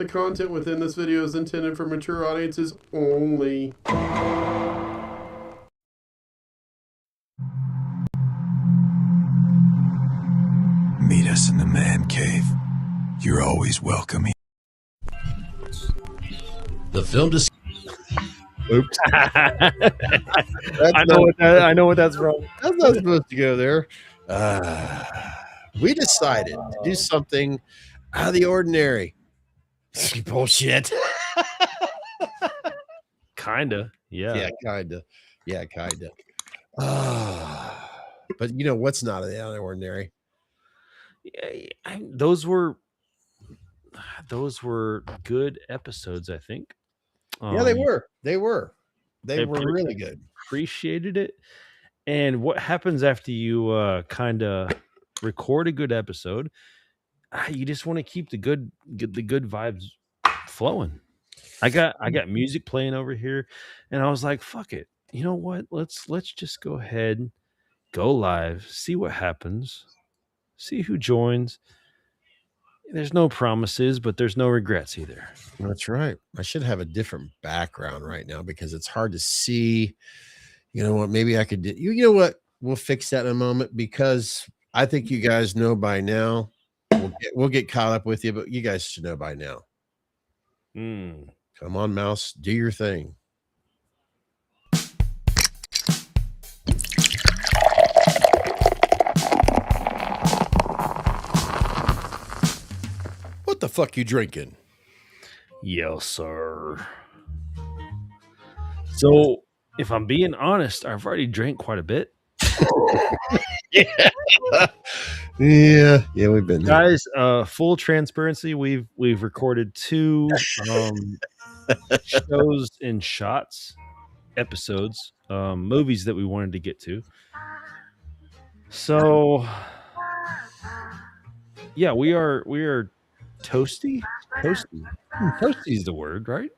The content within this video is intended for mature audiences only. Meet us in the man cave. You're always welcome here. The film just. Oops. I know what that's from. That's not supposed to go there. We decided to do something out of the ordinary. Bullshit. Kinda. Yeah. Yeah, kinda. But you know what's not out of the ordinary? Those were good episodes, I think. Yeah, they were. They were really good. Appreciated it. And what happens after you kind of record a good episode? You just want to keep the good vibes flowing. I got music playing over here, and I was like, "Fuck it, you know what? Let's just go ahead, go live, see what happens, see who joins." There's no promises, but there's no regrets either. That's right. I should have a different background right now because it's hard to see. You know what? Maybe I could do. You know what? We'll fix that in a moment because I think you guys know by now. We'll get caught up with you, but you guys should know by now. Come on, mouse, do your thing. What the fuck you drinking? Yes, sir. So, if I'm being honest, I've already drank quite a bit. Yeah, we've been there. Guys, full transparency, we've recorded 2 shows and shots episodes, movies that we wanted to get to. So yeah, we are toasty. Toasty's the word, right?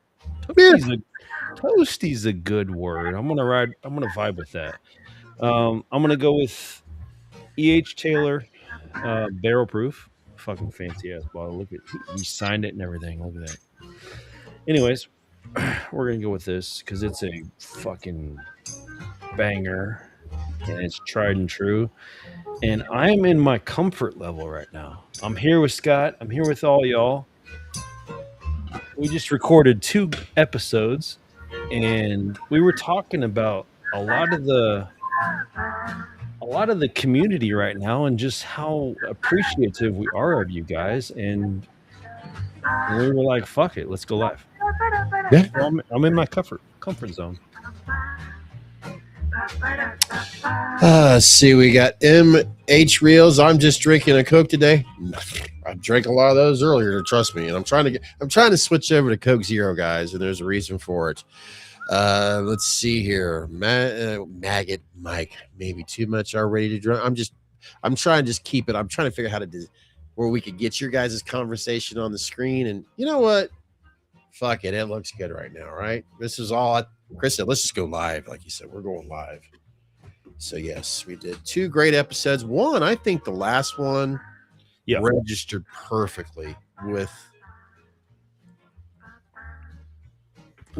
Toasty's a good word. I'm gonna vibe with that. I'm gonna go with E.H. Taylor, barrel proof. Fucking fancy ass bottle. Look at he signed it and everything. Look at that. Anyways, we're gonna go with this because it's a fucking banger and it's tried and true. And I'm in my comfort level right now. I'm here with Scott. I'm here with all y'all. We just recorded 2 episodes, and we were talking about a lot of the community right now and just how appreciative we are of you guys. And we were like, "Fuck it, let's go live." Yeah, So I'm in my comfort zone. Let's see, we got MH Reels. I'm just drinking a Coke today. I drank a lot of those earlier, trust me. And I'm trying to switch over to Coke Zero, guys, and there's a reason for it. Let's see here. Maggot Mike, maybe too much already to drink. I'm trying to just keep it. I'm trying to figure out how to do where we could get your guys' conversation on the screen. And you know what? Fuck it. It looks good right now, right? This is all Chris said. Let's just go live. Like you said, we're going live. So yes, we did 2 great episodes. One, I think the last one registered perfectly with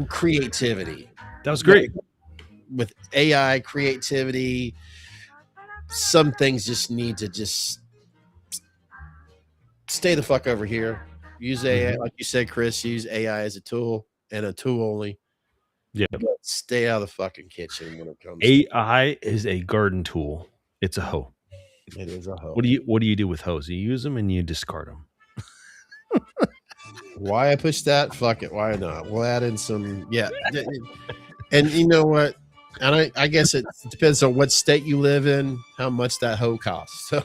creativity. That was great. With AI creativity, some things just need to just stay the fuck over here. Use AI, like you said, Chris. Use AI as a tool and a tool only. Yeah. But stay out of the fucking kitchen when it comes. AI is a garden tool. It's a hoe. It is a hoe. What do you do with hoes? You use them and you discard them. Why I push that? Fuck it. Why not? We'll add in some. Yeah. And you know what? And I guess it depends on what state you live in, how much that hoe costs. So.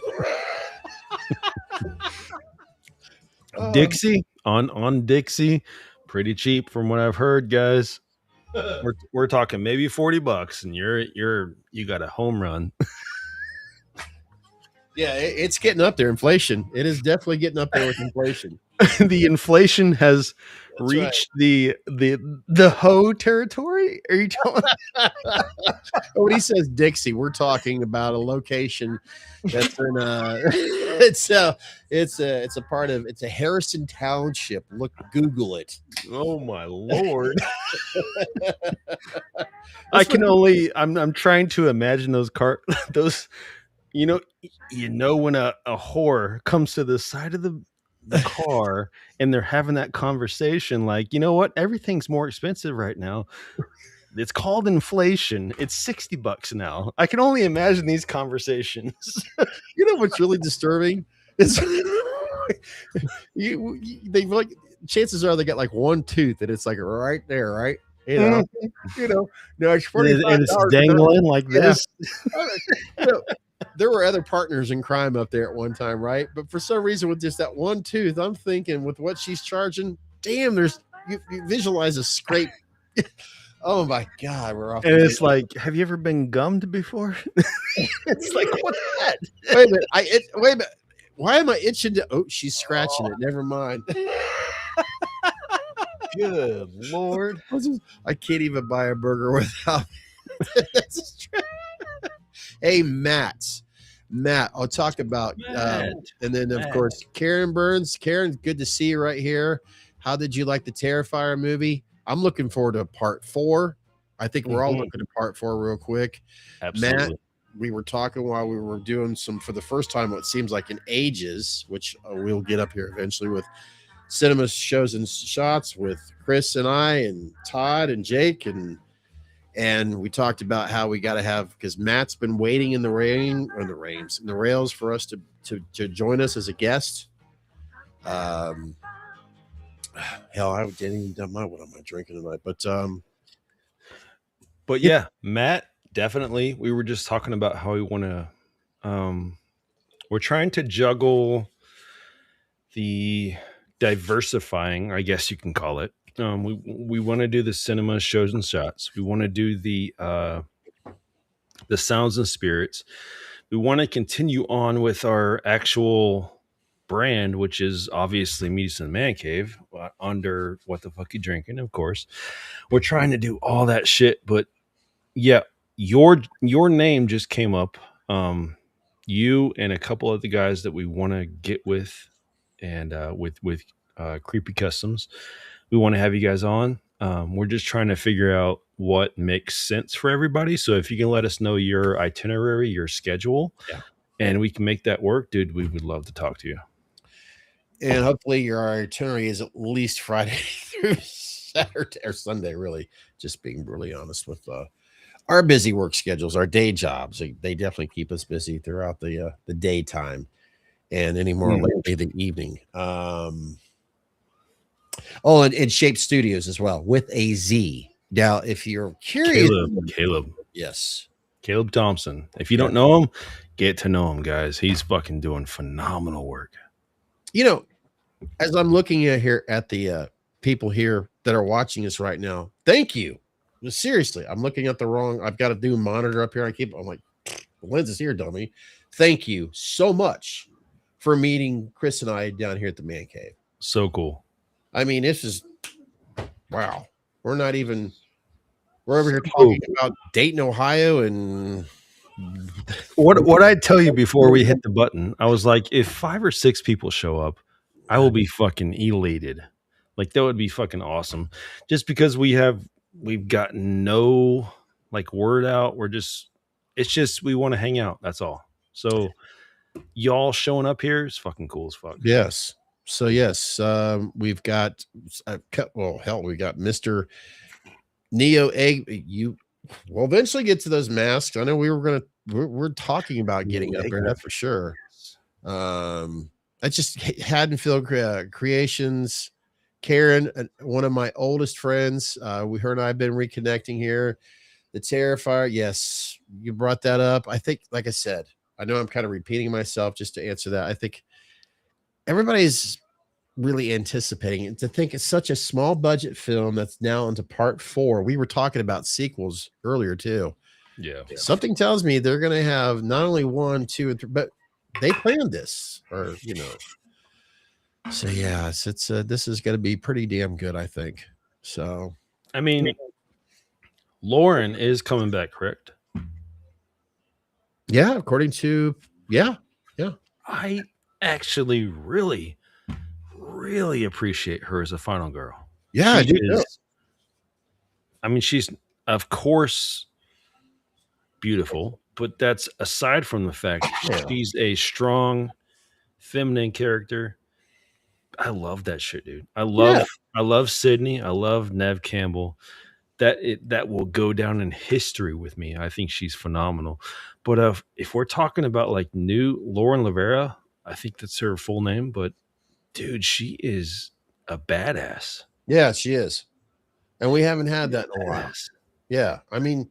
Dixie on Dixie, pretty cheap from what I've heard, guys. We're talking maybe $40, and you got a home run. Yeah, it's getting up there. Inflation. It is definitely getting up there with inflation. The inflation has reached the hoe territory? Are you telling? When he says Dixie, we're talking about a location that's in it's a part of it's a Harrison Township. Look, Google it. Oh my lord! I can only. I'm trying to imagine those. You know when a whore comes to the side of the car and they're having that conversation, like, you know what? Everything's more expensive right now. It's called inflation. It's $60 now. I can only imagine these conversations. You know what's really disturbing? It's they like chances are they got like one tooth and it's like right there, right? No, it's And it's dangling like this. There were other partners in crime up there at one time, right? But for some reason, with just that one tooth, I'm thinking with what she's charging, damn, you visualize a scrape. Oh my God, we're off. And it's like, have you ever been gummed before? It's like, what's that? Wait a minute. Wait a minute. Why am I itching to? Oh, she's scratching it. Never mind. Good Lord. I can't even buy a burger without. Hey, Matt, I'll talk about, and then of course, Karen Burns. Karen, good to see you right here. How did you like the Terrifier movie? I'm looking forward to part 4. I think we're all looking at part 4 real quick. Absolutely. Matt, we were talking while we were doing some, for the first time, what seems like in ages, which we'll get up here eventually with cinema shows and shots with Chris and I and Todd and Jake and we talked about how we got to have, because Matt's been waiting in the rails for us to join us as a guest. Hell, I didn't even done what am I drinking tonight? But yeah, Matt, definitely. We were just talking about how we want to. We're trying to juggle the diversifying, I guess you can call it. We want to do the cinema shows and shots. We want to do the sounds and spirits. We want to continue on with our actual brand, which is obviously Meet Us in the Man Cave, under What the Fuck You Drinking, of course. We're trying to do all that shit, but yeah, your name just came up. You and a couple of the guys that we want to get with, and with Creepy Customs. We want to have you guys on. We're just trying to figure out what makes sense for everybody. So if you can let us know your itinerary, your schedule, and we can make that work, dude, we would love to talk to you. And hopefully your itinerary is at least Friday through Saturday or Sunday, really, just being really honest with our busy work schedules, our day jobs. They definitely keep us busy throughout the daytime and any more lately the evening. And Shape Studios as well with a Z. Now, if you're curious, Caleb. Yes. Caleb Thompson. If you don't know him, get to know him, guys. He's fucking doing phenomenal work. You know, as I'm looking at here at the people here that are watching us right now, thank you. Seriously, I'm looking at the wrong. I've got to do a monitor up here. I'm like, the lens is here, dummy. Thank you so much for meeting Chris and I down here at the Man Cave. So cool. I mean, this is wow. We're over here talking about Dayton, Ohio, and what I tell you before we hit the button, I was like, if 5 or 6 people show up, I will be fucking elated. Like, that would be fucking awesome. Just because we've got no like word out. It's just we want to hang out. That's all. So y'all showing up here is fucking cool as fuck. Yes. So yes, we've got we got Mr. Neo Egg. We'll eventually get to those masks. I know we're talking about getting up there, that's for sure. I just Haddonfield Creations. Karen, one of my oldest friends. Her and I have been reconnecting here. The Terrifier. Yes, you brought that up. I think, like I said, I know I'm kind of repeating myself just to answer that. I think everybody's really anticipating it. To think it's such a small budget film that's now into part 4. We were talking about sequels earlier too. Yeah. Something tells me they're going to have not only 1, 2, and 3, but they planned this, or So yeah, it's this is going to be pretty damn good, I think. So I mean, Lauren is coming back, correct? yeah, according to yeah. I actually really, really appreciate her as a final girl. Yeah, I She do too. is. I mean, she's of course beautiful, but that's aside from the fact Yeah. she's a strong, feminine character. I love that shit, dude. I love Sydney. I love Nev Campbell. That will go down in history with me. I think she's phenomenal. But if we're talking about like new Lauren Rivera, I think that's her full name. But dude, she is a badass. Yeah, she is. And we haven't had that in a while. Badass. Yeah. I mean,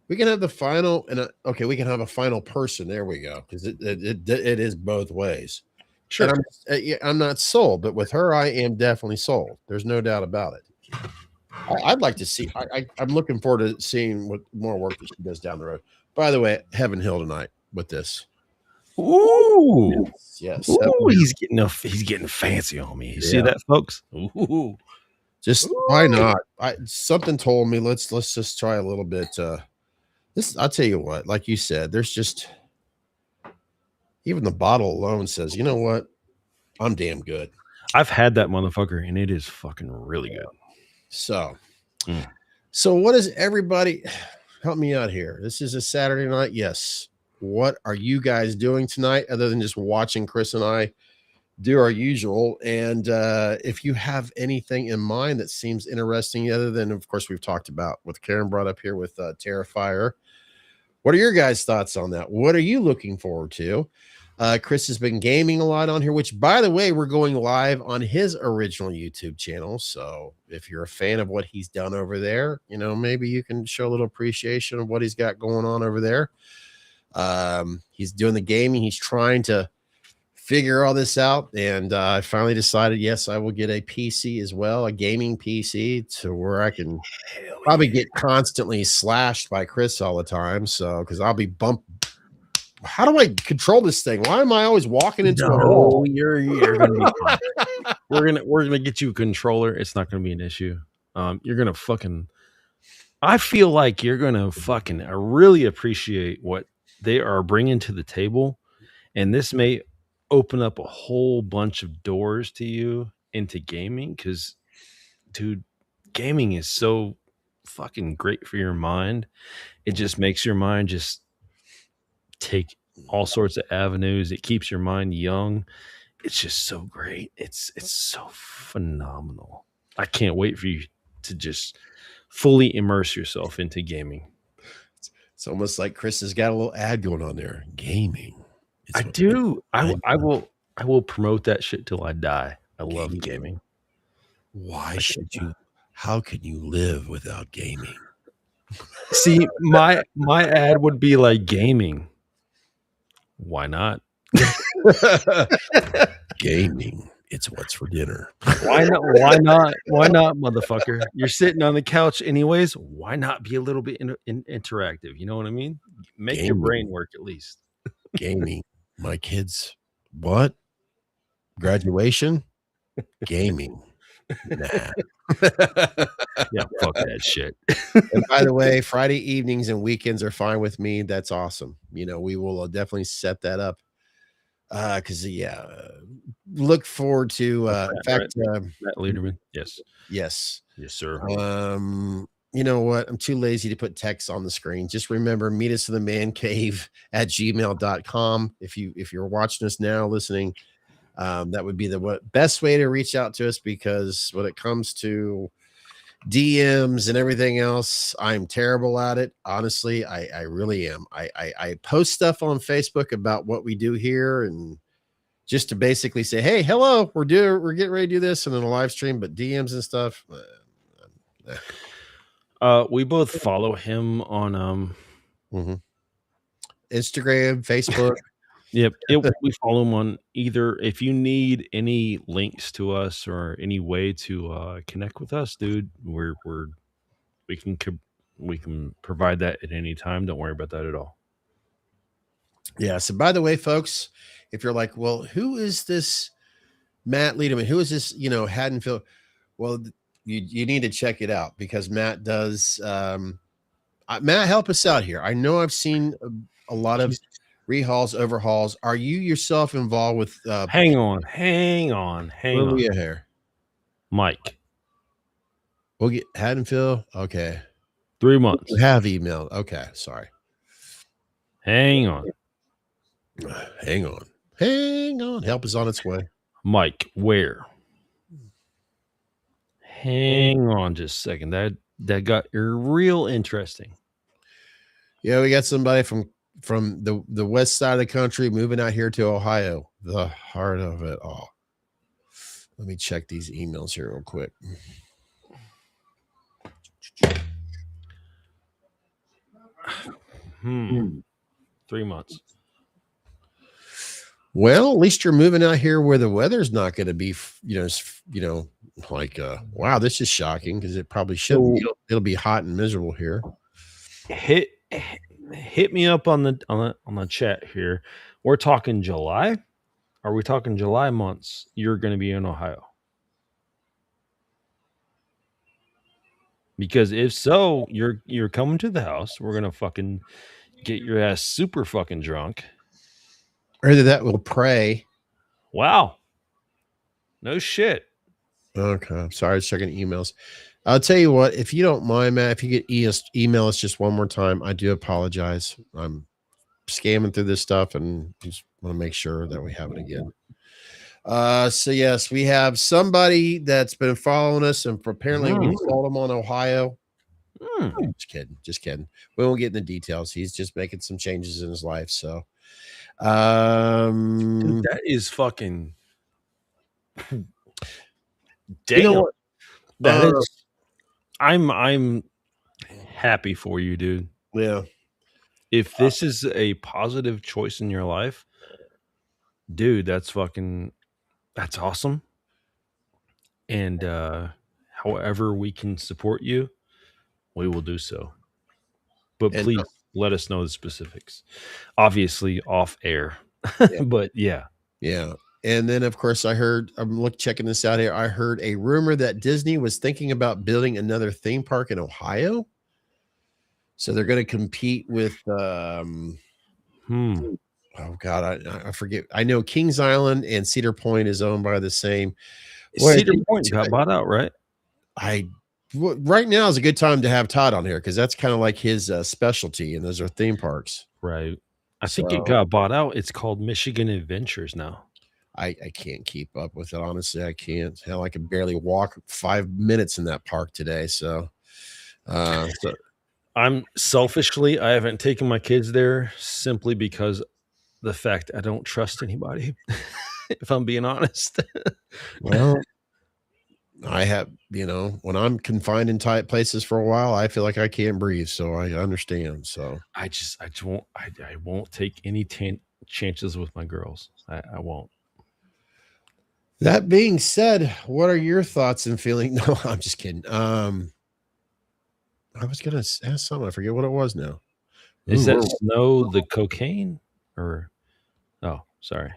we can have the final and okay, we can have a final person. There we go. Because it is both ways. Sure. And I'm not sold, but with her, I am definitely sold. There's no doubt about it. I'd like to see. I'm looking forward to seeing what more work that she does down the road. By the way, Heaven Hill tonight with this. Ooh. Yes. Ooh, he's getting fancy on me. You see that, folks? Ooh. Just why not? Something told me let's just try a little bit. This I'll tell you what, like you said, there's just even the bottle alone says, you know what? I'm damn good. I've had that motherfucker and it is fucking really good. So so what is everybody help me out here? This is a Saturday night. Yes. What are you guys doing tonight other than just watching Chris and I do our usual? And if you have anything in mind that seems interesting, other than, of course, we've talked about what Karen brought up here with Terrifier. What are your guys' thoughts on that? What are you looking forward to? Chris has been gaming a lot on here, which, by the way, we're going live on his original YouTube channel. So if you're a fan of what he's done over there, you know, maybe you can show a little appreciation of what he's got going on over there. He's doing the gaming. He's trying to figure all this out. And I finally decided, yes, I will get a PC as well, a gaming PC to where I can probably get constantly slashed by Chris all the time. So, because I'll be bumped. How do I control this thing? Why am I always walking into a hole? You're gonna be fine. we're gonna get you a controller. It's not gonna be an issue. You're gonna fucking. I feel like you're gonna fucking really appreciate what they are bringing to the table, and this may open up a whole bunch of doors to you into gaming. Because, dude, gaming is so fucking great for your mind. It just makes your mind just take all sorts of avenues. It keeps your mind young. It's just so great. It's so phenomenal. I can't wait for you to just fully immerse yourself into gaming. It's almost like Chris has got a little ad going on there. Gaming. I do. I will promote that shit till I die. I love gaming. Why should you? How can you live without gaming? See, my ad would be like gaming. Why not? Gaming. It's what's for dinner. Why not? Why not? Why not, motherfucker? You're sitting on the couch anyways. Why not be a little bit interactive? You know what I mean? Make your brain work at least. Gaming. My kids. What? Graduation? Gaming. Nah. Yeah, fuck that shit. And by the way, Friday evenings and weekends are fine with me. That's awesome. You know, we will definitely set that up. Because look forward to in fact Matt Lederman. Yes, sir. You know what? I'm too lazy to put text on the screen. Just remember, meet us in the man cave at gmail.com. If you're watching us now, listening, that would be the best way to reach out to us, because when it comes to DMs and everything else, I'm terrible at it. Honestly, I really am. I post stuff on Facebook about what we do here, and just to basically say, hey, hello, we're getting ready to do this, and then a live stream, but DMs and stuff. We both follow him on Instagram, Facebook. Yep. We follow him on either. If you need any links to us or any way to connect with us, dude, we can provide that at any time. Don't worry about that at all. Yeah. So by the way, folks, if you're like, well, who is this Matt Liederman. Who is this? Haddonfield. Well, you need to check it out because Matt does. Matt, help us out here. I know I've seen a lot of rehauls, overhauls. Are you yourself involved with? Hang on. Here, Mike. we'll get Haddonfield. Okay, 3 months. you have emailed. Okay, sorry. Hang on. Hang on. Help is on its way. Mike, where? Hang on just a second. That got real interesting. Yeah, we got somebody from the west side of the country moving out here to Ohio, the heart of it all. Let me check these emails here real quick. Hmm. 3 months. Well, at least you're moving out here where the weather's not going to be, like, wow, this is shocking because it probably shouldn't. It'll be hot and miserable here. Hit me up on the chat here. We're talking July. Are we talking July months? You're going to be in Ohio. Because if so, you're coming to the house. We're going to fucking get your ass super fucking drunk. Either that, we'll pray. Wow. No shit. Okay. I'm sorry. I was checking emails. I'll tell you what, if you don't mind, Matt, if you get email us just one more time, I do apologize. I'm scamming through this stuff and just want to make sure that we have it again. So yes, we have somebody that's been following us and apparently we followed him on Ohio. Just kidding. We won't get in the details. He's just making some changes in his life. So dude, that is fucking damn. You know what? That is I'm happy for you, dude. Yeah. If this is a positive choice in your life, dude, that's awesome. And however we can support you, we will do so. But please let us know the specifics. Obviously off air. Yeah. But yeah. Yeah. And then of course I'm checking this out here. I heard a rumor that Disney was thinking about building another theme park in Ohio. So they're going to compete with oh God, I forget. I know Kings Island and Cedar Point is owned by the same. Cedar Point got bought out, right? Right now is a good time to have Todd on here because that's kind of like his specialty, and those are theme parks. Right. I think it got bought out. It's called Michigan Adventures now. I can't keep up with it. Honestly, I can't. Hell, I can barely walk 5 minutes in that park today. So I'm selfishly, I haven't taken my kids there simply because the fact I don't trust anybody, if I'm being honest. Well, I have, when I'm confined in tight places for a while, I feel like I can't breathe. So I understand. So I won't take any chances with my girls. I won't. That being said, what are your thoughts and feelings? No, I'm just kidding. I was going to ask something. I forget what it was now. Is that Snow the cocaine or? Oh, sorry.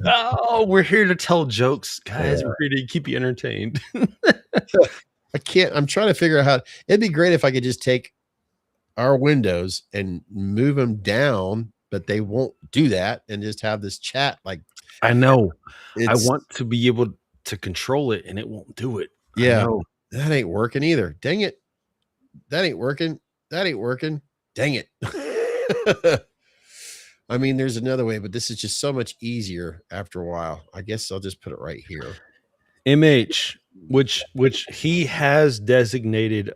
Oh, we're here to tell jokes, guys. Yeah. We're here to keep you entertained. I can't. I'm trying to figure out how. It'd be great if I could just take our windows and move them down, but they won't do that and just have this chat. Like, I know. I want to be able to control it, and it won't do it. Yeah, that ain't working either. Dang it. That ain't working. Dang it. I mean, there's another way, but this is just so much easier after a while. I guess I'll just put it right here. MH, which he has designated.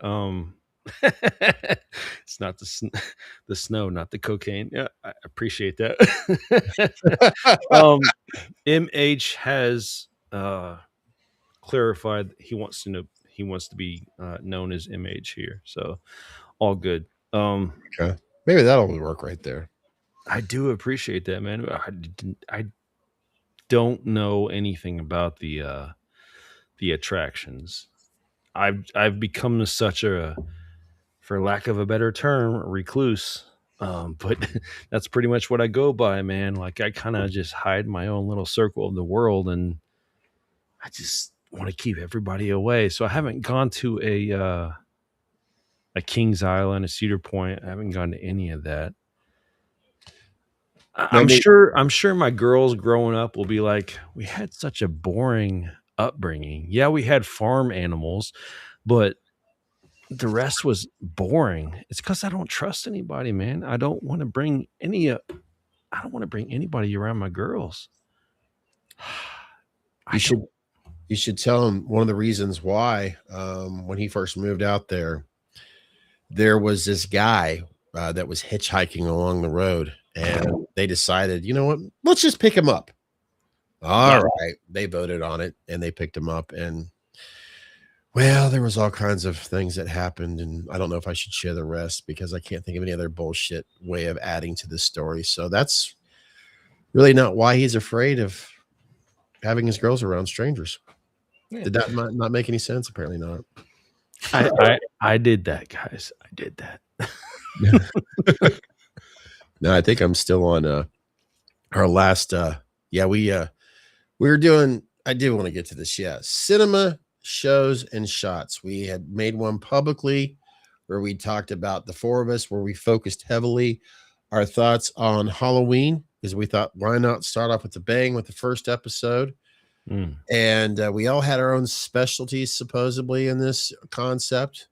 It's not the snow, not the cocaine. Yeah, I appreciate that. MH has clarified he wants to be known as MH here. So all good. Okay, maybe that'll work right there. I do appreciate that, man. I don't know anything about the attractions. I've become such a, for lack of a better term, recluse But that's pretty much what I go by, man. Like I kind of just hide my own little circle of the world, and I just want to keep everybody away. So I haven't gone to a Kings Island, a Cedar Point. I haven't gone to any of that. I'm sure my girls growing up will be like, we had such a boring upbringing. Yeah, we had farm animals, but the rest was boring. It's because I don't trust anybody, man. I don't want to bring anybody around my girls. You should tell him one of the reasons why. When he first moved out there was this guy that was hitchhiking along the road, and they decided, you know what, let's just pick him up. All right, they voted on it, and they picked him up, and well, there was all kinds of things that happened, and I don't know if I should share the rest because I can't think of any other bullshit way of adding to this story. So that's really not why he's afraid of having his girls around strangers. Yeah. Did that not make any sense? Apparently not. I did that, guys. I did that. No, I think I'm still on our last we were doing, I did want to get to this. Yeah. Cinema shows and shots. We had made one publicly where we talked about the four of us, where we focused heavily our thoughts on Halloween, because we thought, why not start off with a bang with the first episode? And we all had our own specialties supposedly in this concept.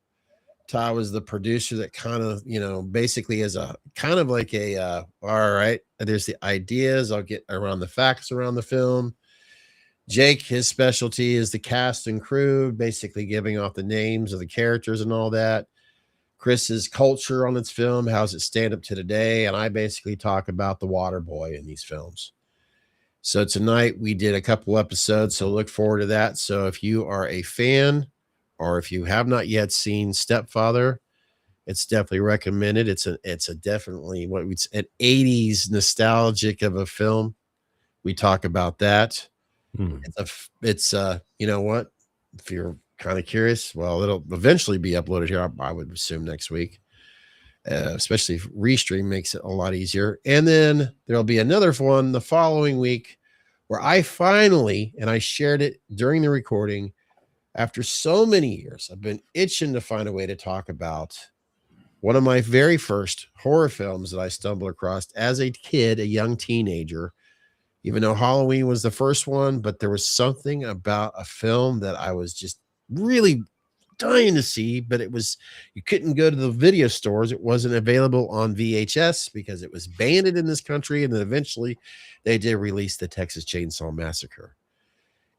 Ty was the producer that kind of, basically is a kind of like a, all right, there's the ideas. I'll get around the facts around the film. Jake, his specialty is the cast and crew, basically giving off the names of the characters and all that. Chris's culture on its film, how's it stand up to today? And I basically talk about the water boy in these films. So tonight we did a couple episodes, so look forward to that. So if you are a fan, or if you have not yet seen Stepfather, it's definitely recommended. It's a definitely an 80s nostalgic of a film. We talk about that. It's you know what? If you're kind of curious, well, it'll eventually be uploaded here. I would assume next week, especially if Restream makes it a lot easier. And then there'll be another one the following week where I finally, and I shared it during the recording, after so many years, I've been itching to find a way to talk about one of my very first horror films that I stumbled across as a kid, a young teenager. Even though Halloween was the first one, but there was something about a film that I was just really dying to see, but you couldn't go to the video stores. It wasn't available on VHS because it was banned in this country. And then eventually they did release the Texas Chainsaw Massacre.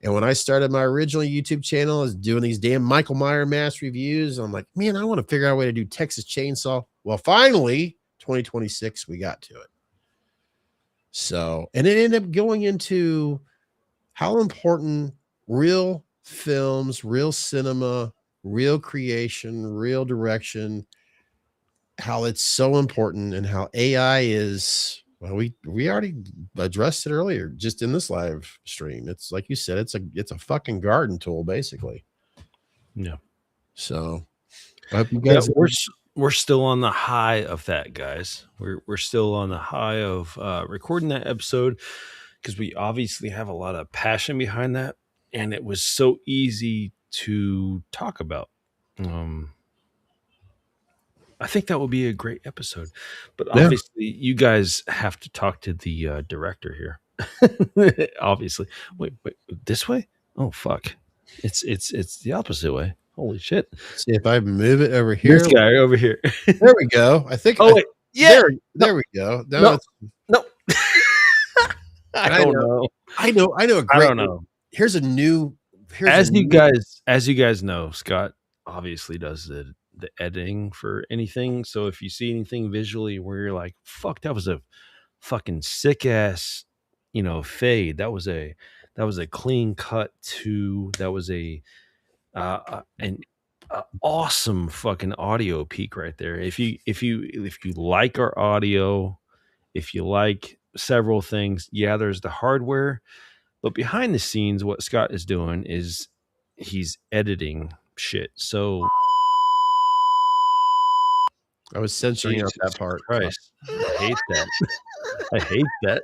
And when I started my original YouTube channel, I was doing these damn Michael Myers mass reviews. I'm like, man, I want to figure out a way to do Texas Chainsaw. Well, finally, 2026, we got to it. So, and it ended up going into how important real films, real cinema, real creation, real direction, how it's so important, and how AI is, well, we already addressed it earlier just in this live stream. It's like you said, it's a fucking garden tool, basically. Yeah. So I hope you guys we're still on the high of that, guys. We're still on the high of recording that episode because we obviously have a lot of passion behind that, and it was so easy to talk about. I think that will be a great episode, but obviously you guys have to talk to the director here. Obviously, wait, this way? Oh fuck! It's the opposite way. Holy shit! See if I move it over here. This guy over here. There we go. I think. Oh wait, yeah. There we go. No. I don't know. I know. A great, I don't know. Here's a new. As you guys know, Scott obviously does the editing for anything. So if you see anything visually where you're like, "Fuck, that was a fucking sick ass," fade. That was a clean cut to. That was an awesome fucking audio peak right there. If you like our audio, if you like several things, yeah, there's the hardware, but behind the scenes, what Scott is doing is he's editing shit. So I was censoring out that part. Christ, I hate that. I hate that.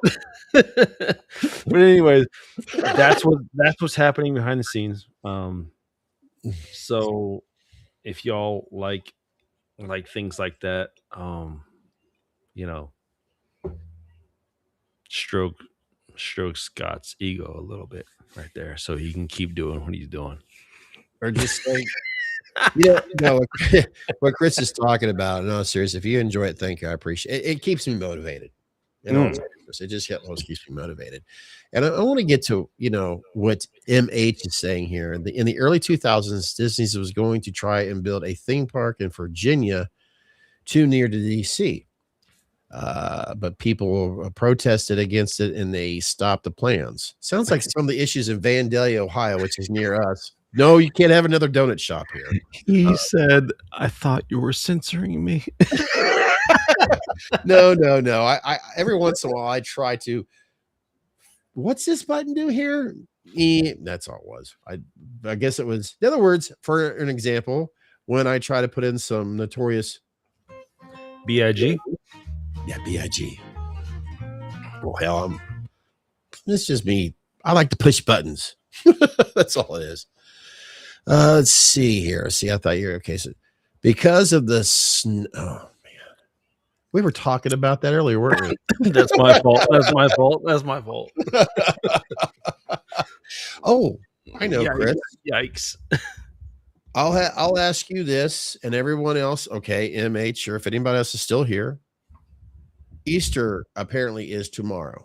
But anyways, that's what's happening behind the scenes. So if y'all like things like that, you know, stroke Scott's ego a little bit right there, so he can keep doing what he's doing. Or just like, what Chris is talking about. No, serious. If you enjoy it, thank you. I appreciate it. It keeps me motivated. In all seriousness, it just keeps me motivated. And I want to get to what MH is saying here. In the early 2000s, Disney was going to try and build a theme park in Virginia, too near to DC. But people protested against it and they stopped the plans. Sounds like some of the issues in Vandalia, Ohio, which is near us. No, you can't have another donut shop here. He said, "I thought you were censoring me." No. I every once in a while I try to. What's this button do here? That's all it was. I guess it was. In other words, for an example, when I try to put in some notorious BIG. Yeah, BIG. Well, hell, it's just me. I like to push buttons. That's all it is. Let's see here. See, I thought you were okay. So because of the snow, oh man, we were talking about that earlier, weren't we? That's my fault. That's my fault. That's my fault. Oh, I know, Chris. Yikes. I'll ask you this and everyone else. Okay, MH, or if anybody else is still here. Easter apparently is tomorrow.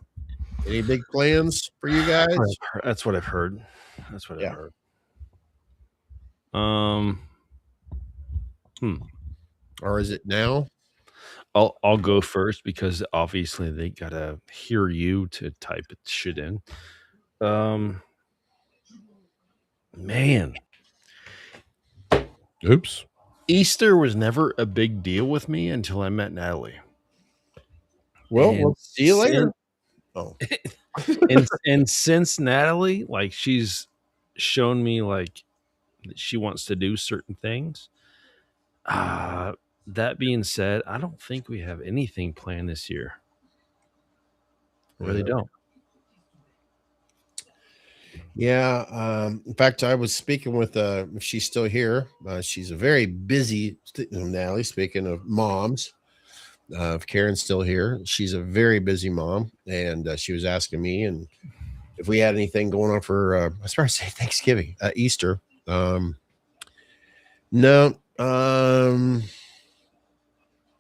Any big plans for you guys? That's what I've heard. That's what I've heard. Or is it now? I'll go first because obviously they gotta hear you to type it shit in. Man. Oops. Easter was never a big deal with me until I met Natalie. Well, we'll see you later. And since Natalie, like, she's shown me like that she wants to do certain things. That being said, I don't think we have anything planned this year. I really don't. Yeah. In fact, I was speaking with if she's still here. She's a very busy Natalie. Speaking of moms, if Karen's still here, she's a very busy mom, and she was asking me and if we had anything going on for I was trying to say Thanksgiving, Easter. No.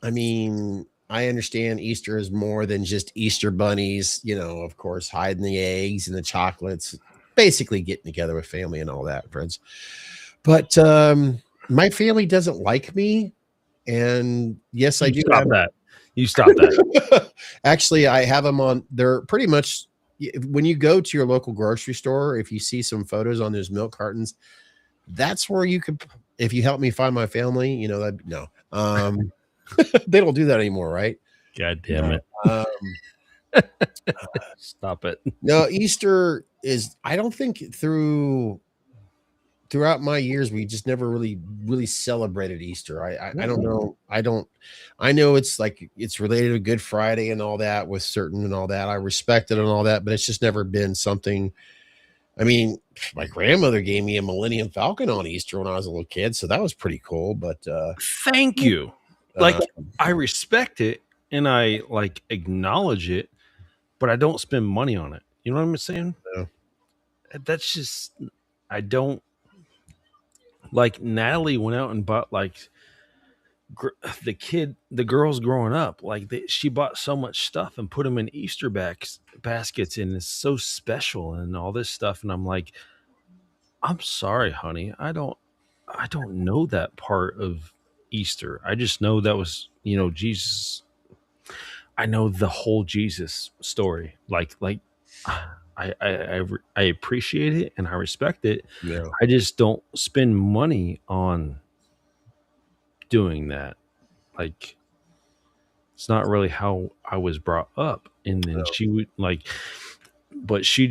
I mean, I understand Easter is more than just Easter bunnies, of course, hiding the eggs and the chocolates, basically getting together with family and all that, friends. But my family doesn't like me. And yes, I do. You stop that. Actually, I have them on. They're pretty much, when you go to your local grocery store, if you see some photos on those milk cartons, that's where you could, if you help me find my family, no. They don't do that anymore, right? God damn it. Stop it. No, Easter is, I don't think throughout my years, we just never really celebrated Easter. I don't know. I know it's like, it's related to Good Friday and all that with certain and all that. I respect it and all that, but it's just never been something. I mean, my grandmother gave me a Millennium Falcon on Easter when I was a little kid. So that was pretty cool, but thank you. Like, I respect it and I like acknowledge it, but I don't spend money on it. You know what I'm saying? No. That's just, I don't. Like, Natalie went out and bought like the girls growing up. Like, she bought so much stuff and put them in Easter baskets, and it's so special and all this stuff. And I'm like, I'm sorry, honey, I don't know that part of Easter. I just know that was, Jesus. I know the whole Jesus story. Like I appreciate it and I respect it. Yeah. I just don't spend money on doing that. Like, it's not really how I was brought up. And then she would but she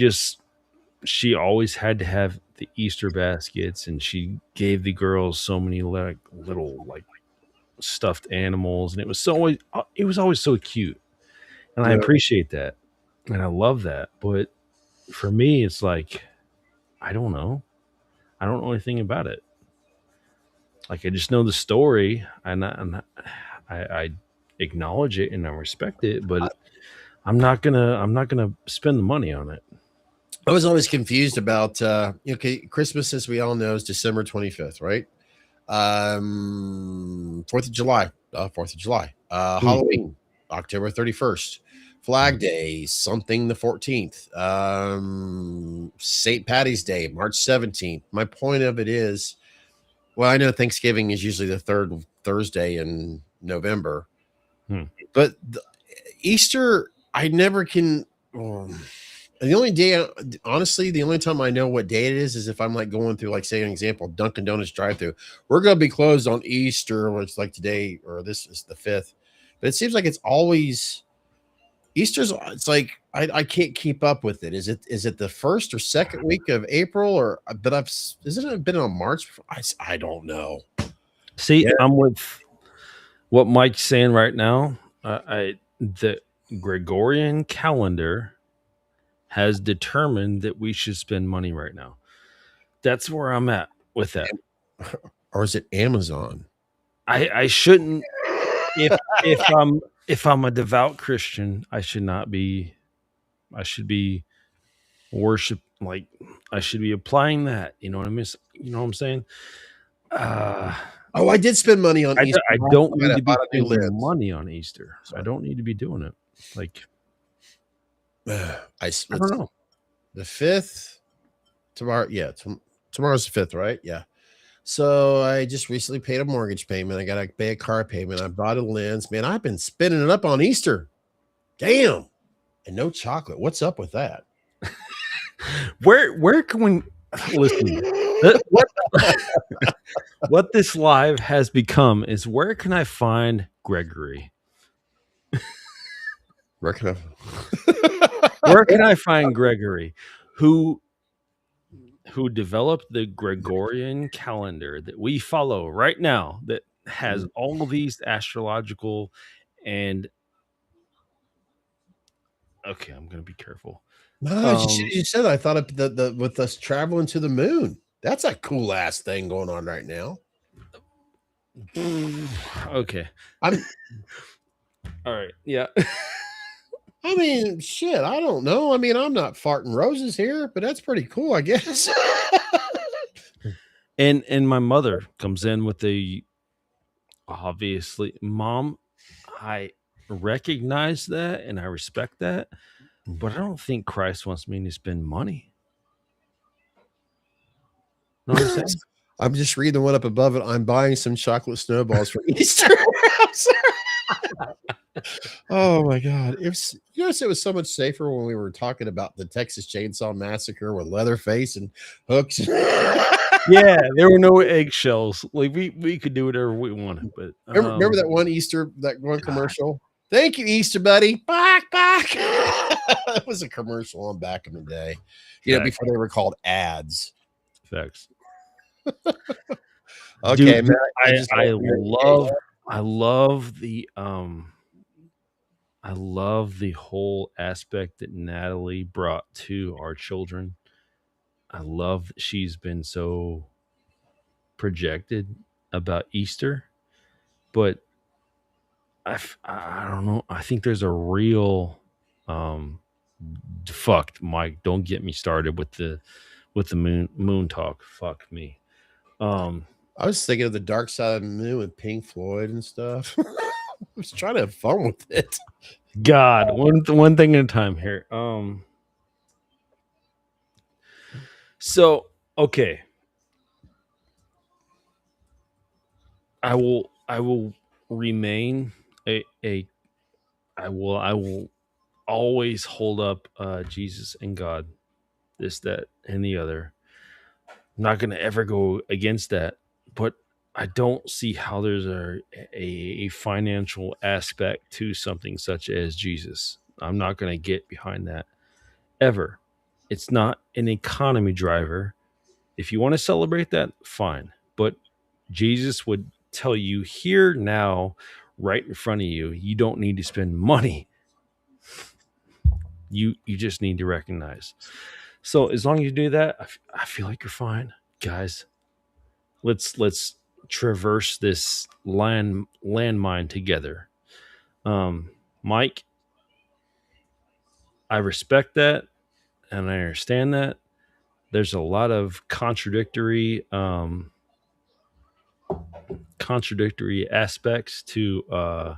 always had to have the Easter baskets, and she gave the girls so many little stuffed animals, and it was always so cute, and I Yeah. appreciate that, and I love that. But for me, it's like I don't know. I don't know anything about it. Like I just know the story, I acknowledge it and I respect it, but I'm not gonna spend the money on it. I was always confused about okay, Christmas, as we all know, is December 25th, right? 4th of July, 4th of July. Halloween, October 31st. Flag Day, something the 14th. St. Patty's Day, March 17th. My point of it is, well, I know Thanksgiving is usually the third Thursday in November, but Easter, I never can. The only day, honestly, the only time I know what day it is if I'm like going through, like, say, an example, Dunkin' Donuts drive-through. We're going to be closed on Easter, or it's like today, or this is the 5th. But it seems like it's always Easter's. It's like I can't keep up with it. Is it the first or second week of April, or but isn't it been on March? I don't know. See, I'm with what Mike's saying right now. The Gregorian calendar has determined that we should spend money right now. That's where I'm at with that. Or is it Amazon? I shouldn't. If I'm a devout Christian, I should not be. I should be worship, like I should be applying that. You know what I mean? You know what I'm saying? Oh, I did spend money on Easter. I don't need to be bought a new spending lens. money on Easter. I don't need to be doing it. Like I don't know. The 5th tomorrow. Yeah, tomorrow's the 5th, right? Yeah. So I just recently paid a mortgage payment. I got to pay a car payment. I bought a lens. Man, I've been spending it up on Easter. Damn. And no chocolate. What's up with that? Where can we listen? What this live has become is, where can I find Gregory? Where can I find Gregory, who developed the Gregorian calendar that we follow right now, that has all of these astrological and okay, I'm gonna be careful. No, you said, I thought of the with us traveling to the moon. That's a cool ass thing going on right now. Okay. I'm all right. Yeah. I mean, shit, I don't know. I mean, I'm not farting roses here, but that's pretty cool, I guess. And my mother comes in with obviously, Mom, I recognize that and I respect that, but I don't think Christ wants me to spend money. Know what I'm saying? I'm just reading the one up above it. I'm buying some chocolate snowballs for Easter. Oh my God. It was so much safer when we were talking about the Texas Chainsaw Massacre with Leatherface and hooks. Yeah, there were no eggshells. Like we could do whatever we wanted. But remember that one commercial? Thank you, Easter buddy. Back. It was a commercial on back in the day. Before they were called ads. Facts. Okay, dude, man, I love the whole aspect that Natalie brought to our children. I love that she's been so projected about Easter, but I don't know. I think there's a real fucked Mike. Don't get me started with the moon talk. Fuck me. I was thinking of the Dark Side of the Moon with Pink Floyd and stuff. I was trying to have fun with it. God, one thing at a time here. So okay, I will remain I will always hold up Jesus and God, this, that, and the other. I'm not going to ever go against that, but I don't see how there's a financial aspect to something such as Jesus. I'm not going to get behind that ever. It's not an economy driver. If you want to celebrate that, fine. But Jesus would tell you here now, right in front of you, you don't need to spend money. You just need to recognize. So as long as you do that, I feel like you're fine, guys. Let's traverse this landmine together. Mike, I respect that and I understand that. There's a lot of contradictory aspects to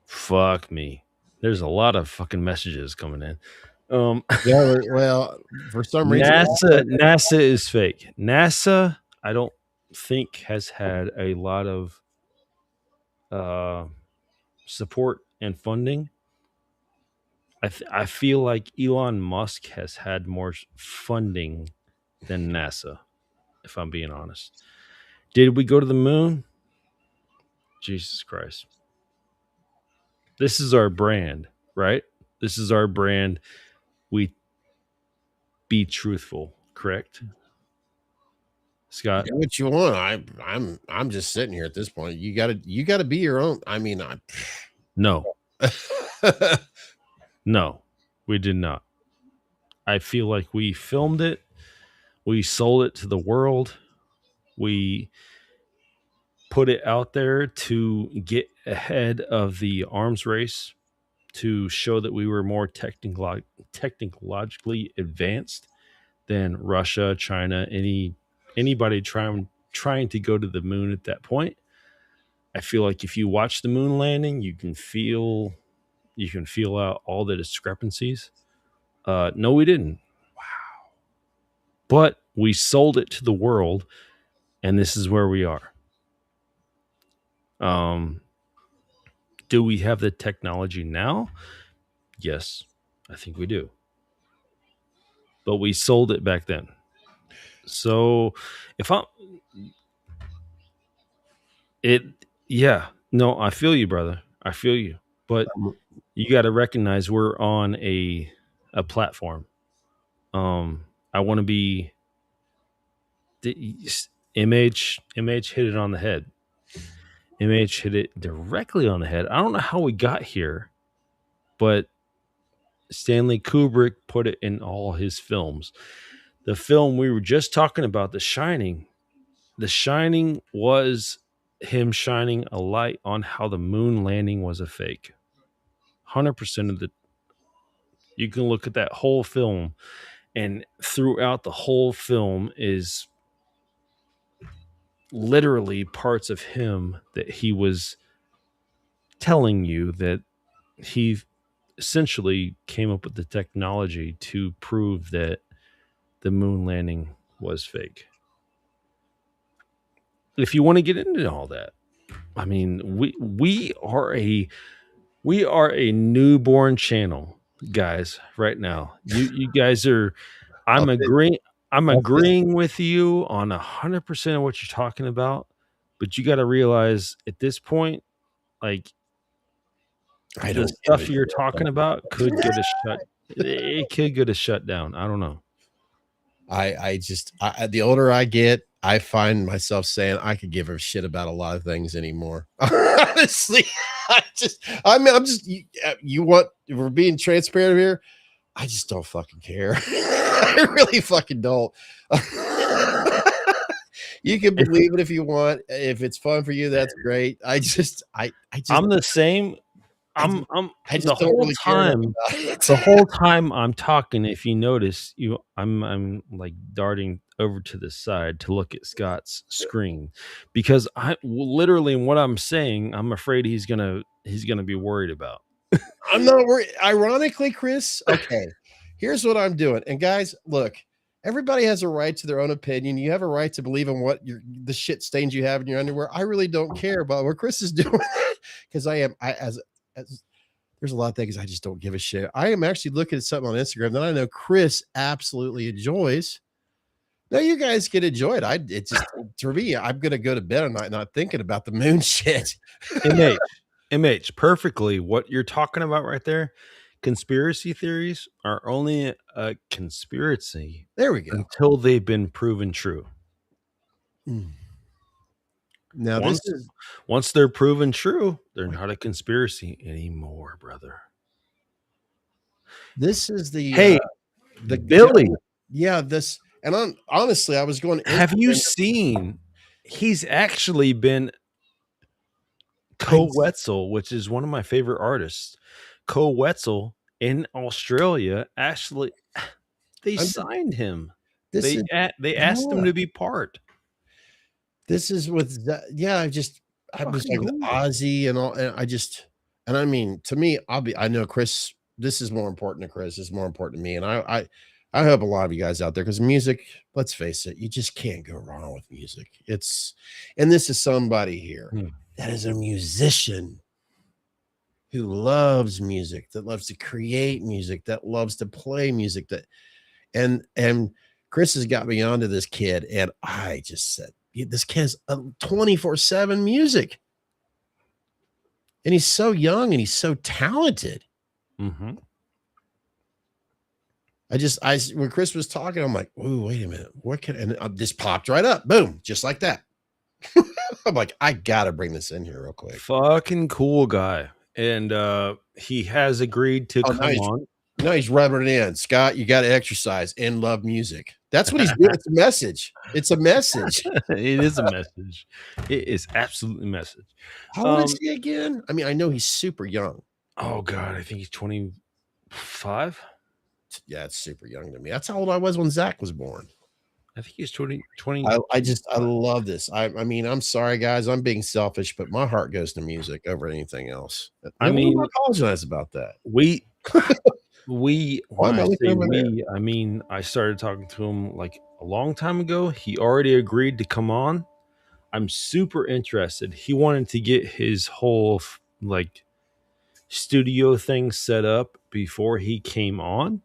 fuck me. There's a lot of fucking messages coming in. Yeah, well, for some reason, NASA is fake. NASA, I don't think has had a lot of support and funding. I feel like Elon Musk has had more funding than NASA, if I'm being honest. Did we go to the moon? Jesus Christ. This is our brand, right? This is our brand. We be truthful, correct? Scott? do what you want. I'm just sitting here at this point. You gotta be your own. I mean, No. No, we did not. I feel like we filmed it. We sold it to the world. We put it out there to get ahead of the arms race, to show that we were more technologically advanced than Russia, China, anybody trying to go to the moon at that point. I feel like if you watch the moon landing, you can feel out all the discrepancies. No, we didn't. Wow. But we sold it to the world, and this is where we are. Do we have the technology now? Yes, I think we do. But we sold it back then. So if I'm no, I feel you, brother. I feel you. But you got to recognize we're on a platform. I want to be image hit it on the head. Image hit it directly on the head. I don't know how we got here, but Stanley Kubrick put it in all his films. The film we were just talking about, The Shining was him shining a light on how the moon landing was a fake. 100% of you can look at that whole film, and throughout the whole film is literally parts of him that he was telling you that he essentially came up with the technology to prove that the moon landing was fake. If you want to get into all that, I mean, we are a newborn channel, guys, right now. You guys are I'm agreeing with you on 100% of what you're talking about, but you got to realize at this point, like, the stuff you're talking about could get us shut. It could get us shut down. I don't know. The older I get, I find myself saying I could give a shit about a lot of things anymore. Honestly, you want, if we're being transparent here, I just don't fucking care. I really fucking don't. You can believe it if you want. If it's fun for you, that's great. I'm the same. I'm the whole really time. The whole time I'm talking, if you notice, I'm like darting over to the side to look at Scott's screen, because I literally what I'm saying, I'm afraid he's gonna be worried about. I'm not worried. Ironically, Chris. Okay, here's what I'm doing. And guys, look, everybody has a right to their own opinion. You have a right to believe in what the shit stains you have in your underwear. I really don't care about what Chris is doing, because there's a lot of things I just don't give a shit. I am actually looking at something on Instagram that I know Chris absolutely enjoys. Now you guys can enjoy it. It's just, for me, I'm gonna go to bed at night not thinking about the moon shit. MH, perfectly what you're talking about right there. Conspiracy theories are only a conspiracy. There we go. Until they've been proven true. Now Once they're proven true, they're not a conspiracy anymore, brother. this is the Hey, the Billy, yeah, this, and honestly, I was going. have you Instagram- seen? He's actually been Co Wetzel, which is one of my favorite artists. Co Wetzel in Australia, actually, they signed him. This is They asked him to be part. this is with yeah. I was Fucking like cool. Ozzy and all, and I mean, to me, I know Chris. This is more important to Chris. It's more important to me, and I hope a lot of you guys out there, because music. Let's face it, you just can't go wrong with music. And this is somebody here that is a musician who loves music, that loves to create music, that loves to play music, and Chris has got me onto this kid, and I just said, this kid's 24/7 music, and he's so young and he's so talented. Mm-hmm. When Chris was talking, I'm like, "Ooh, wait a minute, what can?" And this popped right up, boom, just like that. I'm like, I gotta bring this in here real quick. Fucking cool guy, and he has agreed to come on. No, he's rubbing it in. Scott, you got to exercise and love music. That's what he's doing. It's a message. It's a message. It is a message. It is absolutely a message. How old is he again? I mean, I know he's super young. Oh God, I think he's 25. Yeah, it's super young to me. That's how old I was when Zach was born. I think he's 20. I love this. I mean, I'm sorry, guys. I'm being selfish, but my heart goes to music over anything else. I apologize about that. I mean, I started talking to him like a long time ago. He already agreed to come on. I'm super interested. He wanted to get his whole like studio thing set up before he came on.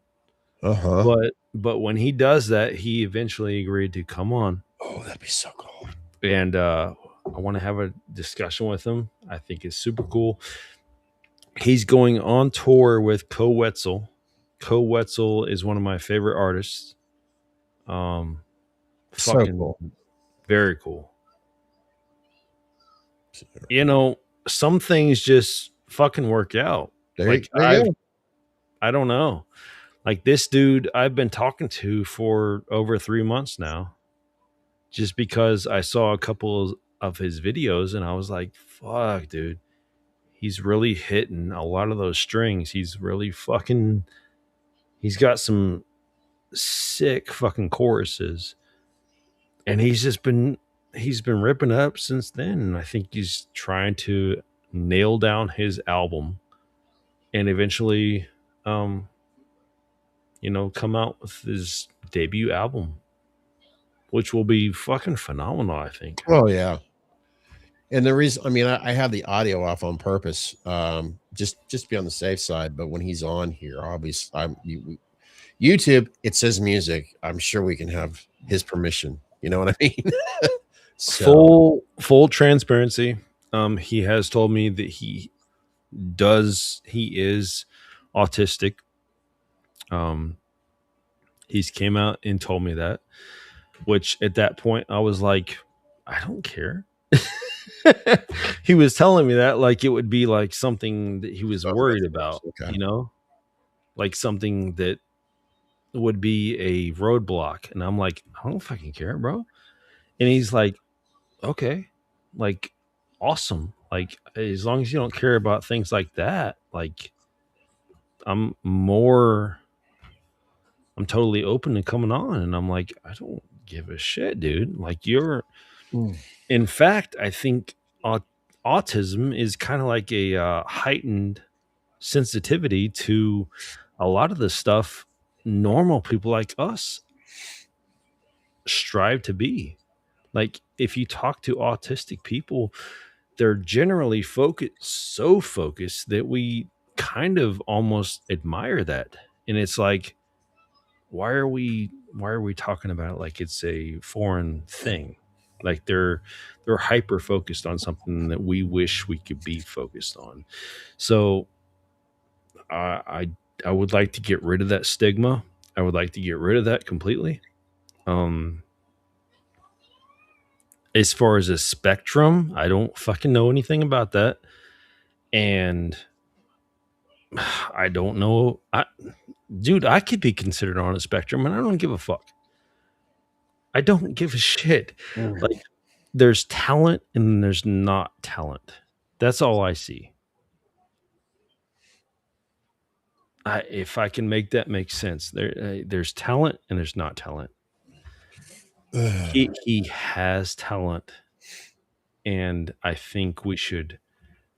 But when he does that, he eventually agreed to come on. Oh, that'd be so cool. And I want to have a discussion with him. I think it's super cool. He's going on tour with Co Wetzel. Co Wetzel is one of my favorite artists. So cool. Very cool. You know, some things just fucking work out. I don't know. Like this dude I've been talking to for over 3 months now, just because I saw a couple of his videos and I was like, fuck, dude, he's really hitting a lot of those strings. He's got some sick fucking choruses, and he's been ripping up since then. And I think he's trying to nail down his album and eventually, come out with his debut album, which will be fucking phenomenal, I think. Oh yeah. And the reason, I mean, I have the audio off on purpose, just to be on the safe side. But when he's on here, obviously, YouTube, it says music. I'm sure we can have his permission. You know what I mean? Full transparency. He has told me that he is autistic. He's came out and told me that, which at that point I was like, I don't care. He was telling me that like it would be like something that he was worried about, like something that would be a roadblock. And I'm like, I don't fucking care, bro. And he's like, okay, like awesome. Like as long as you don't care about things like that, like I'm totally open to coming on. And I'm like, I don't give a shit, dude. Like in fact, I think autism is kind of like a heightened sensitivity to a lot of the stuff normal people like us strive to be. Like if you talk to autistic people, they're generally so focused that we kind of almost admire that. And it's like, why are we talking about it like it's a foreign thing? Like they're hyper focused on something that we wish we could be focused on. So I would like to get rid of that stigma. I would like to get rid of that completely. As far as a spectrum, I don't fucking know anything about that. And I don't know. Dude, I could be considered on a spectrum and I don't give a fuck. I don't give a shit. Like, there's talent and there's not talent. That's all I see. If I can make that make sense, there's talent and there's not talent. He has talent, and I think we should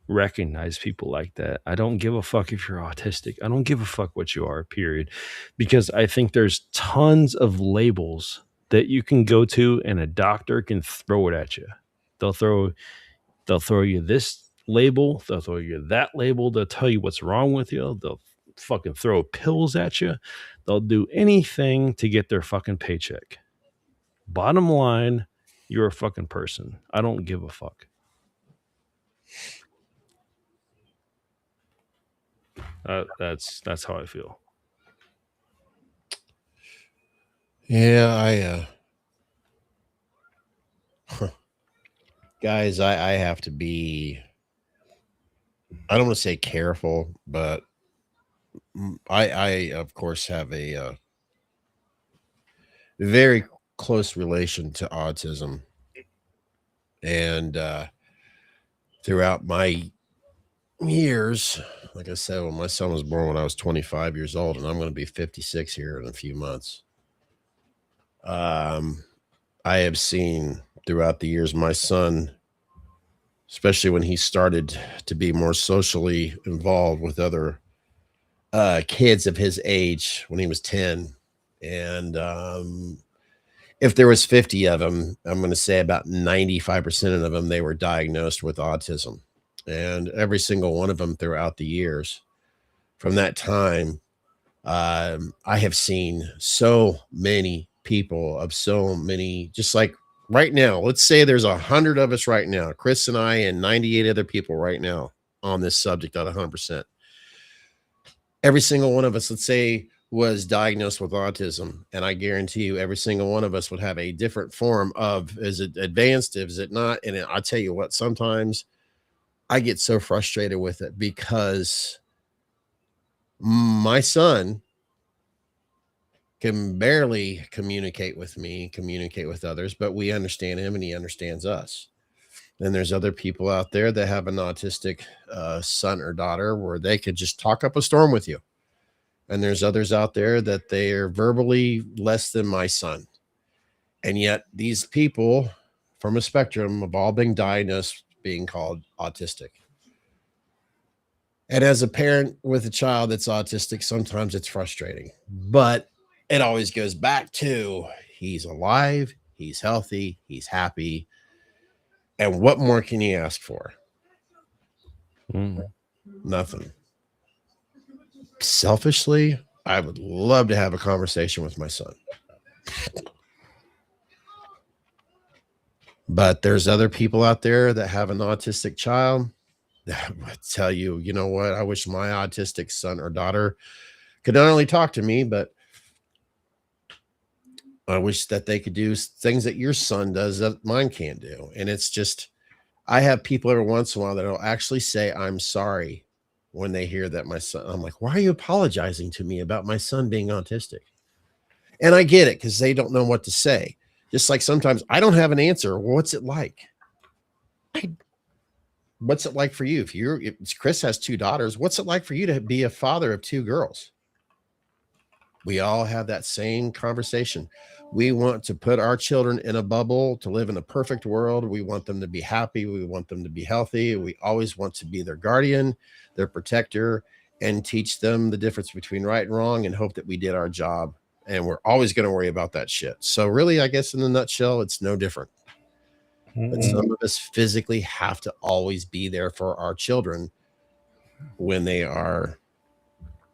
recognize people like that. I don't give a fuck if you're autistic. I don't give a fuck what you are, period. Because I think there's tons of labels that you can go to and a doctor can throw it at you. They'll throw you this label, they'll throw you that label, they'll tell you what's wrong with you, they'll fucking throw pills at you. They'll do anything to get their fucking paycheck. Bottom line, you're a fucking person. I don't give a fuck. That's how I feel. Yeah, guys, I have to be, I don't want to say careful, but I of course have a very close relation to autism. And throughout my years, like I said, when my son was born when I was 25 years old, and I'm going to be 56 here in a few months. I have seen throughout the years my son, especially when he started to be more socially involved with other kids of his age when he was 10. And if there was 50 of them, I'm going to say about 95% of them, they were diagnosed with autism. And every single one of them throughout the years from that time, I have seen so many people of so many, just like right now, let's say there's 100 of us right now, Chris and I and 98 other people right now on this subject at 100%. Every single one of us, let's say, was diagnosed with autism, and I guarantee you every single one of us would have a different form of, is it advanced, is it not? And I tell you what, sometimes I get so frustrated with it because my son can barely communicate with me, communicate with others, but we understand him and he understands us. And there's other people out there that have an autistic son or daughter where they could just talk up a storm with you. And there's others out there that they are verbally less than my son. And yet these people from a spectrum have all been diagnosed being called autistic. And as a parent with a child that's autistic, sometimes it's frustrating, but it always goes back to he's alive, he's healthy, he's happy. And what more can you ask for? Nothing. Selfishly, I would love to have a conversation with my son. But there's other people out there that have an autistic child that would tell you, you know what? I wish my autistic son or daughter could not only talk to me, but I wish that they could do things that your son does that mine can't do. And it's just, I have people every once in a while that will actually say, I'm sorry when they hear that my son, I'm like, why are you apologizing to me about my son being autistic? And I get it because they don't know what to say. Just like sometimes I don't have an answer. What's it like? What's it like for you? If Chris has 2 daughters, what's it like for you to be a father of 2 girls? We all have that same conversation. We want to put our children in a bubble to live in a perfect world. We want them to be happy. We want them to be healthy. We always want to be their guardian, their protector, and teach them the difference between right and wrong and hope that we did our job. And we're always going to worry about that shit. So really, I guess in a nutshell, it's no different. But some of us physically have to always be there for our children when they are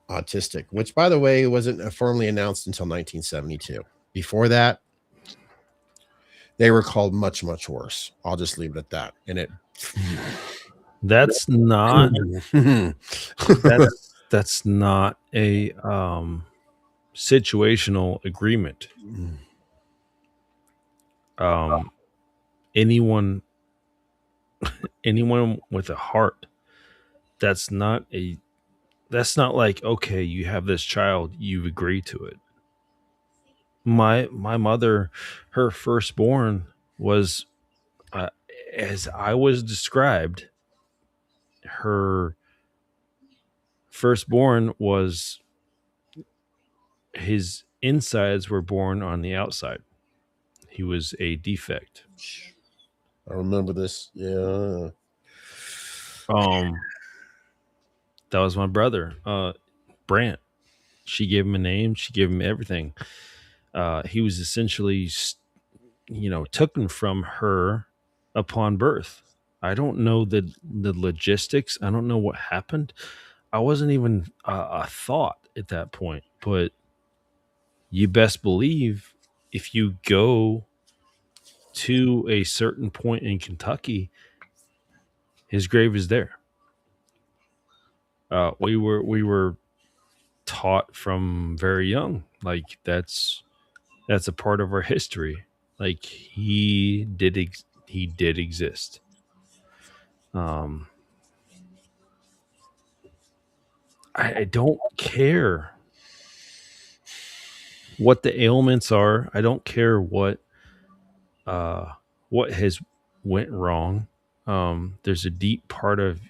autistic, which, by the way, wasn't formally announced until 1972. Before that, they were called much, much worse. I'll just leave it at that. And that's not that's not a situational agreement. anyone with a heart, that's not like, okay, you have this child, you've agreed to it. My mother, her firstborn was, as I was described, her firstborn was, his insides were born on the outside. He was a defect. I remember this. Yeah. That was my brother, Brant. She gave him a name. She gave him everything. He was essentially, taken from her upon birth. I don't know the logistics. I don't know what happened. I wasn't even a thought at that point. But you best believe, if you go to a certain point in Kentucky, his grave is there. We were taught from very young, like that's a part of our history. Like he did exist. I don't care what the ailments are. I don't care what has went wrong. There's a deep part of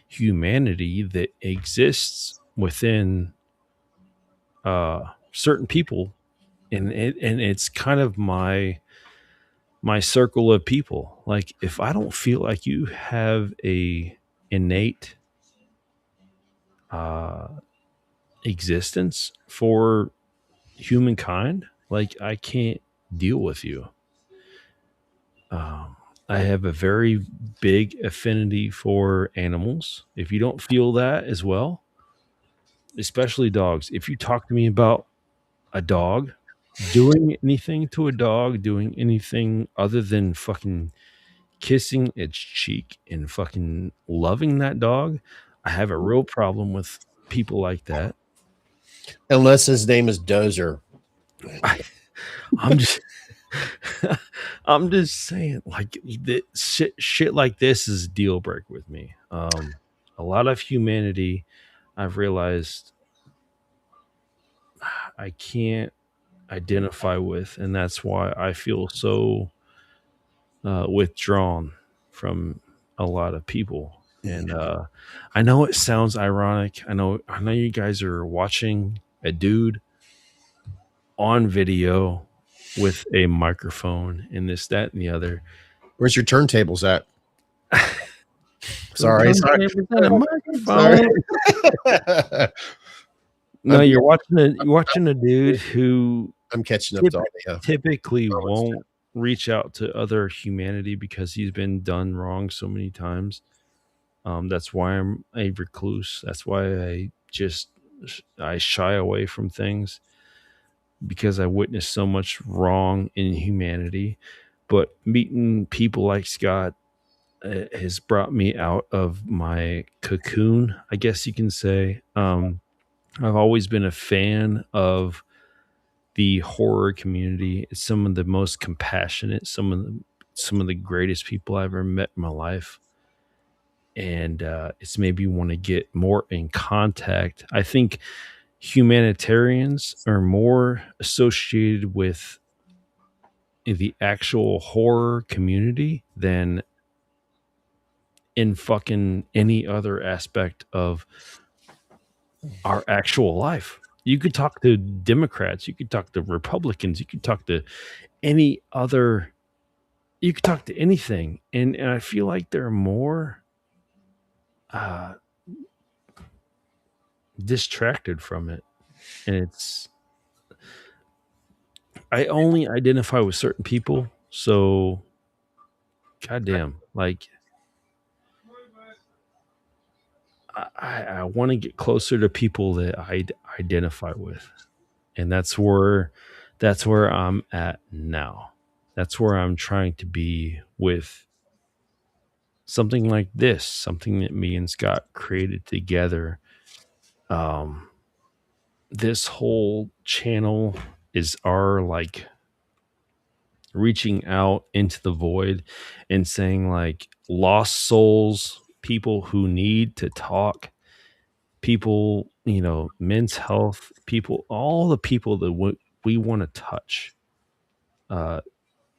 humanity that exists within certain people, and it's kind of my circle of people. Like, if I don't feel like you have a innate existence for humankind, like, I can't deal with you. I have a very big affinity for animals. If you don't feel that as well, especially dogs, if you talk to me about a dog, doing anything to a dog, doing anything other than fucking kissing its cheek and fucking loving that dog, I have a real problem with people like that. Unless his name is Dozer. I'm just I'm just saying, like, shit like this is a deal breaker with me. A lot of humanity, I've realized, I can't identify with, and that's why I feel so withdrawn from a lot of people. And I know it sounds ironic. I know you guys are watching a dude on video with a microphone and this, that, and the other. Where's your turntables at? Sorry. No, you're watching a dude who I'm catching up to audio. Typically won't reach out to other humanity because he's been done wrong so many times. That's why I'm a recluse. That's why I shy away from things, because I witnessed so much wrong in humanity. But meeting people like Scott has brought me out of my cocoon, I guess you can say. I've always been a fan of the horror community. It's some of the most compassionate, some of the greatest people I've ever met in my life. And it's made me want to get more in contact. I think humanitarians are more associated with the actual horror community than in fucking any other aspect of our actual life. You could talk to Democrats, you could talk to Republicans, you could talk to any other, you could talk to anything. And I feel like they're more distracted from it. And I only identify with certain people. So, goddamn, like, I want to get closer to people that I identify with. And that's where I'm at now. That's where I'm trying to be with something like this, something that me and Scott created together. This whole channel is our, like, reaching out into the void and saying like lost souls, people who need to talk, people, men's health, people, all the people that we want to touch.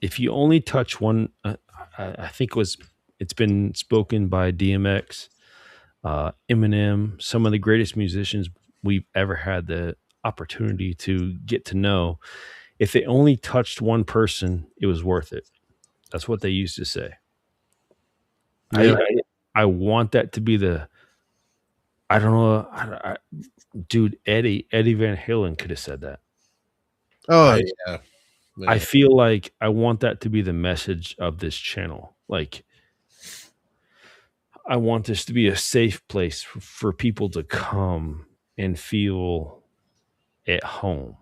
If you only touch one, I think it's been spoken by DMX, Eminem, some of the greatest musicians we've ever had the opportunity to get to know. If they only touched one person, it was worth it. That's what they used to say. Yeah. I want that to be the. I don't know, dude. Eddie Van Halen could have said that. Oh yeah. I feel like I want that to be the message of this channel. Like, I want this to be a safe place for people to come and feel at home.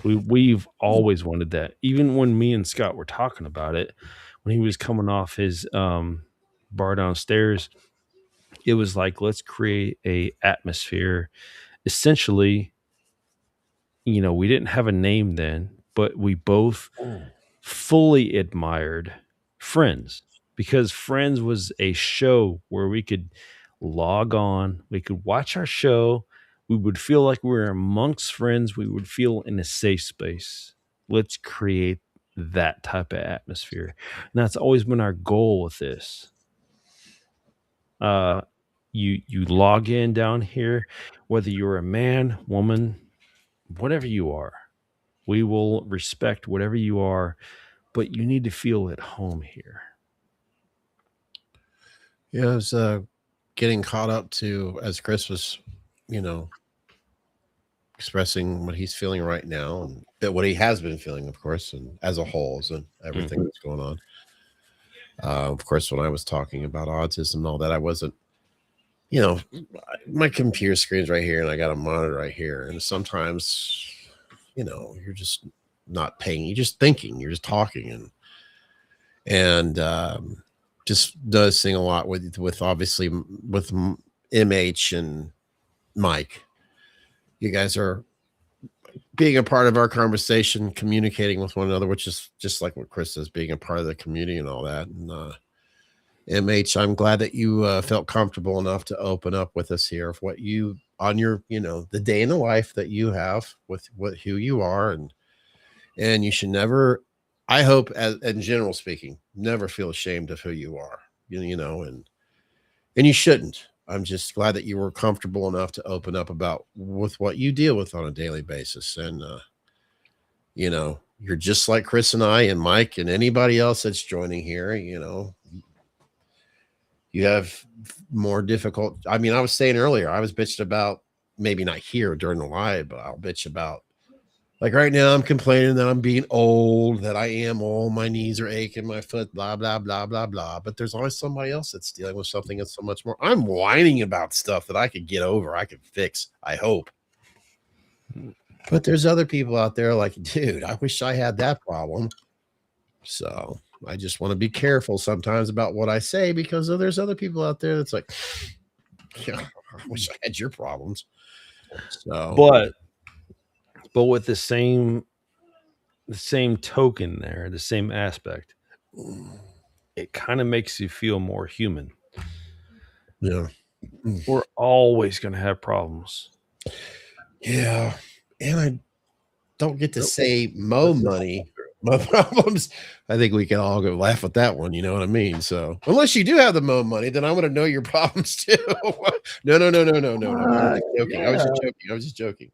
We've always wanted that. Even when me and Scott were talking about it, when he was coming off his bar downstairs, it was like, let's create a atmosphere. Essentially, we didn't have a name then, but we both fully admired Friends, because Friends was a show where we could log on, we could watch our show, we would feel like we were amongst friends, we would feel in a safe space. Let's create that type of atmosphere. And that's always been our goal with this. You log in down here, whether you're a man, woman, whatever you are, we will respect whatever you are, but you need to feel at home here. Yeah, I was getting caught up to, as Chris was, expressing what he's feeling right now, and what he has been feeling, of course, and as a whole, and everything that's going on. Of course, when I was talking about autism and all that, I wasn't, my computer screen's right here, and I got a monitor right here, and sometimes, you're just not paying, you're just thinking, you're just talking, and just does sing a lot with obviously with MH and Mike. You guys are being a part of our conversation, communicating with one another, which is just like what Chris says, being a part of the community and all that. And MH, I'm glad that you felt comfortable enough to open up with us here of what you on your, the day in the life that you have with who you are, and you should never, I hope, as in general speaking, never feel ashamed of who you are, and you shouldn't. I'm just glad that you were comfortable enough to open up about with what you deal with on a daily basis. And, you're just like Chris and I and Mike and anybody else that's joining here, you have more difficult. I mean, I was saying earlier, I was bitching about, maybe not here during the live, but I'll bitch about, like right now, I'm complaining that I'm being old, that I am old, my knees are aching, my foot, blah, blah, blah, blah, blah. But there's always somebody else that's dealing with something that's so much more. I'm whining about stuff that I could get over, I could fix, I hope. But there's other people out there like, dude, I wish I had that problem. So I just want to be careful sometimes about what I say, because there's other people out there that's like, yeah, I wish I had your problems. So, but with the same token there, the same aspect, it kind of makes you feel more human. Yeah. We're always going to have problems. Yeah. And I don't get to say Mo money, Mo problems. I think we can all go laugh at that one. You know what I mean? So unless you do have the Mo money, then I want to know your problems too. No. I was just joking.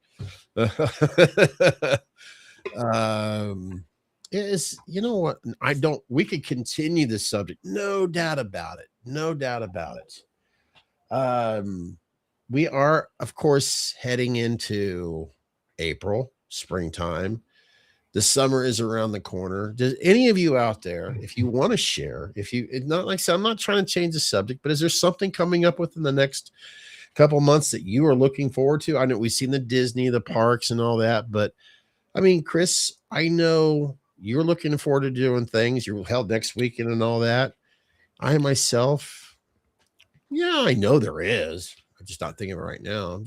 Is, what? We could continue this subject. No doubt about it. We are, of course, heading into April, springtime. The summer is around the corner. Does any of you out there, if you want to share, not like I said, I'm not trying to change the subject, but is there something coming up within the next couple months that you are looking forward to? I know we've seen the Disney, the parks and all that, but I mean, Chris, I know you're looking forward to doing things. You're held next weekend and all that. I myself, yeah, I know there is. I'm just not thinking of it right now. I'm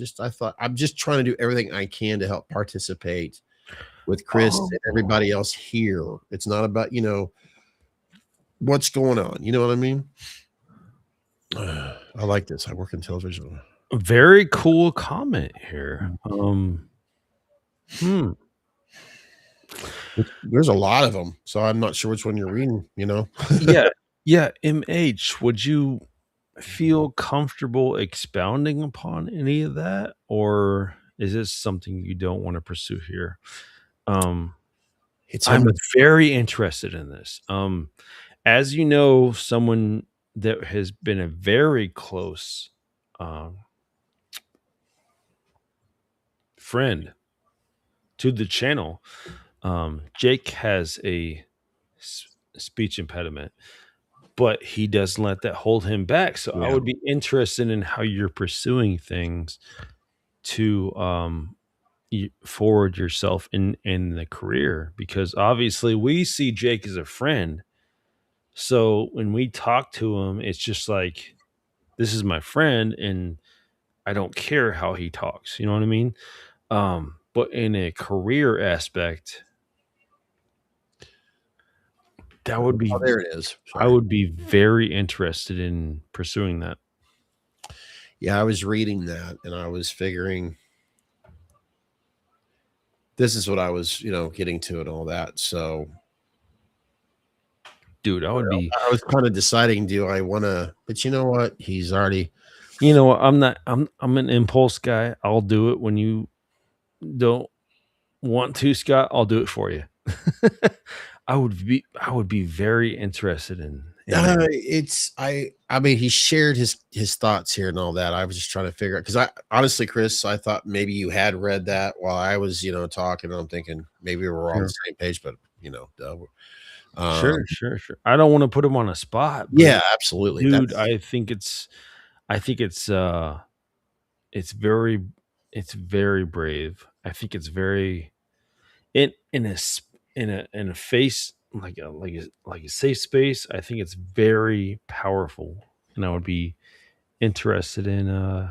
just trying to do everything I can to help participate with Chris Oh. and everybody else here. It's not about, what's going on. You know what I mean? I like this. I work in television. Very cool comment here. There's a lot of them, so I'm not sure which one you're reading, Yeah, MH, would you feel comfortable expounding upon any of that, or is this something you don't want to pursue here? It's I'm almost very interested in this. As you know, someone that has been a very close um, friend to the channel, Jake has a speech impediment, but he doesn't let that hold him back. So I Yeah. would be interested in how you're pursuing things to forward yourself in the career, because obviously we see Jake as a friend. So when we talk to him, it's just like, this is my friend and I don't care how he talks. You know what I mean? But in a career aspect, that would be, there it is. I would be very interested in pursuing that. Yeah, I was reading that and I was figuring this is what I was, getting to and all that. So Dude, I would be, I was kind of deciding, do I want to, but you know what? He's already, I'm an impulse guy. I'll do it when you don't want to, Scott. I'll do it for you. I would be very interested in I mean, he shared his thoughts here and all that. I was just trying to figure out, because I honestly, Chris, I thought maybe you had read that while I was, talking, and I'm thinking maybe we're all on the same page, but sure. I don't want to put him on a spot. But yeah, absolutely, dude. I think it's very brave. I think it's very in a face like a safe space. I think it's very powerful, and I would be interested in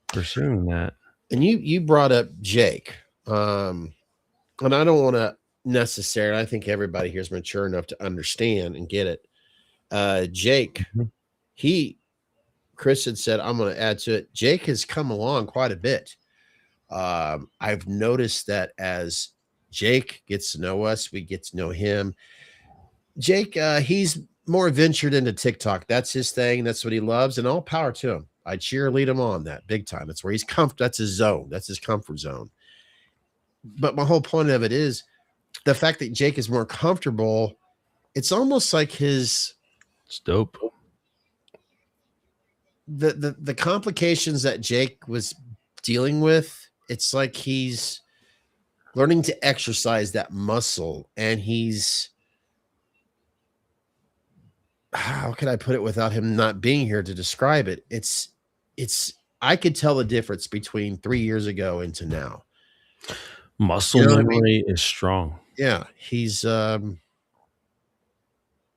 pursuing that. And you brought up Jake, and I don't want to necessarily. I think everybody here is mature enough to understand and get it. Jake, Chris had said, I'm going to add to it. Jake has come along quite a bit. I've noticed that as Jake gets to know us, we get to know him. Jake, he's more ventured into TikTok. That's his thing. That's what he loves, and all power to him. I cheerlead him on that big time. That's where he's comfortable. That's his zone. That's his comfort zone. But my whole point of it is the fact that Jake is more comfortable. It's almost like It's dope. The complications that Jake was dealing with. It's like he's learning to exercise that muscle, and he's, how can I put it without him not being here to describe it? It's I could tell the difference between 3 years ago into now. Muscle memory is strong. Yeah, he's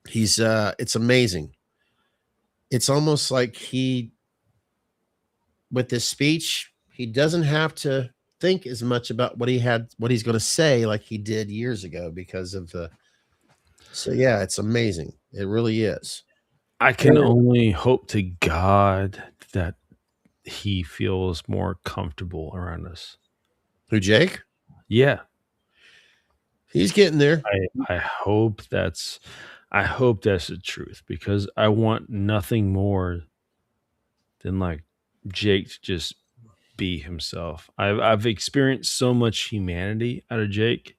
it's amazing. It's almost like with this speech, he doesn't have to think as much about what he's going to say like he did years ago because of so yeah, it's amazing. It really is. I can only hope to God that he feels more comfortable around us. Who, Jake? Yeah. He's getting there. I hope that's the truth, because I want nothing more than like Jake to just be himself. I've experienced so much humanity out of Jake.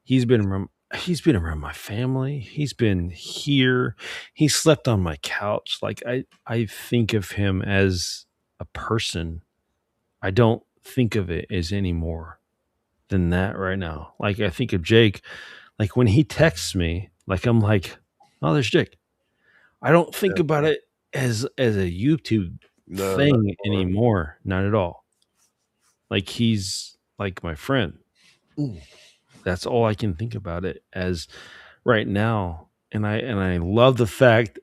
He's been around my family. He's been here. He slept on my couch. Like I think of him as a person. I don't think of it as any more than that right now. Like I think of Jake, like when he texts me, like I'm like, oh, there's Jake. I don't think about it as a YouTube thing anymore. Not at all. Like he's like my friend. Ooh. That's all I can think about it as right now. And I love the fact,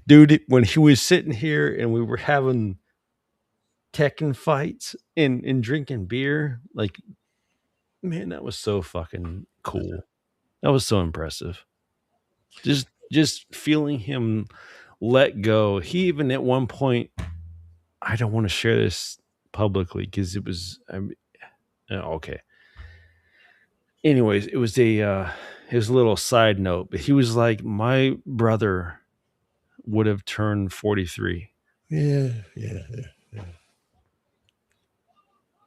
dude, when he was sitting here and we were having Tekken fights and drinking beer, like Man, that was so fucking cool. That was so impressive. Just feeling him let go. He even at one point, I don't want to share this publicly because it was okay. Anyways, it was a little side note, but he was like, my brother would have turned 43. Yeah.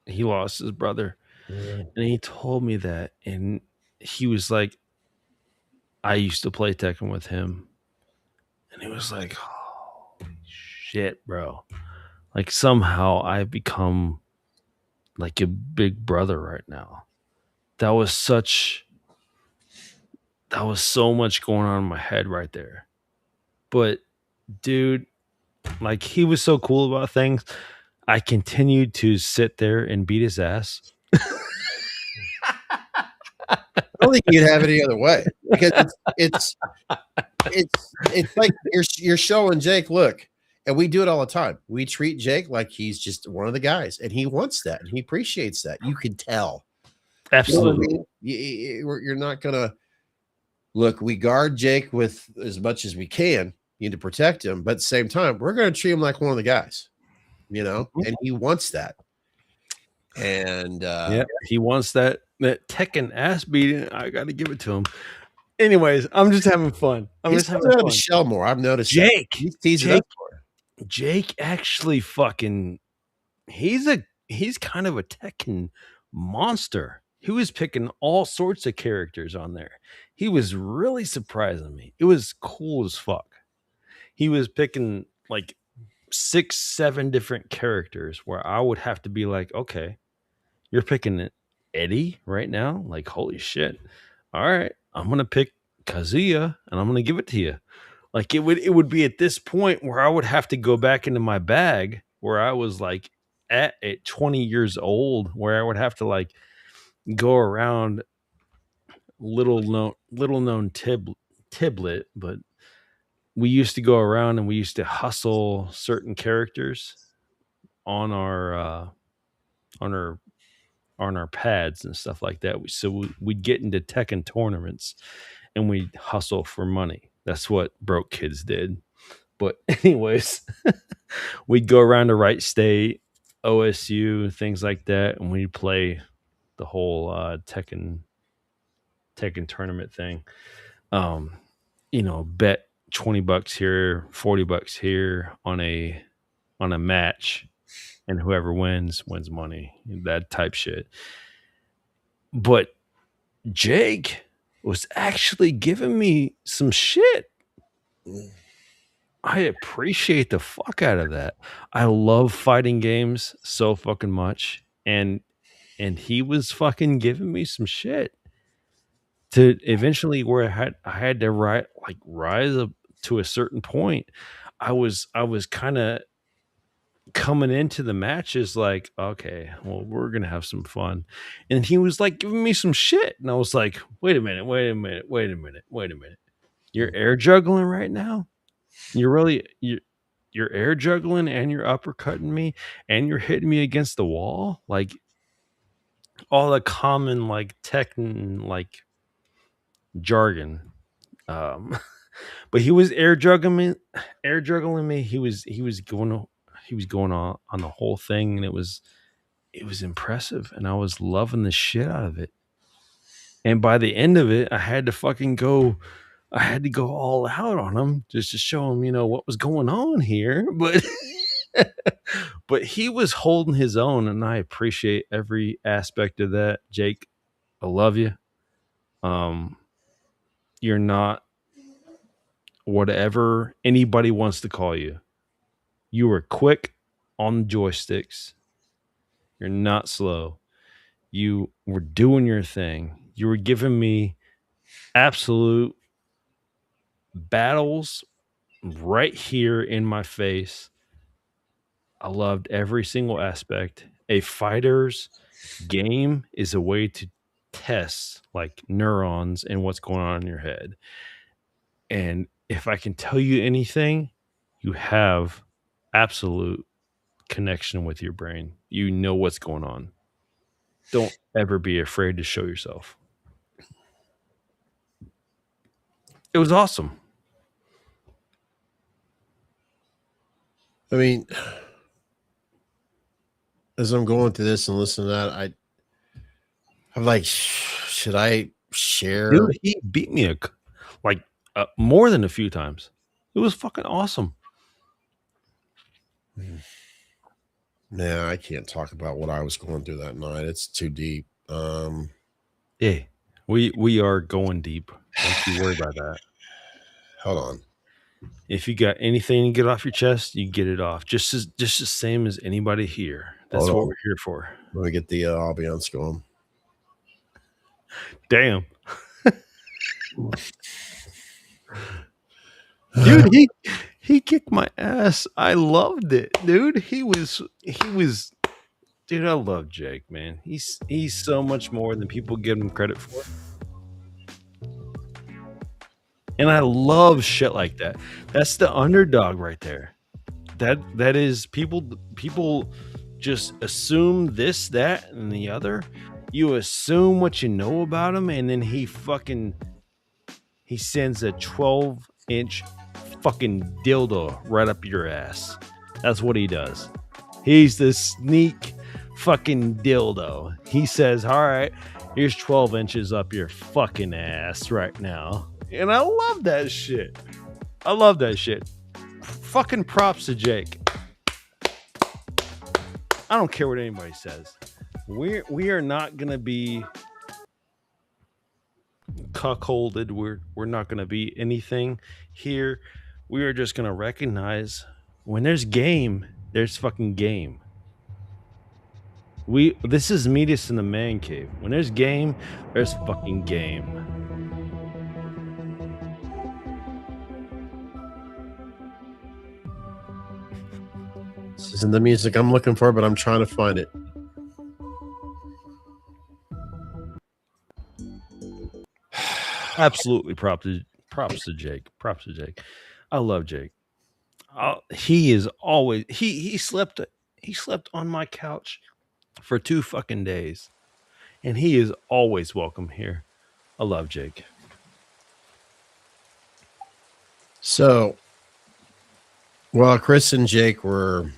He lost his brother. And he told me that, and he was like, I used to play Tekken with him. And he was like, holy shit, bro. Like somehow I've become like a big brother right now. That was so much going on in my head right there. But dude, like he was so cool about things. I continued to sit there and beat his ass. I don't think you'd have it any other way because it's like you're showing Jake, look, and we do it all the time. We treat Jake like he's just one of the guys, and he wants that, and he appreciates that. You can tell. Absolutely. You know what I mean? You're not gonna look. We guard Jake with as much as we can. You need to protect him, but at the same time, we're gonna treat him like one of the guys. You know, and he wants that. And yeah, he wants that Tekken ass beating. I got to give it to him. Anyways, I'm just having fun. He's having fun. Shell more. I've noticed. Jake, Jake actually fucking. He's kind of a Tekken monster. He was picking all sorts of characters on there. He was really surprising me. It was cool as fuck. He was picking like 6-7 different characters where I would have to be like, okay, you're picking Eddie right now? Like, holy shit. All right, I'm going to pick Kazuya and I'm going to give it to you. Like it would be at this point where I would have to go back into my bag where I was like at 20 years old, where I would have to like go around little known tiblet, but we used to go around and we used to hustle certain characters on our pads and stuff like that. We'd get into Tekken tournaments and we'd hustle for money. That's what broke kids did. But anyways, we'd go around to Wright State, OSU, things like that, and we'd play the whole Tekken tournament thing. Bet $20 here, $40 here on a match, and whoever wins money, that type shit. But Jake was actually giving me some shit. I appreciate the fuck out of that. I love fighting games so fucking much, and he was fucking giving me some shit to eventually where I had to rise up to a certain point. I was kind of coming into the matches like, okay, well, we're gonna have some fun, and he was like giving me some shit, and I was like, wait a minute, you're air juggling right now? You're air juggling and you're uppercutting me and you're hitting me against the wall? Like all the common like Tekken like jargon. But he was air juggling me. He was going on the whole thing, and it was impressive, and I was loving the shit out of it. And by the end of it, I had to go all out on him just to show him, what was going on here. But but he was holding his own, and I appreciate every aspect of that. Jake, I love you. You're not whatever anybody wants to call you. You were quick on the joysticks. You're not slow. You were doing your thing. You were giving me absolute battles right here in my face. I loved every single aspect. A fighter's game is a way to test like neurons and what's going on in your head. And if I can tell you anything, you have absolute connection with your brain. You know what's going on. don't ever be afraid to show yourself. It was awesome. I mean, as I'm going through this and listening to that, I'm like, should I share? Dude, he beat me more than a few times. It was fucking awesome. Nah, I can't talk about what I was going through that night. It's too deep. Yeah, we are going deep. Don't you worry about that. Hold on. If you got anything to get off your chest, you get it off. Just the same as anybody here. That's Hold what on. we're here for. Let me get the ambiance going. Damn. Dude, he kicked my ass. I loved it, dude. He was dude, I love Jake, man. He's so much more than people give him credit for. And I love shit like that. That's the underdog right there. That is people just assume this, that, and the other. You assume what you know about him, and then he sends a 12-inch fucking dildo right up your ass. That's what he does. He's the sneak fucking dildo. He says, all right, here's 12 inches up your fucking ass right now. And I love that shit. I love that shit. Fucking props to Jake. I don't care what anybody says. We are not gonna be cuckolded. We're not gonna be anything here. We are just gonna recognize when there's game, there's fucking game. This is Meet Us in the Man Cave. When there's game, there's fucking game. This isn't the music I'm looking for, but I'm trying to find it. Absolutely props to Jake. Props to Jake. I love Jake. He is always he slept on my couch for 2 fucking days. And he is always welcome here. I love Jake. So, while Chris and Jake were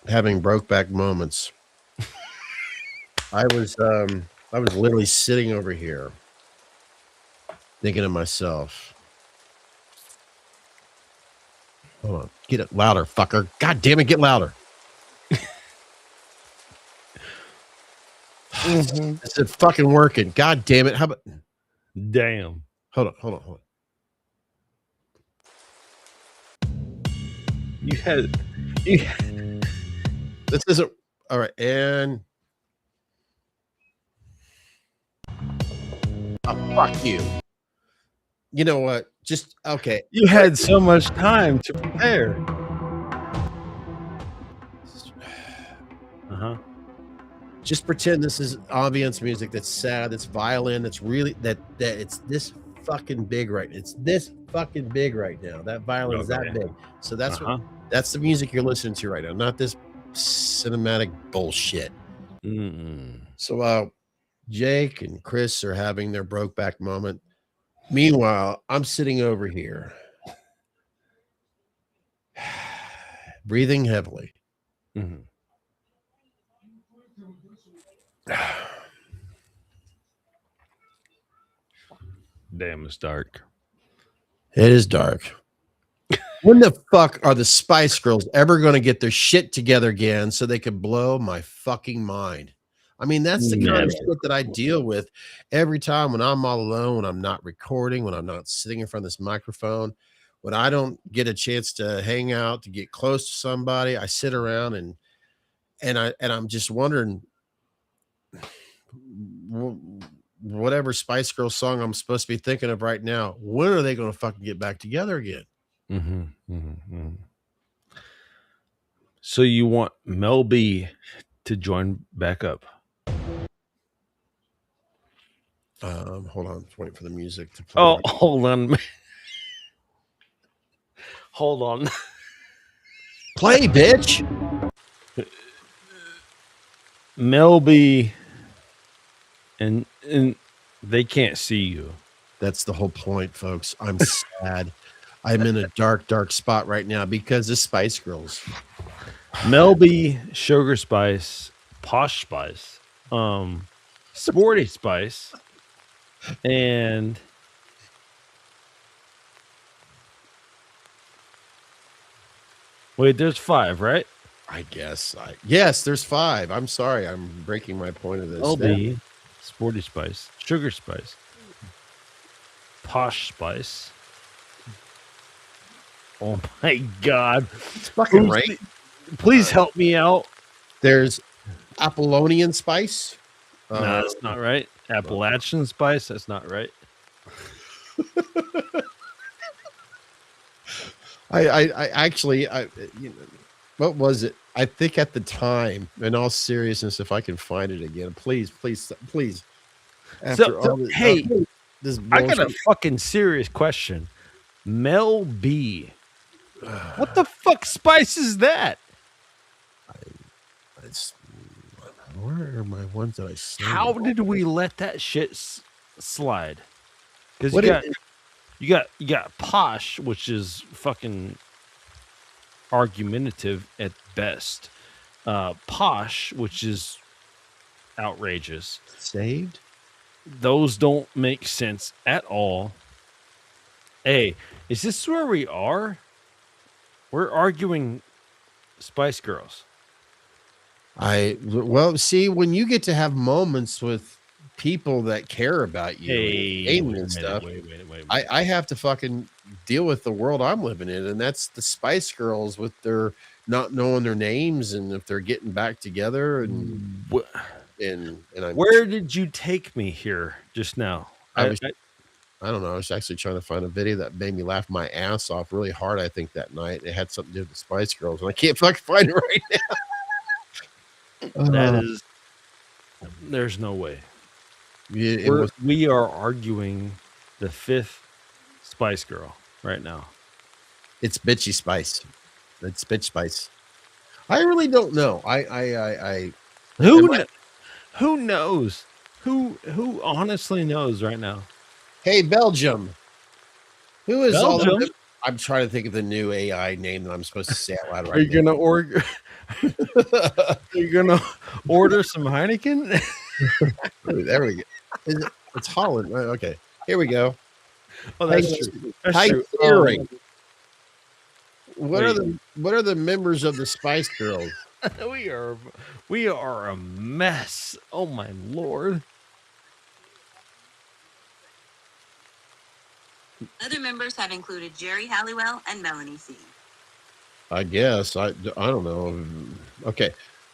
having brokeback moments, I was literally sitting over here thinking to myself, hold on, get it louder, fucker. God damn it, get louder. Is it fucking working? God damn it. How about Damn. hold on. You had This isn't all right, and oh, fuck you. You know what? Just okay. you had so much time to prepare. Uh-huh. Just pretend this is ambience music that's sad, that's violin, that's really that it's this fucking big right. It's this fucking big right now. That violin is that big. So that's that's the music you're listening to right now, not this cinematic bullshit. So Jake and Chris are having their brokeback moment. Meanwhile, I'm sitting over here breathing heavily. Mm-hmm. Damn, it's dark. It is dark. When the fuck are the Spice Girls ever going to get their shit together again so they can blow my fucking mind? I mean, that's the kind of shit that I deal with every time when I'm all alone, when I'm not recording, when I'm not sitting in front of this microphone, when I don't get a chance to hang out, to get close to somebody. I sit around and I'm just wondering, whatever Spice Girls song I'm supposed to be thinking of right now, when are they going to fucking get back together again? So you want Mel B to join back up? Hold on, wait for the music to play. Oh, hold on. Hold on. Play, bitch. Melby, and they can't see you. That's the whole point, folks. I'm sad. I'm in a dark, dark spot right now because of Spice Girls. Melby, Sugar Spice, Posh Spice, Sporty Spice, and wait, there's 5, right? I guess. Yes, there's 5. I'm sorry. I'm breaking my point of this. Melby, Sporty Spice, Sugar Spice, Posh Spice. Oh my God! It's fucking right. Please help me out. There's Apollonian Spice. No, that's not right. Appalachian Spice. That's not right. I actually, what was it? I think at the time, in all seriousness, if I can find it again, please. Hey, this I got a fucking serious question. Mel B. What the fuck spice is that? Where are my ones that I saved? How did we let that shit slide? Because you got Posh, which is fucking argumentative at best. Posh, which is outrageous. Saved? Those don't make sense at all. Hey, is this where we are? We're arguing Spice Girls. Well, see, when you get to have moments with people that care about you and stuff, I have to fucking deal with the world I'm living in, and that's the Spice Girls with their not knowing their names and if they're getting back together and where did you take me here just now? I don't know. I was actually trying to find a video that made me laugh my ass off really hard, I think, that night. It had something to do with the Spice Girls, and I can't fucking find it right now. There's no way. Yeah, we are arguing the 5th Spice Girl right now. It's Bitchy Spice. It's Bitch Spice. I really don't know. Who knows? Who honestly knows right now? Hey, Belgium. Who is Belgium? I'm trying to think of the new AI name that I'm supposed to say out loud right now. Are you gonna order some Heineken? There we go. It's Holland. Okay, here we go. Oh, that's true. That's true. Siri. What are the members of the Spice Girls? we are a mess. Oh my Lord. Other members have included Jerry Halliwell and Melanie C. I guess. I don't know. Okay.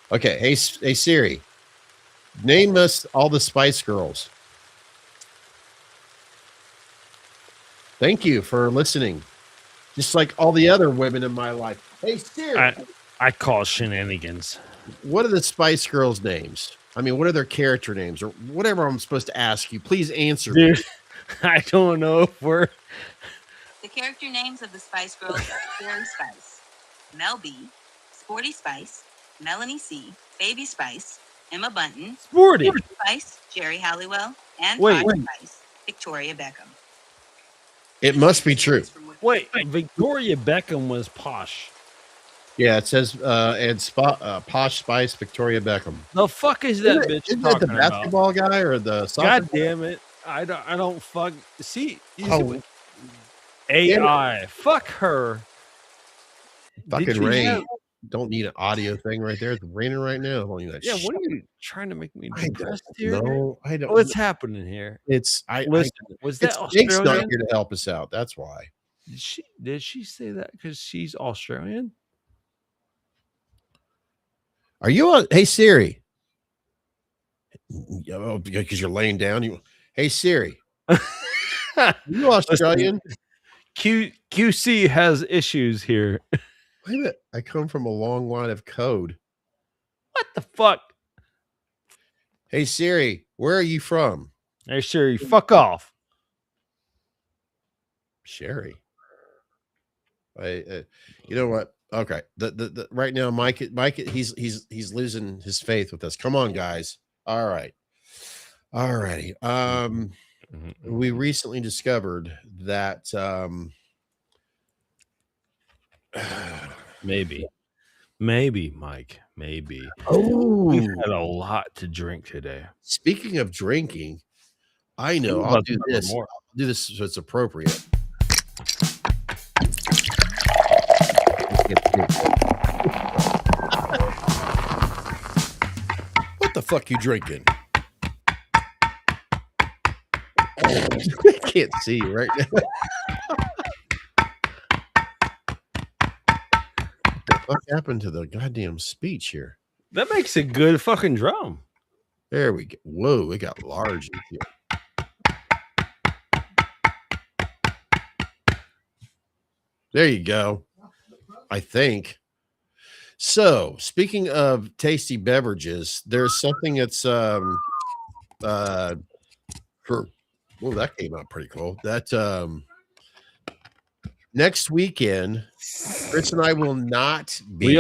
Hey Siri, name us all the Spice Girls. Thank you for listening. Just like all the other women in my life. Hey Siri. I call shenanigans. What are the Spice Girls' names? I mean, what are their character names or whatever I'm supposed to ask you? Please answer me. I don't know if we're... The character names of the Spice Girls are Jerry Spice, Mel B, Sporty Spice, Melanie C, Baby Spice, Emma Bunton, Sporty Spice, Jerry Halliwell, and Posh Spice, Victoria Beckham. It must be true. Wait, Victoria Beckham was Posh. Yeah, it says Posh Spice, Victoria Beckham. The fuck is that bitch Isn't talking that the basketball guy or the soccer God damn it. I don't fuck see AI. Fuck her. Fucking rain. Don't need an audio thing right there. It's raining right now. What are you trying to make me depressed here? No, I don't. What's happening here? Was that Jake's Australian? not here to help us out. That's why. Did she say that because she's Australian? Are you on? Hey Siri. Because you're laying down. Hey Siri. Are you Australian? QC has issues here. Wait a minute. I come from a long line of code. What the fuck? Hey Siri, where are you from? Hey Siri, fuck off. Sherry. You know what? Okay. The right now, Mike, he's losing his faith with us. Come on, guys. All right. All righty. We recently discovered that Maybe, Mike. Maybe. We've had a lot to drink today. Speaking of drinking, I know I'm I'll about to do remember this. more. I'll do this so it's appropriate. What the fuck you drinking? I can't see you right now. What the fuck happened to the goddamn speech here? That makes a good fucking drum. There we go. Whoa, it got large in here. There you go. I think. So, speaking of tasty beverages, there's something that's for well, that came out pretty cool. That next weekend, Chris and I will not be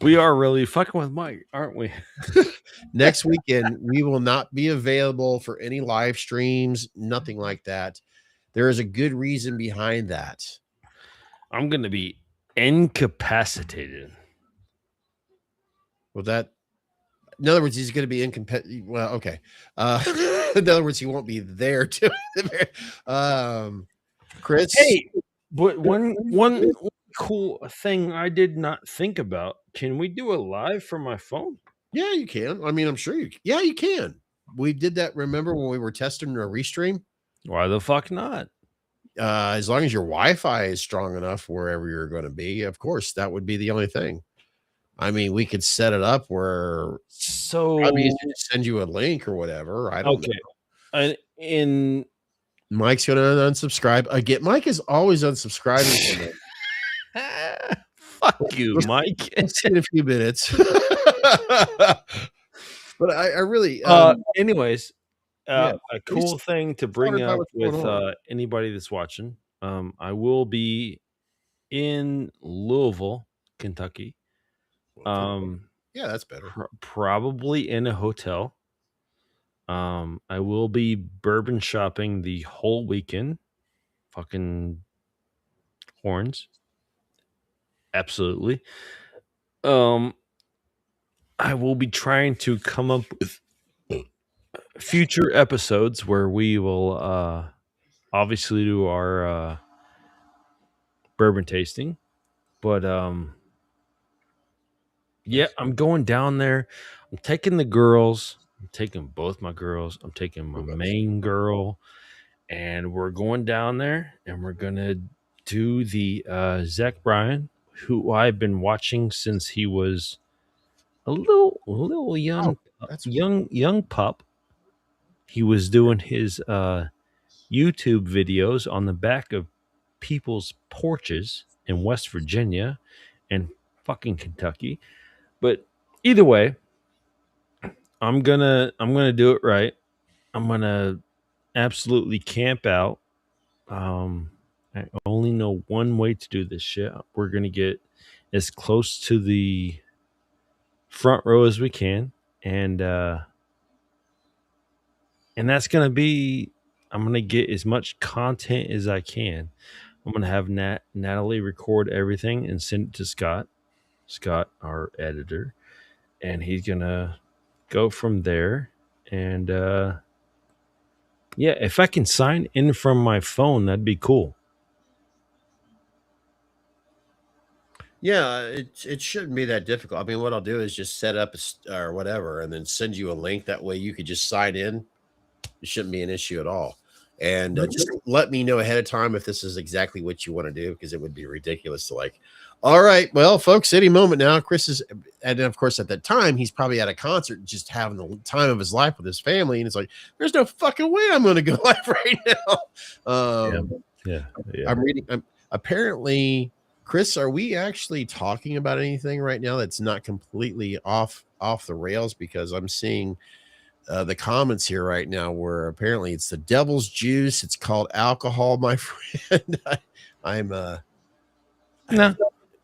We are really fucking with Mike, aren't we? next weekend. We will not be available for any live streams, nothing like that. There is a good reason behind that. I'm gonna be incapacitated. Well, that, in other words, he's going to be incompetent. Well, okay. In other words, he won't be there to. Chris. Hey, but one cool thing I did not think about. Can we do a live from my phone? Yeah, you can. I mean, I'm sure you. Yeah, you can. We did that. Remember when we were testing a restream? Why the fuck not? As long as your Wi-Fi is strong enough wherever you're going to be, of course, that would be the only thing. I mean, we could set it up where So I mean, send you a link or whatever. I don't know. In Mike's going to unsubscribe again. Mike is always unsubscribing from it. fuck you, Mike. We'll see in a few minutes. But I really anyways, yeah, a cool thing to bring wondered up what's going with on. anybody that's watching. I will be in Louisville, Kentucky. Yeah, that's better. Probably in a hotel. I will be bourbon shopping the whole weekend. Fucking horns. Absolutely. I will be trying to come up with future episodes where we will obviously do our bourbon tasting. But yeah, I'm going down there. I'm taking the girls. I'm taking both my girls. I'm taking my main girl. And we're going down there and we're going to do the Zach Bryan, who I've been watching since he was a little young, young pup. He was doing his YouTube videos on the back of people's porches in West Virginia and fucking Kentucky. But either way, I'm gonna do it right. I'm gonna absolutely camp out. I only know one way to do this shit. We're gonna get as close to the front row as we can, and that's gonna be. I'm gonna get as much content as I can. I'm gonna have Natalie record everything and send it to Scott. Scott, our editor, and he's gonna go from there. And yeah, if I can sign in from my phone, that'd be cool. Yeah, it shouldn't be that difficult. I mean, what I'll do is just set up or whatever, and then send you a link. That way, you could just sign in. It shouldn't be an issue at all. And just let me know ahead of time if this is exactly what you want to do, because it would be ridiculous to like, all right, well, folks, any moment now, Chris is, and of course, at that time, he's probably at a concert, just having the time of his life with his family. And it's like, there's no fucking way I'm going to go live right now. Yeah. I'm reading. Apparently, Chris, are we actually talking about anything right now that's not completely off the rails? Because I'm seeing the comments here right now where apparently it's the devil's juice. It's called alcohol, my friend. I'm No.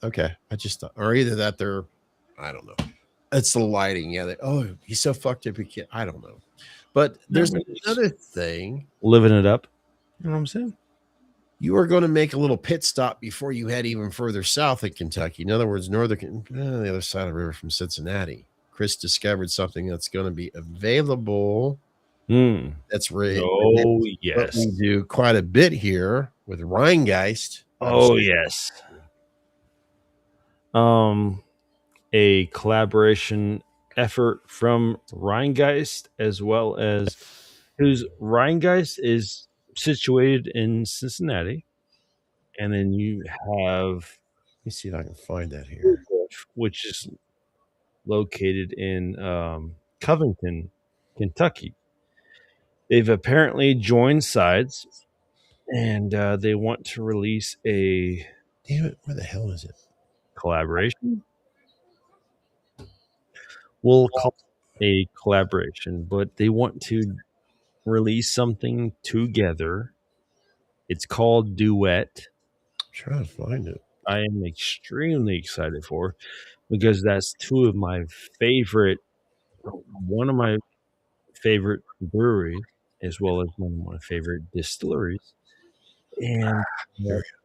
Okay, I just thought, or either that they're, I don't know. It's the lighting. Yeah. Oh, he's so fucked up. He can't. I don't know. But there's another thing. Living it up. You know what I'm saying? You are going to make a little pit stop before you head even further south in Kentucky. In other words, the other side of the river from Cincinnati. Chris discovered something that's going to be available. That's right. Oh, yes. We do quite a bit here with Rheingeist. Oh, yes. A collaboration effort from Rheingeist, as well as whose Rheingeist is situated in Cincinnati. And then you have, let me see if I can find that here, which is located in Covington, Kentucky. They've apparently joined sides, and they want to release a damn it, where the hell is it? Collaboration. We'll call it a collaboration, but they want to release something together. It's called Duet. I'm trying to find it. I am extremely excited for, because that's two of my favorite, one of my favorite breweries, as well as one of my favorite distilleries. And I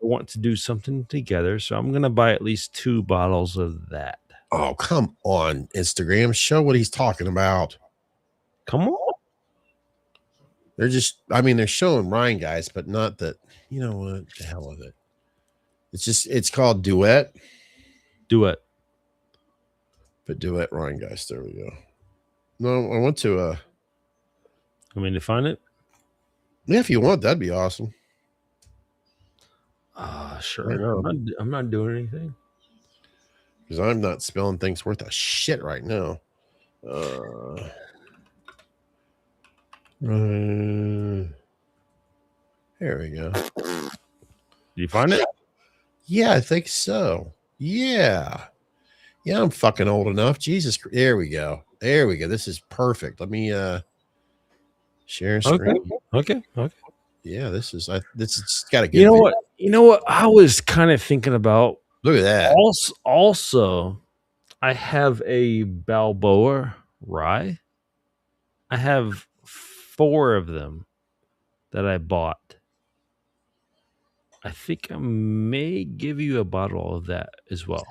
want to do something together, so I'm going to buy at least 2 bottles of that. Oh, come on, Instagram. Show what he's talking about. Come on. They're just, I mean, they're showing Rheingeist, but not that, you know what? The hell with it. It's just, it's called Duet. Duet. But Duet Rheingeist. There we go. No, I want to, I mean, to find it? Yeah, if you want, that'd be awesome. Sure. I'm not doing anything. Because I'm not spelling things worth a shit right now. There we go. Did you find it? Yeah, I think so. Yeah, I'm fucking old enough. Jesus, there we go. This is perfect. Let me share screen. Okay. Yeah, this is got a good. You know what? I was kind of thinking about. Look at that. Also, I have a Balboa rye. I have 4 of them that I bought. I think I may give you a bottle of that as well.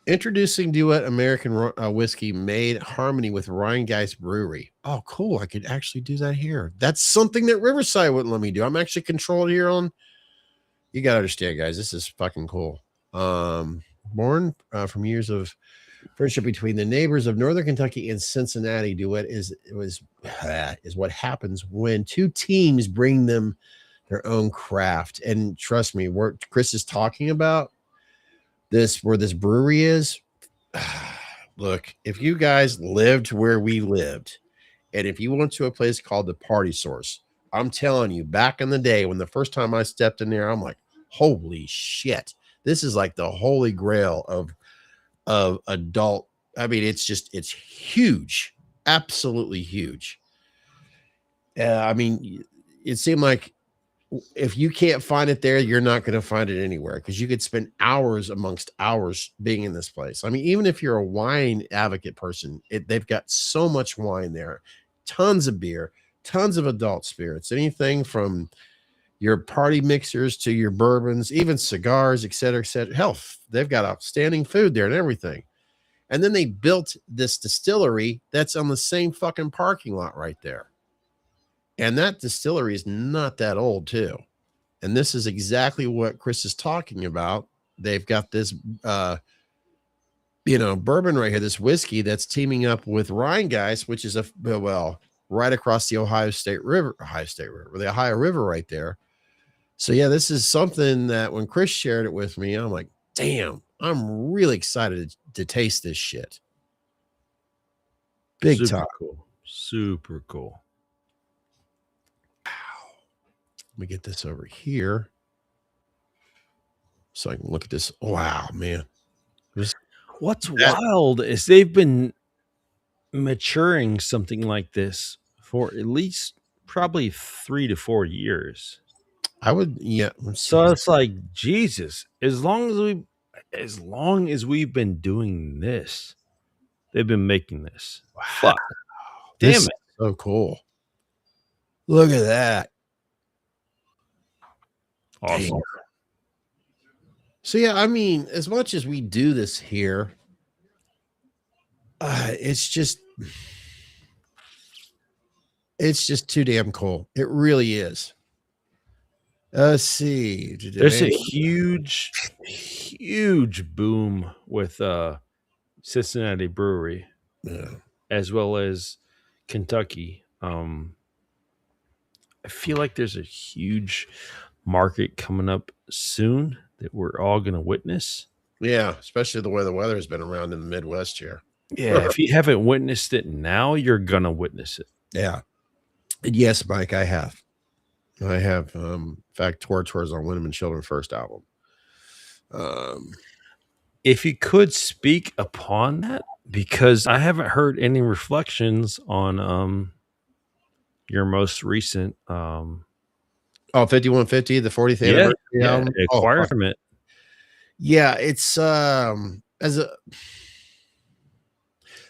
Introducing Duet American whiskey made harmony with Rheingeist Brewery. Oh, cool. I could actually do that here. That's something that Riverside wouldn't let me do. I'm actually controlled here on. You got to understand, guys. This is fucking cool. Born from years of friendship between the neighbors of Northern Kentucky and Cincinnati, Duet is what happens when 2 teams bring them their own craft. And trust me, what Chris is talking about, where this brewery is, look, if you guys lived where we lived, and if you went to a place called the Party Source, I'm telling you, back in the day when the first time I stepped in there, I'm like, holy shit, this is like the holy grail of adult. I mean, it's huge, absolutely huge. I mean, it seemed like if you can't find it there, you're not going to find it anywhere, because you could spend hours amongst hours being in this place. I mean, even if you're a wine advocate person, they've got so much wine there, tons of beer, tons of adult spirits, anything from your party mixers to your bourbons, even cigars, et cetera, et cetera. Hell, they've got outstanding food there and everything. And then they built this distillery that's on the same fucking parking lot right there. And that distillery is not that old, too. And this is exactly what Chris is talking about. They've got this, bourbon right here, this whiskey that's teaming up with Rheingeist, which is right across the Ohio River, the Ohio River right there. So, yeah, this is something that when Chris shared it with me, I'm like, damn, I'm really excited to taste this shit. Big time. Cool. Super cool. Let me get this over here so I can look at this. Wow, man. What's wild is they've been maturing something like this for at least probably 3 to 4 years. I would, yeah. So it's like, Jesus, as long as as long as we've been doing this, they've been making this. Fuck. Damn This it. is so cool. Look at that. Awesome. Damn. So yeah, I mean, as much as we do this here, it's just too damn cool. It really is. Let's see. There's a huge boom with Cincinnati Brewery, Yeah. as well as Kentucky. I feel like there's a huge market coming up soon that we're all going to witness. Yeah, especially the way the weather has been around in the Midwest here. Yeah, if you haven't witnessed it now, you're going to witness it. Yeah. And yes, Mike, I have. In fact, Tours on Winneman Children's first album. If you could speak upon that, because I haven't heard any reflections on your most recent 5150, the 40th anniversary album. Acquirement. Yeah, it's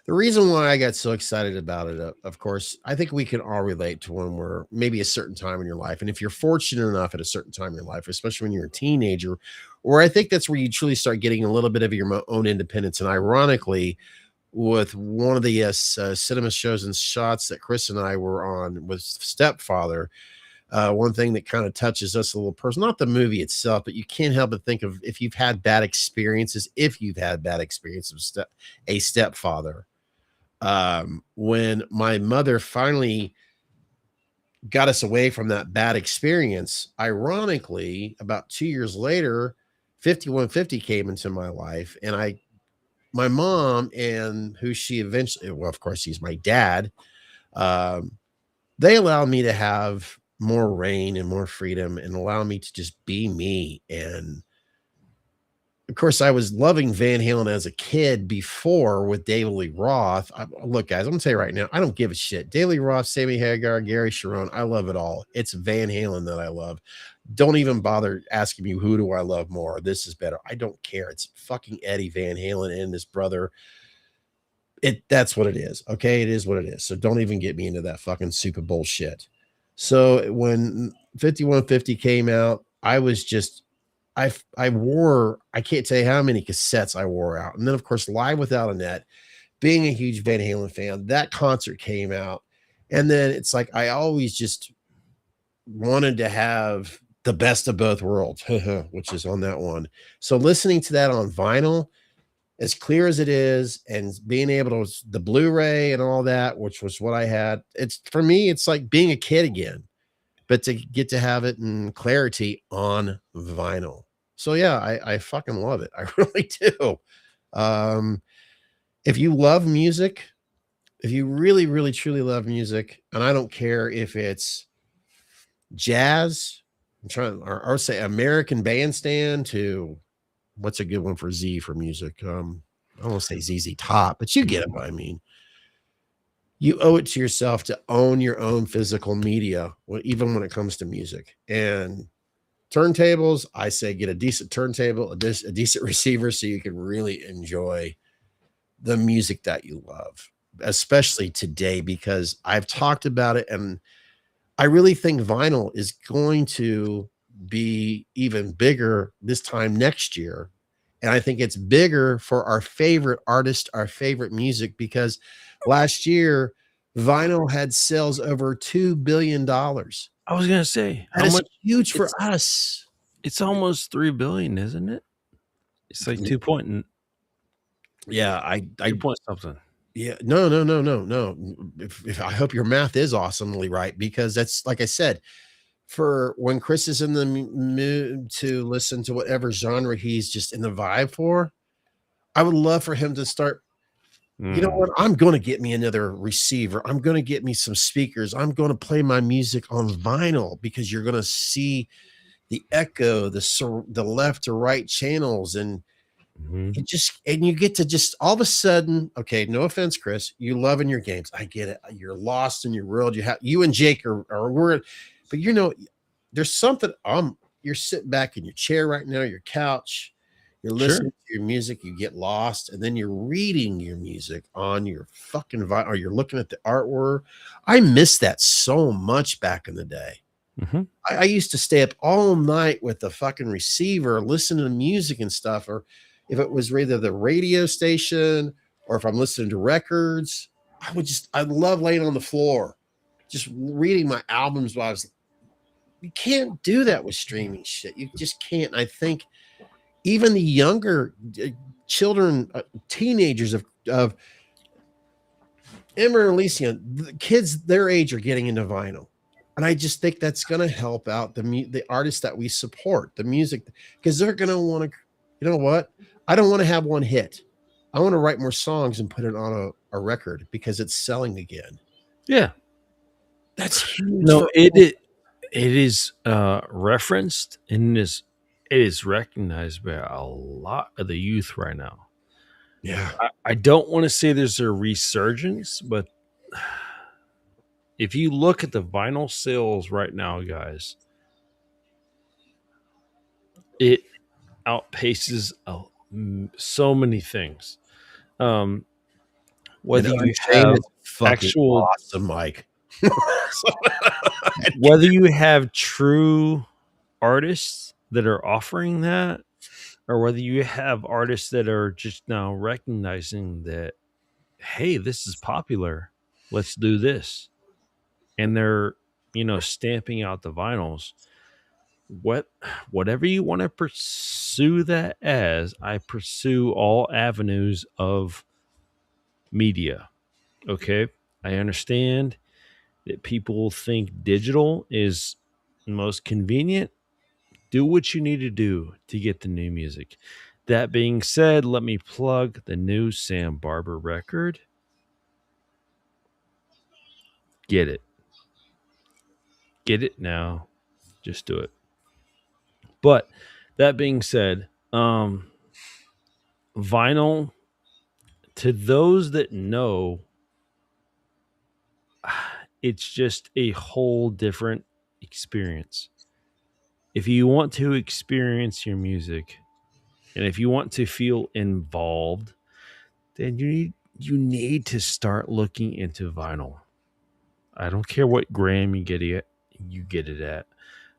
the reason why I got so excited about it, of course, I think we can all relate to when we're maybe a certain time in your life. And if you're fortunate enough at a certain time in your life, especially when you're a teenager, or I think that's where you truly start getting a little bit of your own independence. And ironically, with one of the cinema shows and shots that Chris and I were on with Stepfather, one thing that kind of touches us a little person, not the movie itself, but you can't help but think of if you've had bad experiences with a stepfather. When my mother finally got us away from that bad experience, ironically, about 2 years later, 5150 came into my life, and my mom and who she eventually, well, of course, he's my dad. They allowed me to have more reign and more freedom and allow me to just be me. And of course, I was loving Van Halen as a kid before with David Lee Roth. Look, guys, I'm gonna tell you right now, I don't give a shit. David Lee Roth, Sammy Hagar, Gary Sharon, I love it all. It's Van Halen that I love. Don't even bother asking me who do I love more. This is better. I don't care. It's fucking Eddie Van Halen and his brother. That's what it is. Okay, it is what it is. So don't even get me into that fucking super bullshit. So when 5150 came out, I was just I can't tell you how many cassettes I wore out. And then, of course, Live Without a Net, being a huge Van Halen fan, that concert came out. And then it's like I always just wanted to have the best of both worlds, which is on that one. So listening to that on vinyl, as clear as it is, and being able to, the Blu-ray and all that, which was what I had, it's for me, it's like being a kid again, but to get to have it in clarity on vinyl. So yeah, I fucking love it. I really do. If you love music, if you really, really, truly love music, and I don't care if it's jazz, or say American Bandstand to what's a good one for Z for music? I don't want to say ZZ Top, but you get it. I mean, you owe it to yourself to own your own physical media, even when it comes to music. And turntables, I say get a decent turntable, a decent receiver, so you can really enjoy the music that you love, especially today, because I've talked about it, and I really think vinyl is going to be even bigger this time next year. And I think it's bigger for our favorite artist, our favorite music, because last year vinyl had sales over $2 billion. I was gonna say, that is huge for us. It's almost 3 billion, isn't it? It's like 2 point. Yeah, I 2 point something. Yeah, no. If I hope your math is awesomely right, because that's, like I said, for when Chris is in the mood to listen to whatever genre he's just in the vibe for, I would love for him to start. You know what? I'm going to get me another receiver. I'm going to get me some speakers. I'm going to play my music on vinyl, because you're going to see the echo, the left to right channels, and you get to just all of a sudden, okay, no offense, Chris, you loving your games. I get it. You're lost in your world. You and Jake are but there's something, you're sitting back in your chair right now, your couch, You're listening to your music, you get lost, and then you're reading your music on your fucking vinyl, or you're looking at the artwork. I miss that so much back in the day. Mm-hmm. I used to stay up all night with the fucking receiver, listening to music and stuff, or if it was either the radio station or if I'm listening to records, I love laying on the floor, just reading my albums while you can't do that with streaming shit. You just can't. I think even the younger children, teenagers of Emma and Alicia, the kids their age are getting into vinyl. And I just think that's going to help out the artists that we support, the music, because they're going to want to, you know what? I don't want to have one hit. I want to write more songs and put it on a record because it's selling again. Yeah. That's huge. No, it is referenced and it is recognized by a lot of the youth right now. Yeah. I don't want to say there's a resurgence, but if you look at the vinyl sales right now, guys, it outpaces so many things. Whether you have actual awesome, Mike. whether you have true artists that are offering that, or whether you have artists that are just now recognizing that, hey, this is popular, let's do this, and they're stamping out the vinyls. Whatever you want to pursue that as, I pursue all avenues of media. Okay, I understand that people think digital is most convenient. Do what you need to do to get the new music. That being said, let me plug the new Sam Barber record. Get it. Get it now. Just do it. But that being said, vinyl, to those that know, it's just a whole different experience. If you want to experience your music and if you want to feel involved, then you need to start looking into vinyl. I don't care what gram you get it at.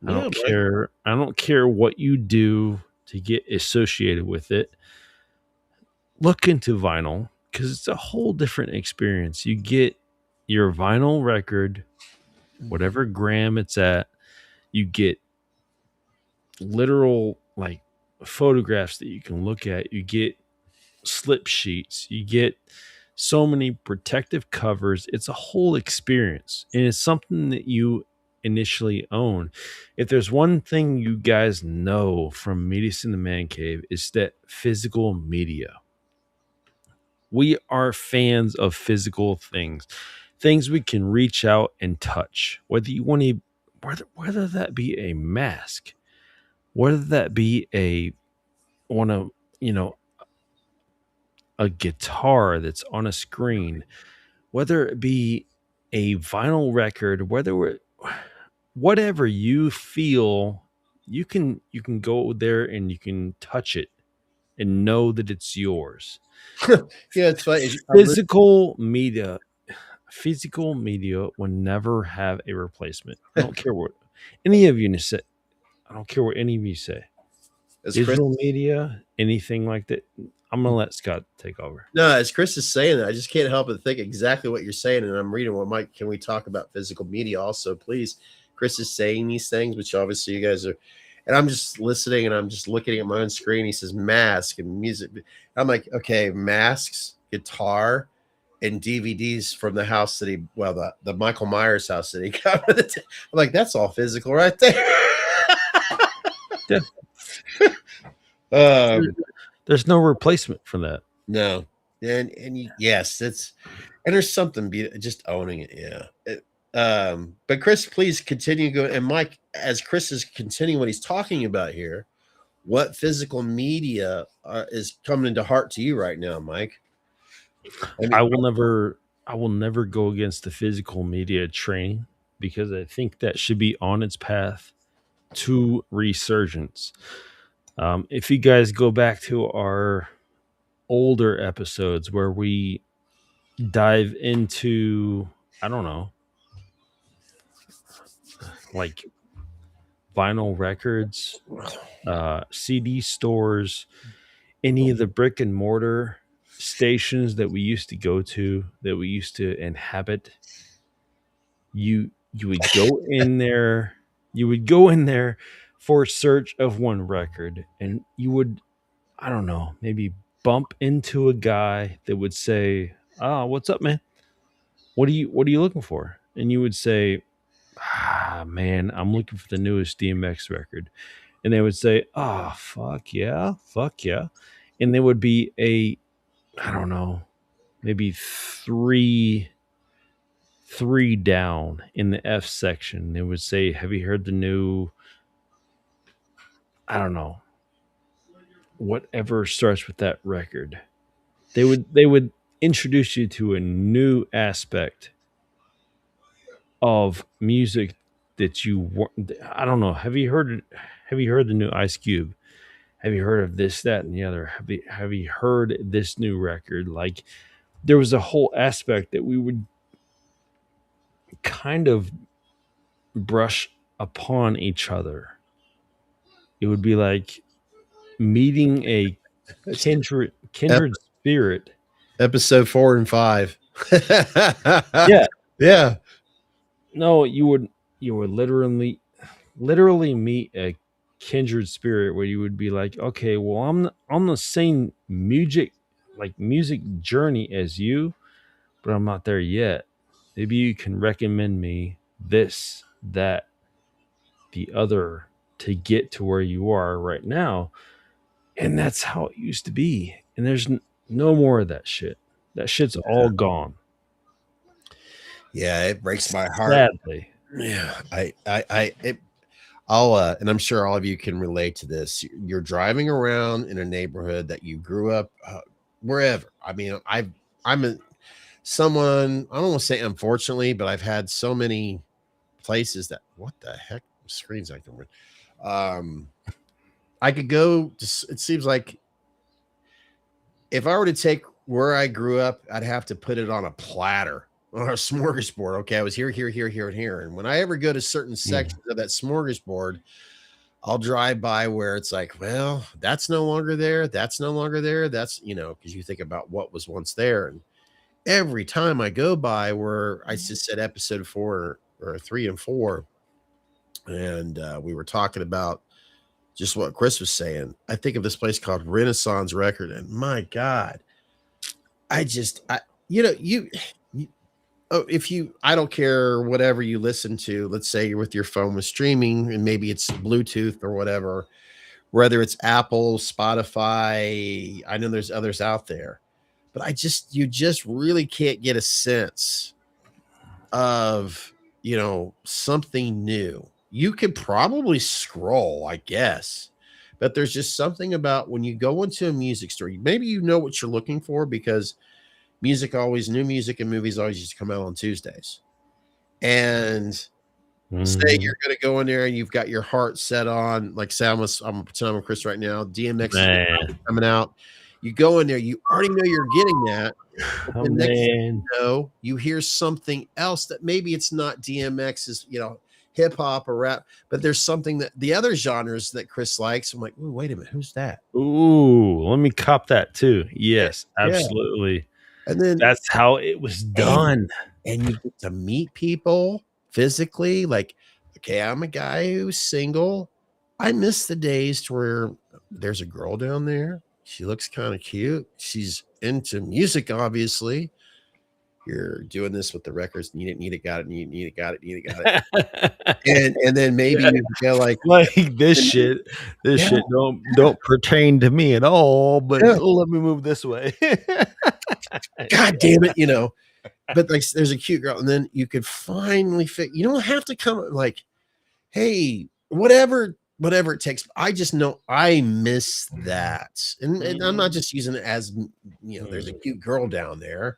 I don't care what you do to get associated with it. Look into vinyl because it's a whole different experience. You get your vinyl record, whatever gram it's at, you get literal like photographs that you can look at. You get slip sheets. You get so many protective covers. It's a whole experience, and it's something that you initially own. If there's one thing you guys know from Medias in the Man Cave, is that physical media. We are fans of physical things we can reach out and touch. Whether you want to, whether that be a mask, whether that be a guitar that's on a screen, whether it be a vinyl record, whatever you feel, you can go there and you can touch it and know that it's yours. Yeah, it's funny. Physical media will never have a replacement. I don't care what any of you say. I don't care what any of you say. Digital media, anything like that. I'm gonna let Scott take over. No, as Chris is saying that, I just can't help but think exactly what you're saying. And I'm reading what Mike. Can we talk about physical media also, please? Chris is saying these things, which obviously you guys are, and I'm just listening and I'm just looking at my own screen. He says mask and music. I'm like, okay, masks, guitar, and DVDs from the house that the Michael Myers house that he got. I'm like, that's all physical right there. Yeah. There's no replacement for that. No. And yes, and there's something just owning it. Yeah. But Chris, please continue going. And Mike, as Chris is continuing what he's talking about here, what physical media is coming into heart to you right now, Mike? I will never go against the physical media train because I think that should be on its path to resurgence. If you guys go back to our older episodes where we dive into, I don't know, like vinyl records, CD stores, any of the brick and mortar stations that we used to go to, that we used to inhabit, you would go in there, for a search of one record, and you would, I don't know, maybe bump into a guy that would say, "Ah, what's up, man? What are you looking for?" And you would say, "Ah, man, I'm looking for the newest DMX record." And they would say, "Oh, fuck yeah, fuck yeah." And there would be I don't know, maybe three down in the F section. They would say, "Have you heard the new, I don't know, whatever starts with that record?" They would introduce you to a new aspect of music that you weren't. I don't know. Have you heard the new Ice Cube? Have you heard of this, that, and the other? Have you heard this new record? Like, there was a whole aspect that we would kind of brush upon each other. It would be like meeting a kindred spirit. Episode 4 and 5. Yeah. Yeah. No, you would literally meet a kindred spirit where you would be like, okay, well, I'm on the same music journey as you, but I'm not there yet. Maybe you can recommend me this, that, the other to get to where you are right now. And that's how it used to be. And there's no more of that shit. That shit's all gone. Yeah, it breaks my heart. Sadly. Yeah, I'll and I'm sure all of you can relate to this. You're driving around in a neighborhood that you grew up wherever. I mean, someone, I don't want to say unfortunately, but I've had so many places that, what the heck, screens acting weird. I could go. It seems like if I were to take where I grew up, I'd have to put it on a platter or a smorgasbord. Okay, I was here, here, here, here, and here. And when I ever go to certain sections of that smorgasbord, I'll drive by where it's like, well, that's no longer there. That's no longer there. That's, because you think about what was once there. And every time I go by where I just said episode 4 or 3 and 4, and we were talking about just what Chris was saying, I think of this place called Renaissance Record, and my God, I don't care whatever you listen to. Let's say you're with your phone with streaming, and maybe it's Bluetooth or whatever, whether it's Apple, Spotify. I know there's others out there, but you just really can't get a sense of, something new. You could probably scroll, I guess, but there's just something about when you go into a music store, maybe you know what you're looking for, because new music and movies always used to come out on Tuesdays. And say you're going to go in there and you've got your heart set on, like I'm pretending I'm Chris right now, DMX is coming out. You go in there, you already know you're getting that. Oh, the next thing you know, you hear something else that maybe it's not DMX's, hip hop or rap, but there's something that the other genres that Chris likes. I'm like, ooh, wait a minute, who's that? Ooh, let me cop that too. Yes, absolutely. Yeah. And then that's how it was done. And you get to meet people physically. Like, okay, I'm a guy who's single. I miss the days where there's a girl down there. She looks kind of cute. She's into music, obviously. You're doing this with the records. Need it, got it. Got it. and then maybe you feel like this shit don't pertain to me at all. But let me move this way. God damn it, But like, there's a cute girl, and then you could finally fit. You don't have to come like, hey, whatever it takes. I just know I miss that, and I'm not just using it as there's a cute girl down there.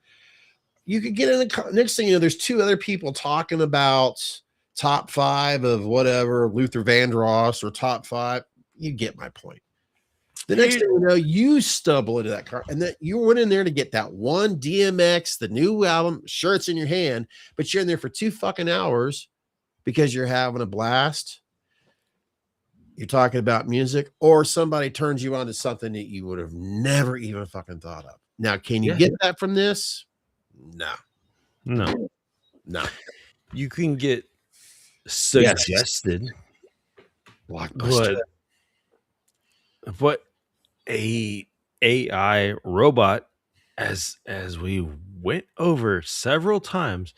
You could get in the next thing there's 2 other people talking about top 5 of whatever, Luther Vandross or top 5. You get my point. The next thing you know, you stumble into that car, and that you went in there to get that one DMX, the new album. Sure, it's in your hand, but you're in there for 2 fucking hours because you're having a blast. You're talking about music, or somebody turns you on to something that you would have never even fucking thought of. Now, can you get that from this? No. No. You can get suggested, but a AI robot, as we went over several times,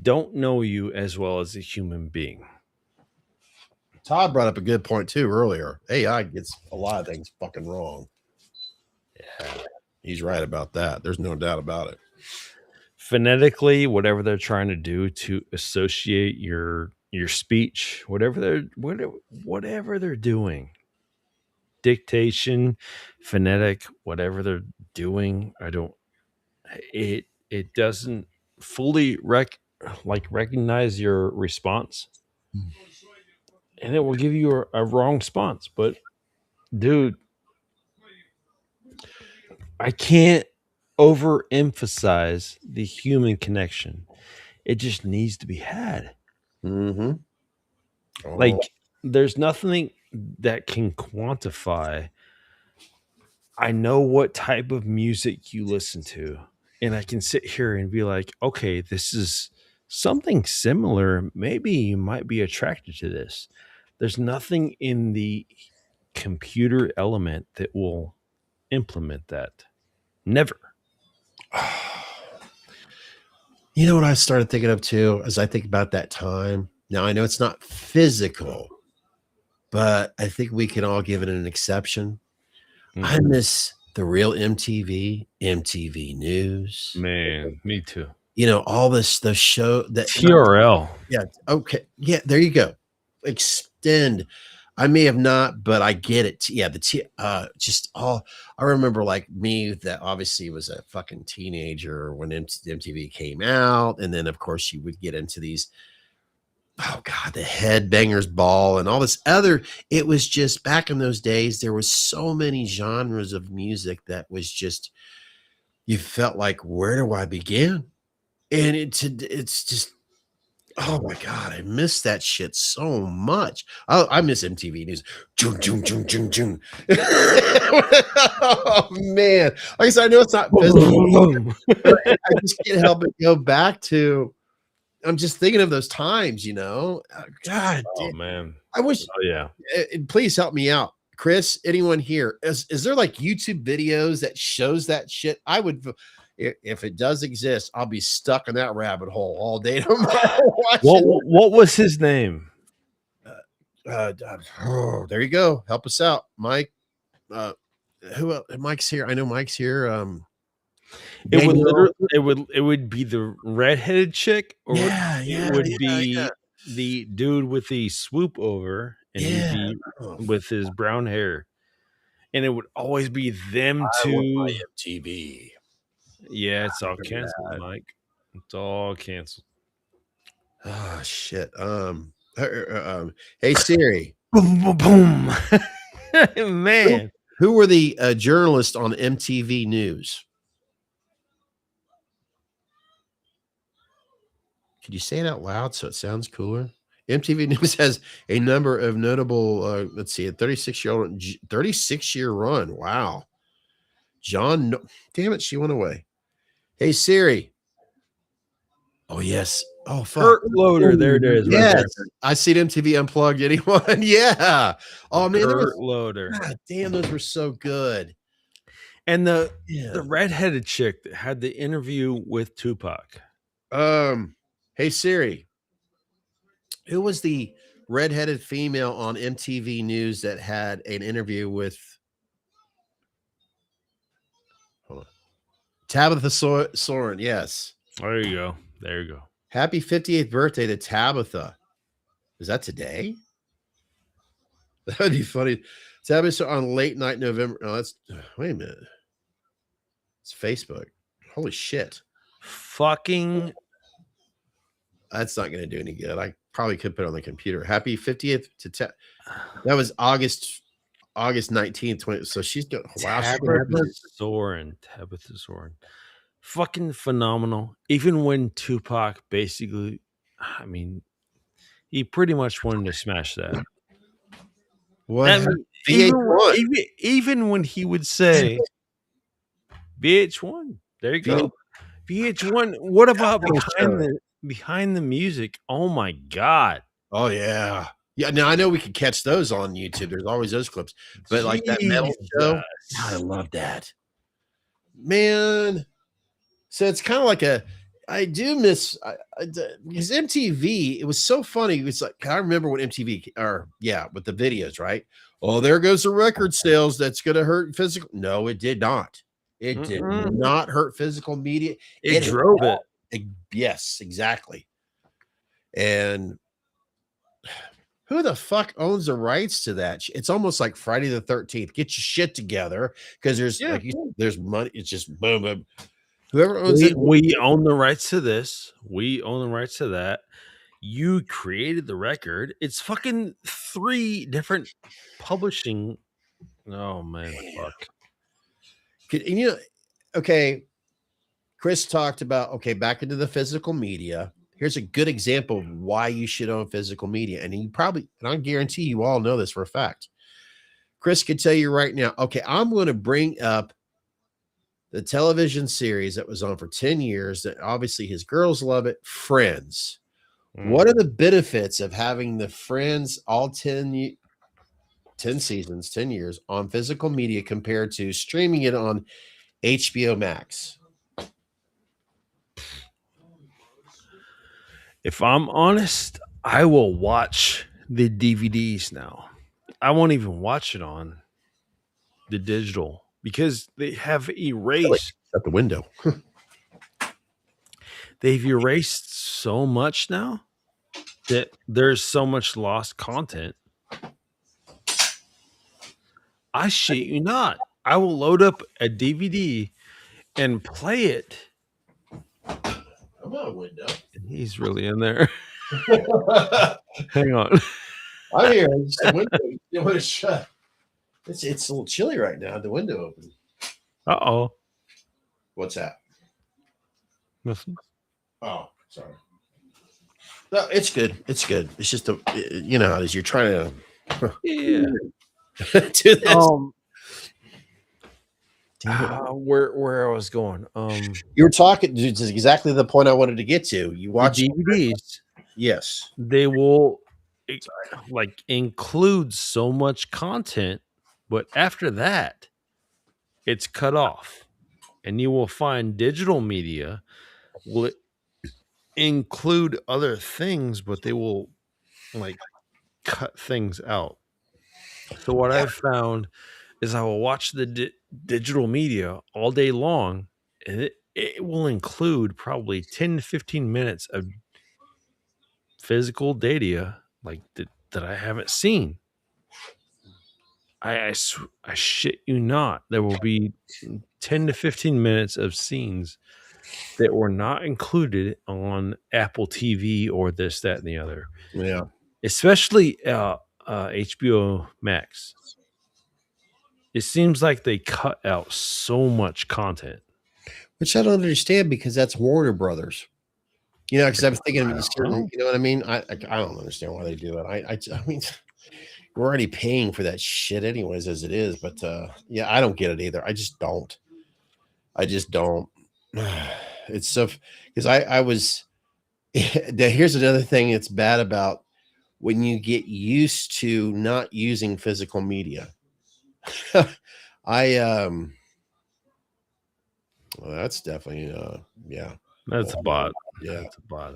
don't know you as well as a human being. Todd brought up a good point too earlier. AI gets a lot of things fucking wrong. Yeah, he's right about that. There's no doubt about it. Phonetically, whatever they're trying to do to associate your speech, whatever they're doing, dictation, phonetic, whatever they're doing, it doesn't fully recognize your response, and it will give you a wrong response. But dude, I can't overemphasize the human connection. It just needs to be had. Mm-hmm. Like, there's nothing that can quantify. I know what type of music you listen to, and I can sit here and be like, okay, this is something similar. Maybe you might be attracted to this. There's nothing in the computer element that will implement that. Never. You know what I started thinking of too, as I think about that time. Now I know it's not physical, but I think we can all give it an exception. Mm-hmm. I miss the real MTV News. Man, me too. You know, all the show that TRL. Yeah. Okay. Yeah. There you go. Extend. I may have not, but I get it. Yeah. Just all, I remember like me that obviously was a fucking teenager when MTV came out. And then of course you would get into these, oh God, the Headbangers Ball and all this other, it was just back in those days, there was so many genres of music that was just, you felt like, where do I begin? And it's just, oh my God, I miss that shit so much. I miss MTV News. June. Oh man. Like I said, I know it's not physical, but I just can't help but go back to, I'm just thinking of those times, you know. God, oh man. I wish. Oh yeah. Please help me out, Chris. Anyone here? Is there like YouTube videos that shows that shit? I would, if it does exist, I'll be stuck in that rabbit hole all day tomorrow. What was his name? There you go. Help us out, Mike. Who else? Mike's here. I know Mike's here. It would be the redheaded chick, or it would be the dude with the swoop over, and he'd be with his brown hair, and it would always be them two. MTV. Yeah, it's all canceled, Mike. It's all canceled. Oh shit. Hey Siri. Boom, boom, boom. Man, who were the journalists on MTV News? Could you say it out loud so it sounds cooler? MTV News has a number of notable, let's see, a 36-year run. Wow. John, damn it, she went away. Hey, Siri. Oh, yes. Oh, fuck. Kurt Loder. There it is. Yes. Right, I see MTV Unplugged. Anyone? Yeah. Oh, man. Kurt Loder. God damn, those were so good. And the redheaded chick that had the interview with Tupac. Hey, Siri. Who was the redheaded female on MTV News that had an interview with Tabitha Soren? Yes. There you go. There you go. Happy 58th birthday to Tabitha. Is that today? That would be funny. Tabitha on late night November. Oh, wait a minute. It's Facebook. Holy shit. Fucking. That's not going to do any good. I probably could put it on the computer. Happy 50th to that was August August 19th. So she's got Tabitha Soren. Fucking phenomenal. Even when Tupac basically, I mean, he pretty much wanted to smash that. What? I mean, even when he would say VH1, there you go. VH1. What about behind the music? Oh my god. Oh yeah. Yeah, now I know we could catch those on YouTube. There's always those clips. But like that metal show, God, I love that. Man. So it's kind of like I do miss because MTV, it was so funny. It was like, I remember when MTV with the videos, right? Oh, there goes the record sales. That's going to hurt physical. No, it did not. It did not hurt physical media. It drove it. Yes, exactly. And who the fuck owns the rights to that? It's almost like Friday the 13th. Get your shit together because there's there's money. It's just boom, boom. Whoever owns it, we own the rights to this. We own the rights to that. You created the record. It's fucking 3 different publishing. Oh man, fuck. And okay. Chris talked about back into the physical media. Here's a good example of why you should own physical media, and I guarantee you all know this for a fact. Chris could tell you right now. Okay, I'm going to bring up the television series that was on for 10 years that obviously his girls love it, Friends. What are the benefits of having the Friends all 10 seasons, 10 years on physical media compared to streaming it on HBO Max? If I'm honest, I will watch the DVDs now. I won't even watch it on the digital because they have erased at the window. They've erased so much now that there's so much lost content. I shit you not. I will load up a DVD and play it. I'm out a window. He's really in there. Hang on. I'm here. The window. You want to shut? It's a little chilly right now. The window open. Uh-oh. What's that? Nothing. Oh, sorry. No, it's good. It's good. It's just you know how it is. You're trying to do this. Where I was going. You were talking to exactly the point I wanted to get to. You watch DVDs. Yes. They will include so much content, but after that, it's cut off. And you will find digital media will include other things, but they will cut things out. So what I've found is I will watch the digital media all day long, and it will include probably 10 to 15 minutes of physical data that I haven't seen. I shit you not. There will be 10 to 15 minutes of scenes that were not included on Apple TV or this, that, and the other. Yeah. Especially HBO Max. It seems like they cut out so much content. Which I don't understand because that's Warner Brothers. Because I'm thinking of certain, you know what I mean? I don't understand why they do it. I mean, we're already paying for that shit anyways as it is. But I don't get it either. I just don't. It's so because I was here's another thing that's bad about when you get used to not using physical media. Well, that's definitely That's a bot. Yeah, that's a bot.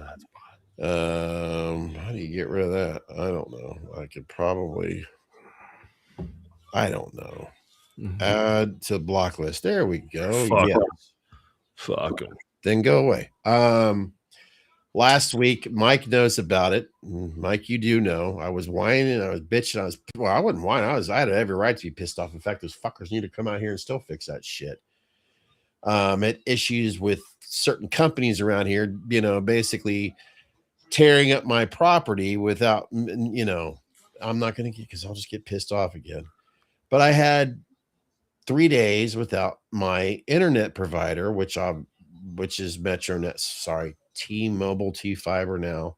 How do you get rid of that? I don't know. I could probably. I don't know. Mm-hmm. Add to block list. There we go. Fuck them. Then go away. Last week, Mike knows about it. Mike, you do know. I was whining. I was bitching. I wasn't whining. I had every right to be pissed off. In fact, those fuckers need to come out here and still fix that shit. Had issues with certain companies around here, basically tearing up my property without, I'm not going to get, because I'll just get pissed off again. But I had 3 days without my internet provider, which is MetroNet. Sorry, T-Mobile, T-Fiber now.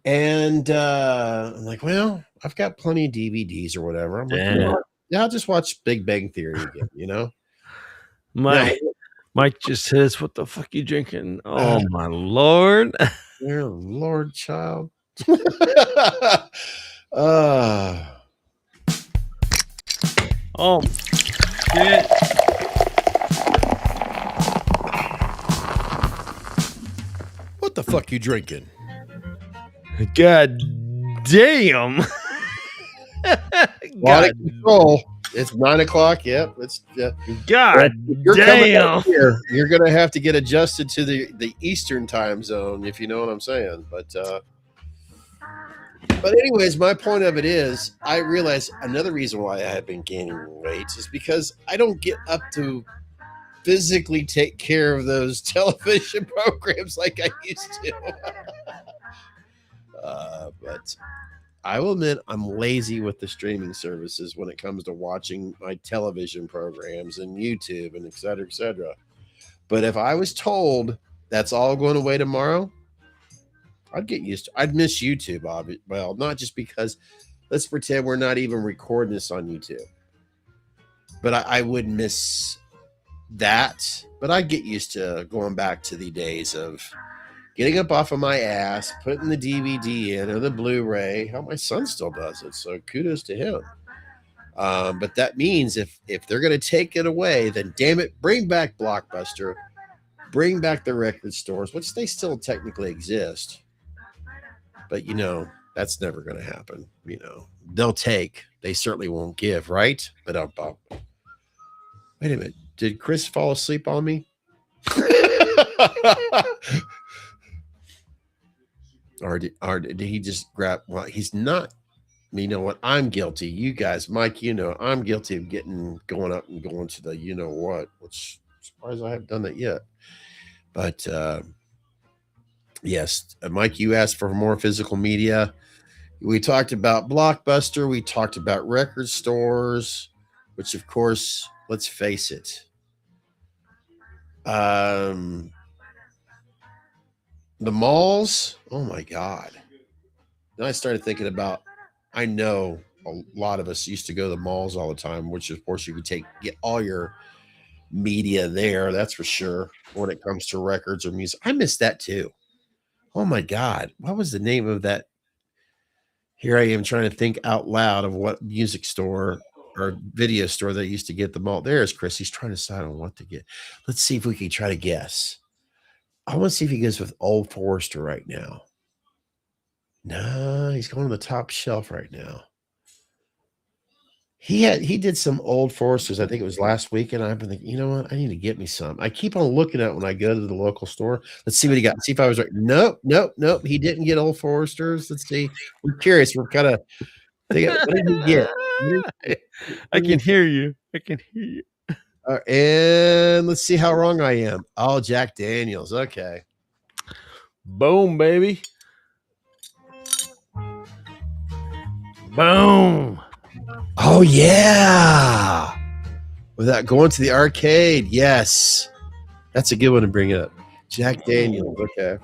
And I'm like, well, I've got plenty of DVDs or whatever. I'm like, you know what? Yeah, I'll just watch Big Bang Theory again, you know? Mike just says, "What the fuck you drinking?" Oh my lord! Dear Lord, child. Oh shit! What the fuck you drinking? God damn! God control. It's 9 o'clock. Yep. It's God you're coming damn! up here. You're gonna have to get adjusted to the Eastern time zone, if you know what I'm saying. But anyways, my point of it is, I realize another reason why I have been gaining weight is because I don't get up to physically take care of those television programs like I used to. But I will admit I'm lazy with the streaming services when it comes to watching my television programs and YouTube and et cetera, et cetera. But if I was told that's all going away tomorrow, I'd get used to it. I'd miss YouTube, obviously. Well, not just because, let's pretend we're not even recording this on YouTube. But I would miss that. But I'd get used to going back to the days of getting up off of my ass, putting the DVD in or the Blu-ray. How my son still does it, so kudos to him. But that means if they're going to take it away, then damn it, bring back Blockbuster, bring back the record stores, which they still technically exist. But, you know, that's never going to happen. You know, they'll take, they certainly won't give, right? But wait a minute. Did Chris fall asleep on me? Or did he just grab? Well, he's not. You know what? I'm guilty. You guys, Mike, you know, I'm guilty of going up and going to the you know what, which I'm surprised I haven't done that yet. But yes, Mike, you asked for more physical media. We talked about Blockbuster. We talked about record stores, which, of course, let's face it. The malls, oh my God. Then I started thinking about, I know a lot of us used to go to the malls all the time, which of course you could get all your media there. That's for sure. When it comes to records or music, I miss that too. Oh my God. What was the name of that? Here I am trying to think out loud of what music store or video store that used to get the mall. There's Chris. He's trying to decide on what to get. Let's see if we can try to guess. I want to see if he goes with Old Forester right now. No, he's going to the top shelf right now. He did some Old Foresters. I think it was last week, and I've been thinking, you know what? I need to get me some. I keep on looking at it when I go to the local store. Let's see what he got. See if I was right. Nope. He didn't get Old Foresters. Let's see. We're curious. We're kind of. What did he get? I can hear you. And let's see how wrong I am. Oh, Jack Daniels. Okay. Boom, baby. Boom. Oh, yeah. Without going to the arcade. Yes. That's a good one to bring up. Jack Daniels. Okay.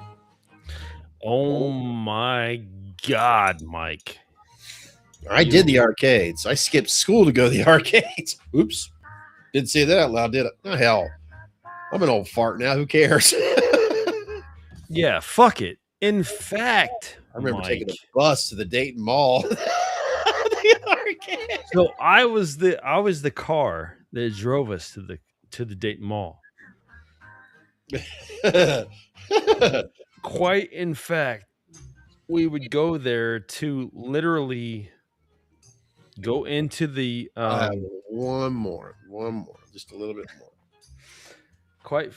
Oh, my God, Mike. I did the arcades. I skipped school to go to the arcades. Oops. Didn't say that out loud, did it? Oh, hell. I'm an old fart now. Who cares? Yeah, fuck it. In fact, I remember Mike, taking a bus to the Dayton Mall. So I was the car that drove us to the Dayton Mall. Quite in fact, we would go there to literally go into the one more, just a little bit more. Quite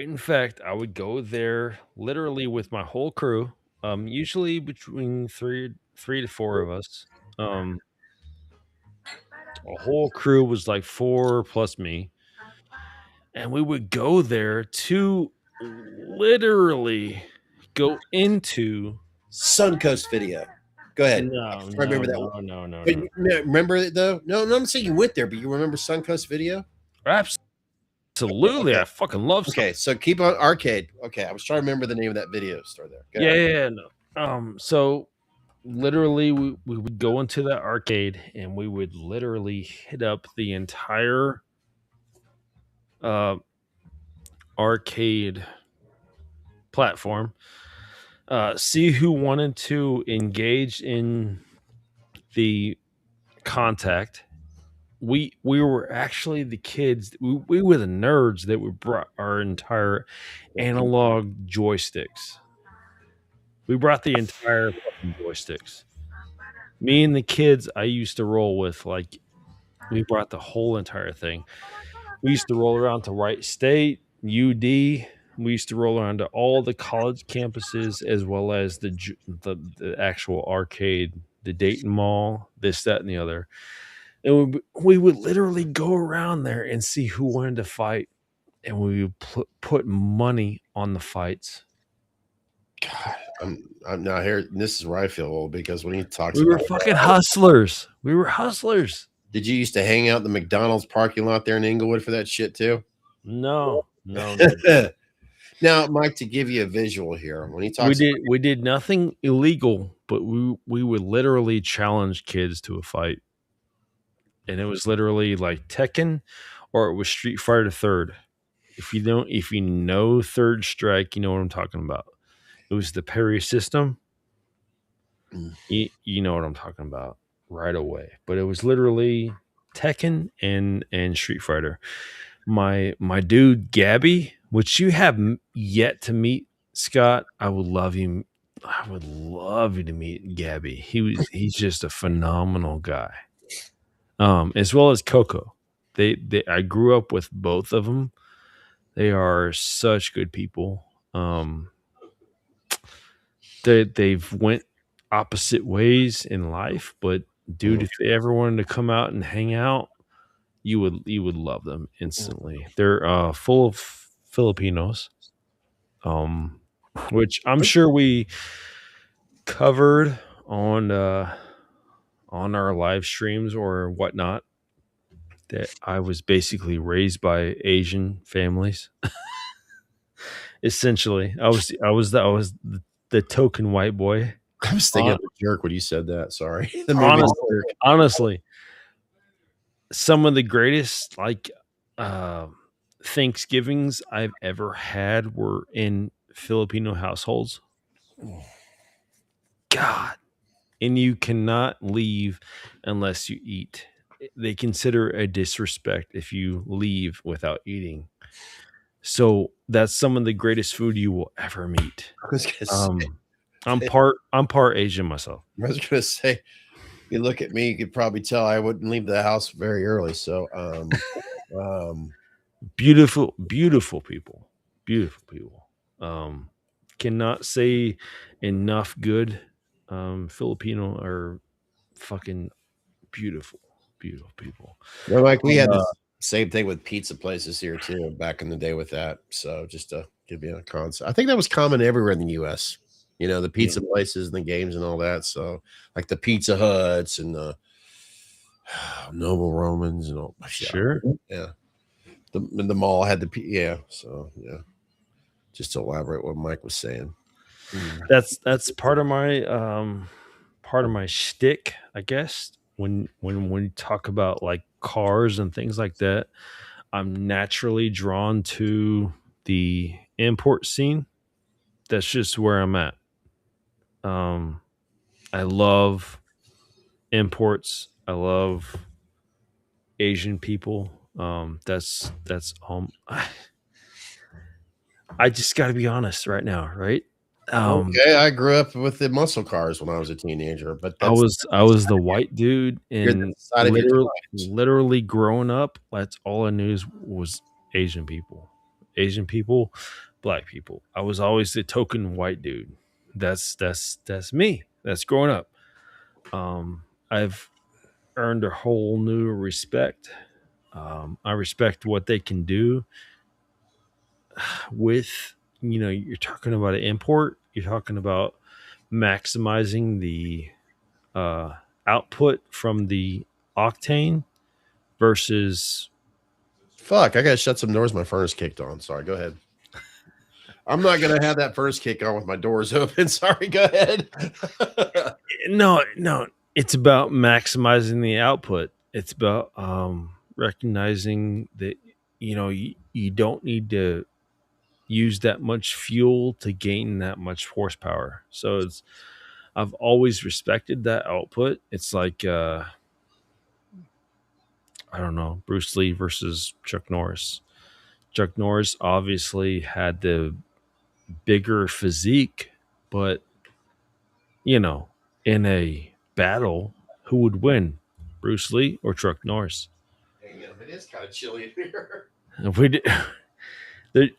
in fact, I would go there literally with my whole crew. Usually between three to four of us. A whole crew was like 4 plus me, and we would go there to literally go into Suncoast Video. Go ahead. No, I remember that one. But you remember it though? No, I'm not saying you went there, but you remember Suncoast Video? Absolutely. Okay. I fucking love Okay, so keep on arcade. Okay, I was trying to remember the name of that video store there. Go ahead. Yeah, no. So literally we would go into that arcade and we would literally hit up the entire arcade platform, see who wanted to engage in the contact. We were actually the kids. We were the nerds that we brought our entire analog joysticks. We brought the entire fucking joysticks. Me and the kids I used to roll with, like, we brought the whole entire thing. We used to roll around to Wright State, UD. We used to roll around to all the college campuses as well as the actual arcade, the Dayton Mall, this, that, and the other. And we would literally go around there and see who wanted to fight, and we would put money on the fights. God, I'm now here. This is where I feel old because when he talks, We were about fucking hustlers. We were hustlers. Did you used to hang out in the McDonald's parking lot there in Inglewood for that shit too? No. Now, Mike, to give you a visual here, when he talks, We did nothing illegal, but we would literally challenge kids to a fight, and it was literally like Tekken, or it was Street Fighter Third. If you know Third Strike, you know what I'm talking about. It was the parry system. You know what I'm talking about right away. But it was literally Tekken and Street Fighter. My dude Gabby, which you have yet to meet, Scott. I would love you to meet Gabby. He's just a phenomenal guy. As well as Coco. I grew up with both of them. They are such good people. They've went opposite ways in life, but dude, if they ever wanted to come out and hang out, you would love them instantly. They're full of Filipinos, which I'm sure we covered on our live streams or whatnot. That I was basically raised by Asian families. Essentially, I was the token white boy. I was thinking of a jerk when you said that. Sorry. Honestly, some of the greatest Thanksgivings I've ever had were in Filipino households. God, and you cannot leave unless you eat. They consider a disrespect if you leave without eating. So that's some of the greatest food you will ever meet. I was gonna say, I'm part Asian myself. I was gonna say, you look at me, you could probably tell I wouldn't leave the house very early. So, beautiful people. Cannot say enough good. Filipino are fucking beautiful people. well, like we had the same thing with pizza places here too back in the day with that. So just to give you a concept, I think that was common everywhere in the U.S. You know, the pizza places and the games and all that. So like the Pizza Huts and the Noble Romans and all. Sure. Yeah. The mall had the So yeah. Just to elaborate what Mike was saying. That's part of my shtick, I guess. When we talk about like cars and things like that, I'm naturally drawn to the import scene. That's just where I'm at. I love imports. I love Asian people. That's I just got to be honest right now, right? Okay, I grew up with the muscle cars when I was a teenager, but I was the white dude, and literally growing up, that's all I knew was Asian people, black people. I was always the token white dude. That's me. That's growing up. I've earned a whole new respect. I respect what they can do with, you're talking about an import. You're talking about maximizing the output from the Octane versus Fuck, I gotta shut some doors. My furnace kicked on. Sorry, go ahead. I'm not gonna have that furnace kick on with my doors open. Sorry, go ahead. no, it's about maximizing the output. It's about recognizing that you don't need to use that much fuel to gain that much horsepower. So I've always respected that output. It's like I don't know, Bruce Lee versus Chuck Norris. Chuck Norris obviously had the bigger physique, but in a battle, who would win, Bruce Lee or Chuck Norris? It is kind of chilly in here.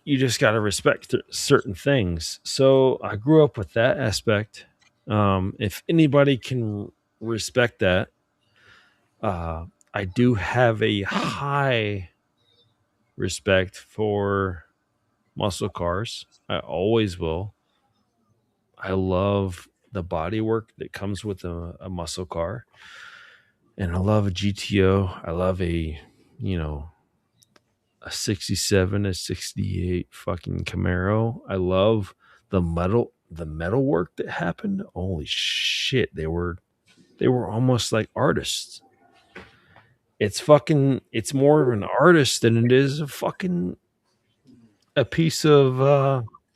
You just got to respect certain things. So I grew up with that aspect. If anybody can respect that, I do have a high respect for muscle cars. I always will. I love the body work that comes with a muscle car. And I love a GTO. I love a 67, a 68 fucking Camaro. I love the metal work that happened. Holy shit. They were almost like artists. It's more of an artist than it is a piece of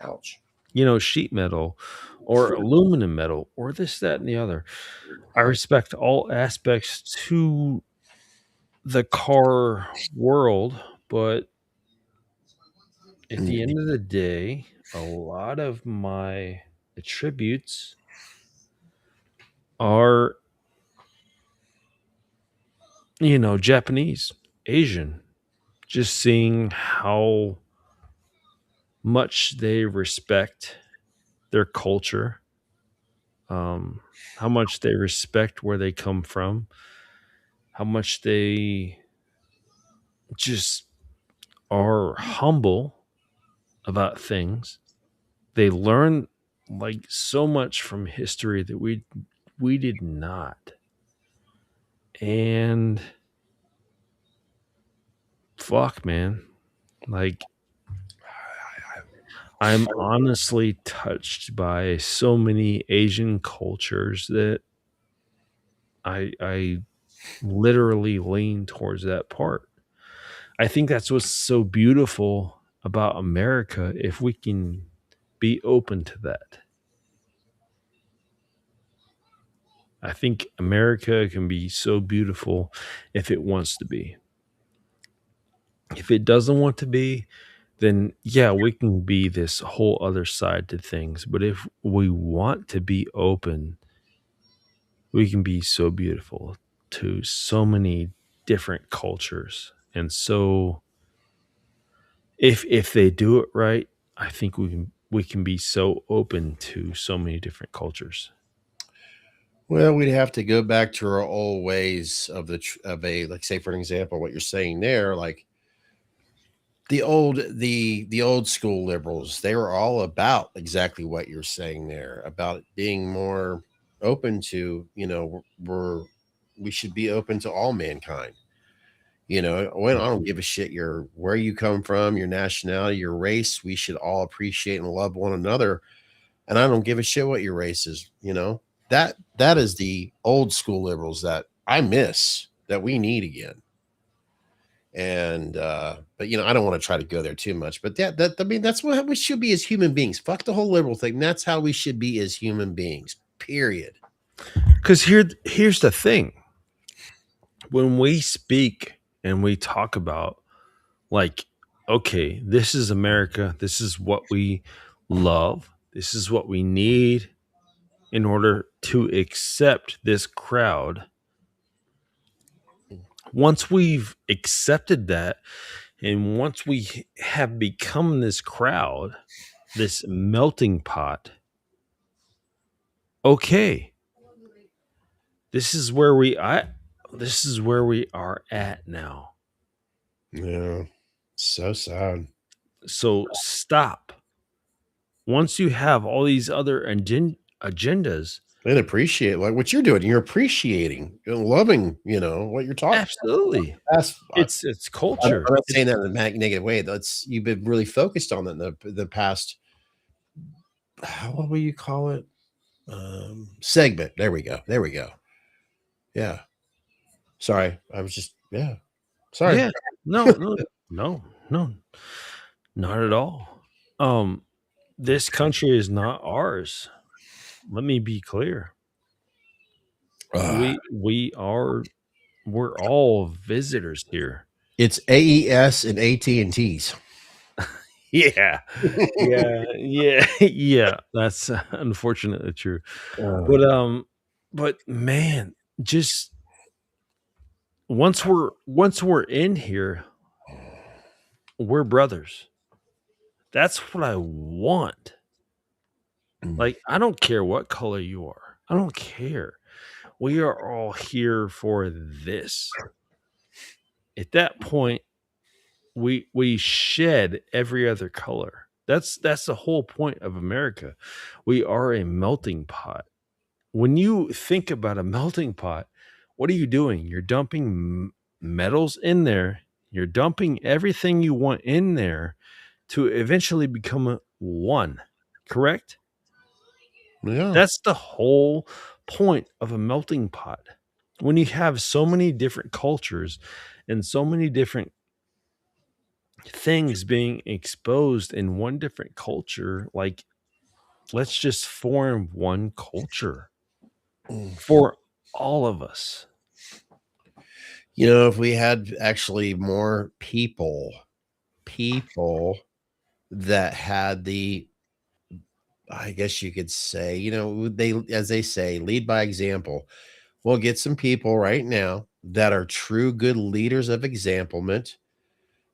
ouch, sheet metal or aluminum metal or this, that, and the other. I respect all aspects to the car world, but at the end of the day, a lot of my attributes are, Japanese, Asian. Just seeing how much they respect their culture, how much they respect where they come from, how much they just are humble about things. They learn like so much from history that we did not. And fuck, man. Like, I'm honestly touched by so many Asian cultures that I literally lean towards that part. I think that's what's so beautiful about America, if we can be open to that. I think America can be so beautiful if it wants to be. If it doesn't want to be, then yeah, we can be this whole other side to things. But if we want to be open, we can be so beautiful to so many different cultures. And so if they do it right, I think we can be so open to so many different cultures. Well, we'd have to go back to our old ways of like, say, for an example, what you're saying there, like the old school liberals, they were all about exactly what you're saying there, about being more open to, we should be open to all mankind. When I don't give a shit where you come from, your nationality, your race. We should all appreciate and love one another. And I don't give a shit what your race is. That is the old school liberals that I miss, that we need again. And but I don't want to try to go there too much. But that's what we should be as human beings. Fuck the whole liberal thing. That's how we should be as human beings. Period. Because here's the thing. When we speak and we talk about, like, okay, this is America. This is what we love. This is what we need in order to accept this crowd. Once we've accepted that, and once we have become this crowd, this melting pot, okay, this is where we are at now. Yeah, so sad. So stop. Once you have all these other agendas, And appreciate like what you're doing. You're appreciating, loving, what you're talking Absolutely. about. It's culture. I'm not saying that in a negative way. That's you've been really focused on that in the past. What will you call it? Segment. There we go. Yeah. Sorry, I was just Sorry. Yeah. No, not at all. This country is not ours. Let me be clear. We're all visitors here. It's AES and AT&T's. Yeah. Yeah. That's unfortunately true. But man, just once we're in here, we're brothers. That's what I want. Like, I don't care what color you are. I don't care. We are all here for this. At that point, we shed every other color. That's the whole point of America. We are a melting pot. When you think about a melting pot, what are you doing? You're dumping metals in there. You're dumping everything you want in there to eventually become one. Correct? Yeah. That's the whole point of a melting pot. When you have so many different cultures and so many different things being exposed in one different culture, like, let's just form one culture for all of us. If we had actually more people that had the, I guess you could say, as they say, lead by example. We'll get some people right now that are true good leaders of examplement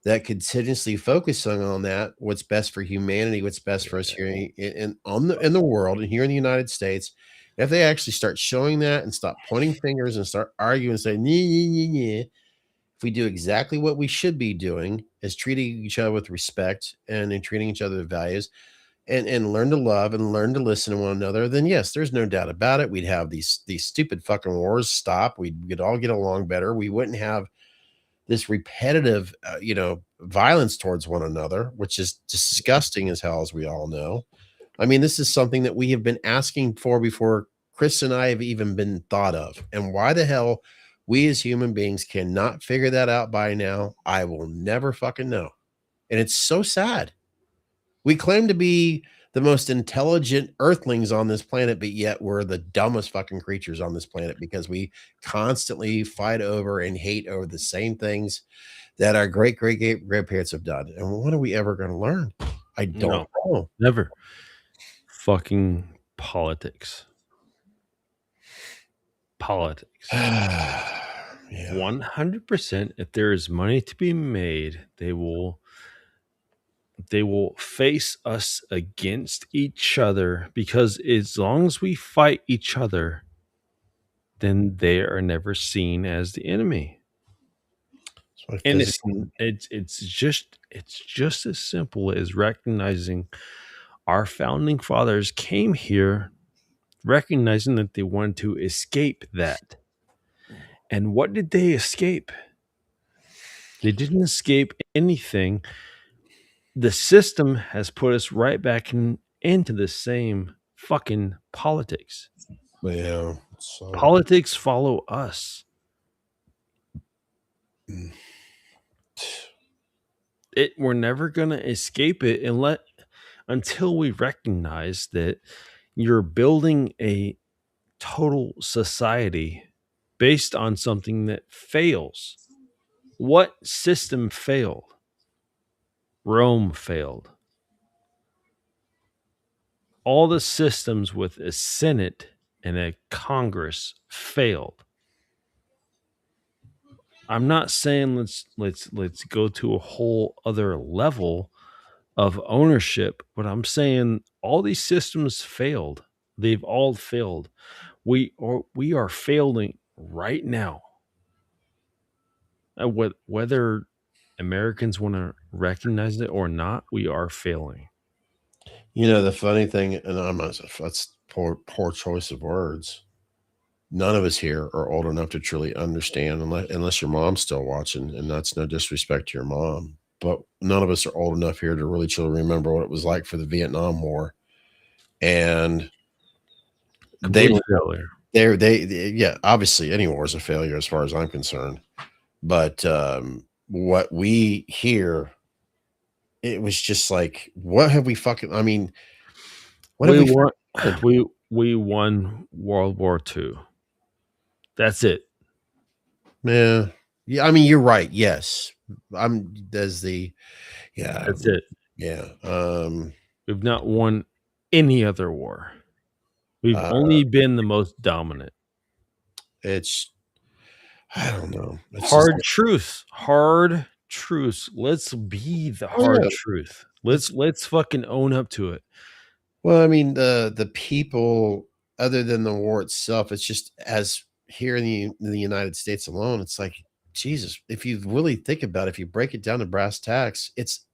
that continuously focusing on that, what's best for humanity, what's best for us here in the world and here in the United States. If they actually start showing that and stop pointing fingers and start arguing and saying, if we do exactly what we should be doing, is treating each other with respect and in treating each other with values, and learn to love and learn to listen to one another, then yes, there's no doubt about it. We'd have these stupid fucking wars stop. We'd all get along better. We wouldn't have this repetitive, violence towards one another, which is disgusting as hell, as we all know. I mean, this is something that we have been asking for before Chris and I have even been thought of. And why the hell we as human beings cannot figure that out by now, I will never fucking know. And it's so sad. We claim to be the most intelligent earthlings on this planet, but yet we're the dumbest fucking creatures on this planet because we constantly fight over and hate over the same things that our great grandparents have done. And when are we ever going to learn? I don't know. Never. Fucking politics. Yeah. 100%. If there is money to be made, they will face us against each other, because as long as we fight each other, then they are never seen as the enemy. And it's just as simple as recognizing our founding fathers came here recognizing that they wanted to escape that. And what did they escape? They didn't escape anything. The system has put us right back into the same fucking politics. Yeah. Politics follow us. We're never going to escape it until we recognize that you're building a total society based on something that fails. What system failed? Rome failed. All the systems with a Senate and a Congress failed. I'm not saying let's go to a whole other level of ownership, but I'm saying all these systems failed. They've all failed. We are failing right now. Whether Americans want to recognize it or not, we are failing. The funny thing, and poor choice of words. None of us here are old enough to truly understand, unless your mom's still watching, and that's no disrespect to your mom. But none of us are old enough here to really truly remember what it was like for the Vietnam War. And they Complete failure. yeah, obviously any war is a failure as far as I'm concerned. But what we hear, it was just like, what have we fucking? I mean, what have We we? won. We won World War II. That's it. Yeah, I mean, you're right. Yes, that's it. Yeah. We've not won any other war. We've only been the most dominant. It's, I don't know. It's Hard just, truth. Hard truth. Let's be the hard truth. Let's fucking own up to it. well, I mean, the people, other than the war itself, it's just as here in the United States alone, it's like, Jesus, if you really think about it, if you break it down to brass tacks, it's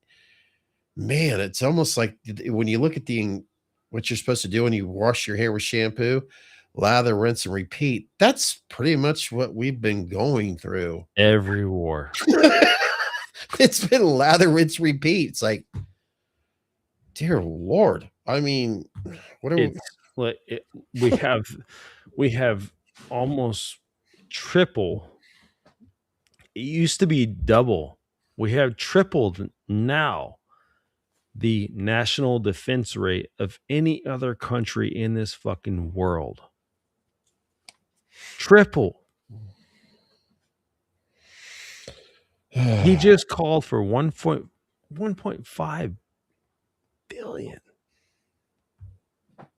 almost like when you look at what you're supposed to do when you wash your hair with shampoo, lather, rinse, and repeat. That's pretty much what we've been going through. Every war. It's been lather, rinse, repeat. It's like, dear Lord. I mean, what are we have almost triple. It used to be double. We have tripled now the national defense rate of any other country in this fucking world. Triple. He just called for 1.5 billion.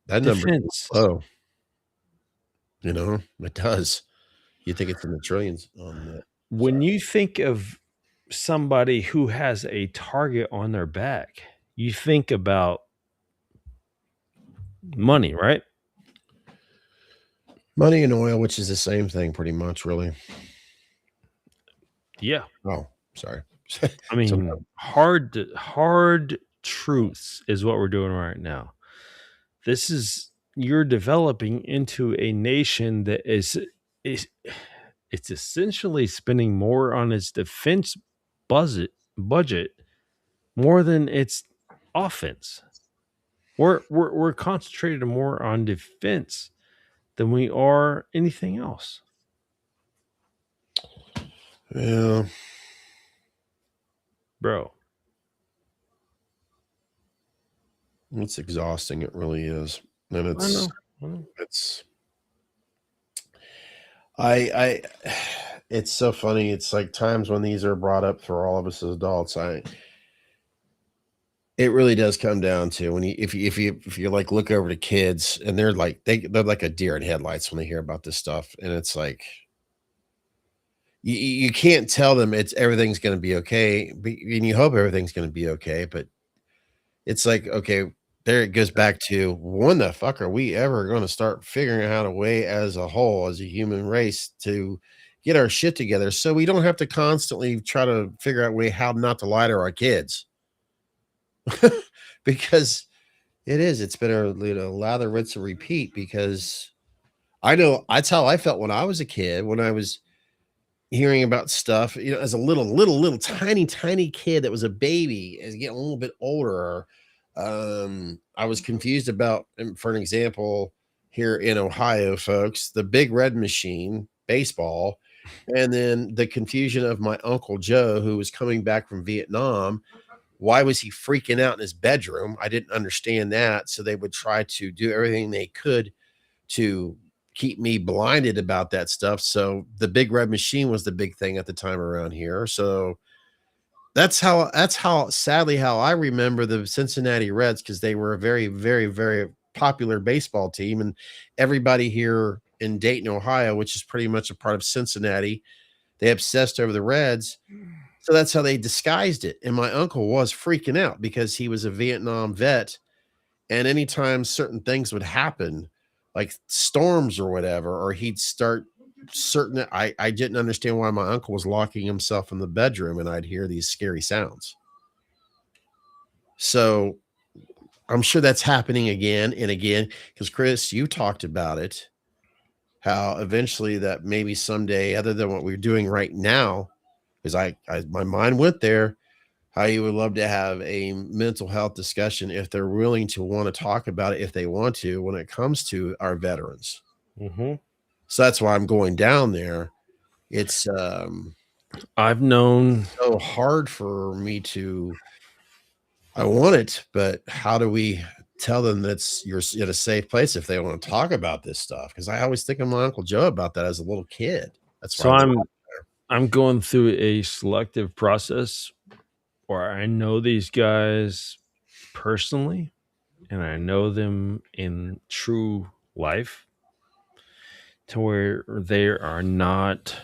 that number? Defense. Oh, it does. You think it's in the trillions on that? When you think of somebody who has a target on their back, you think about money, right? Money and oil, which is the same thing, pretty much, really. Yeah. Oh, sorry. I mean, hard truths is what we're doing right now. You're developing into a nation that is it's essentially spending more on its defense budget more than its offense. We're concentrated more on defense than we are anything else. Yeah. Bro. It's exhausting. It really is. And it's so funny. It's like times when these are brought up for all of us as adults. It really does come down to when if you like look over to kids and they're like a deer in headlights when they hear about this stuff, and it's like you can't tell them everything's going to be okay, and you hope everything's going to be okay, but it's like, okay, there it goes back to, when the fuck are we ever going to start figuring out a way as a whole, as a human race, to get our shit together so we don't have to constantly try to figure out a way how not to lie to our kids? Because it's been a lather, rinse, and repeat, because I know that's how I felt when I was a kid, when I was hearing about stuff, as a little tiny kid that was a baby, as getting a little bit older. I was confused about, for an example, here in Ohio, folks, the Big Red Machine baseball, and then the confusion of my Uncle Joe, who was coming back from Vietnam. Why was he freaking out in his bedroom? I didn't understand that. So they would try to do everything they could to keep me blinded about that stuff. So the Big Red Machine was the big thing at the time around here. So that's how sadly how I remember the Cincinnati Reds, because they were a very, very, very popular baseball team, and everybody here in Dayton, Ohio, which is pretty much a part of Cincinnati, they obsessed over the Reds. So that's how they disguised it. And my uncle was freaking out because he was a Vietnam vet, and anytime certain things would happen, like storms or whatever, or he'd start I didn't understand why my uncle was locking himself in the bedroom and I'd hear these scary sounds. So I'm sure that's happening again and again because Chris, you talked about it, how eventually that maybe someday, other than what we're doing right now, because my mind went there, how you would love to have a mental health discussion if they're willing to want to talk about it, if they want to, when it comes to our veterans. Mm-hmm. So that's why I'm going down there. It's I've known so hard for me to. I want it, but how do we tell them you're in a safe place if they want to talk about this stuff? Because I always think of my Uncle Joe about that as a little kid. That's so why I'm going through a selective process where I know these guys personally and I know them in true life to where they are not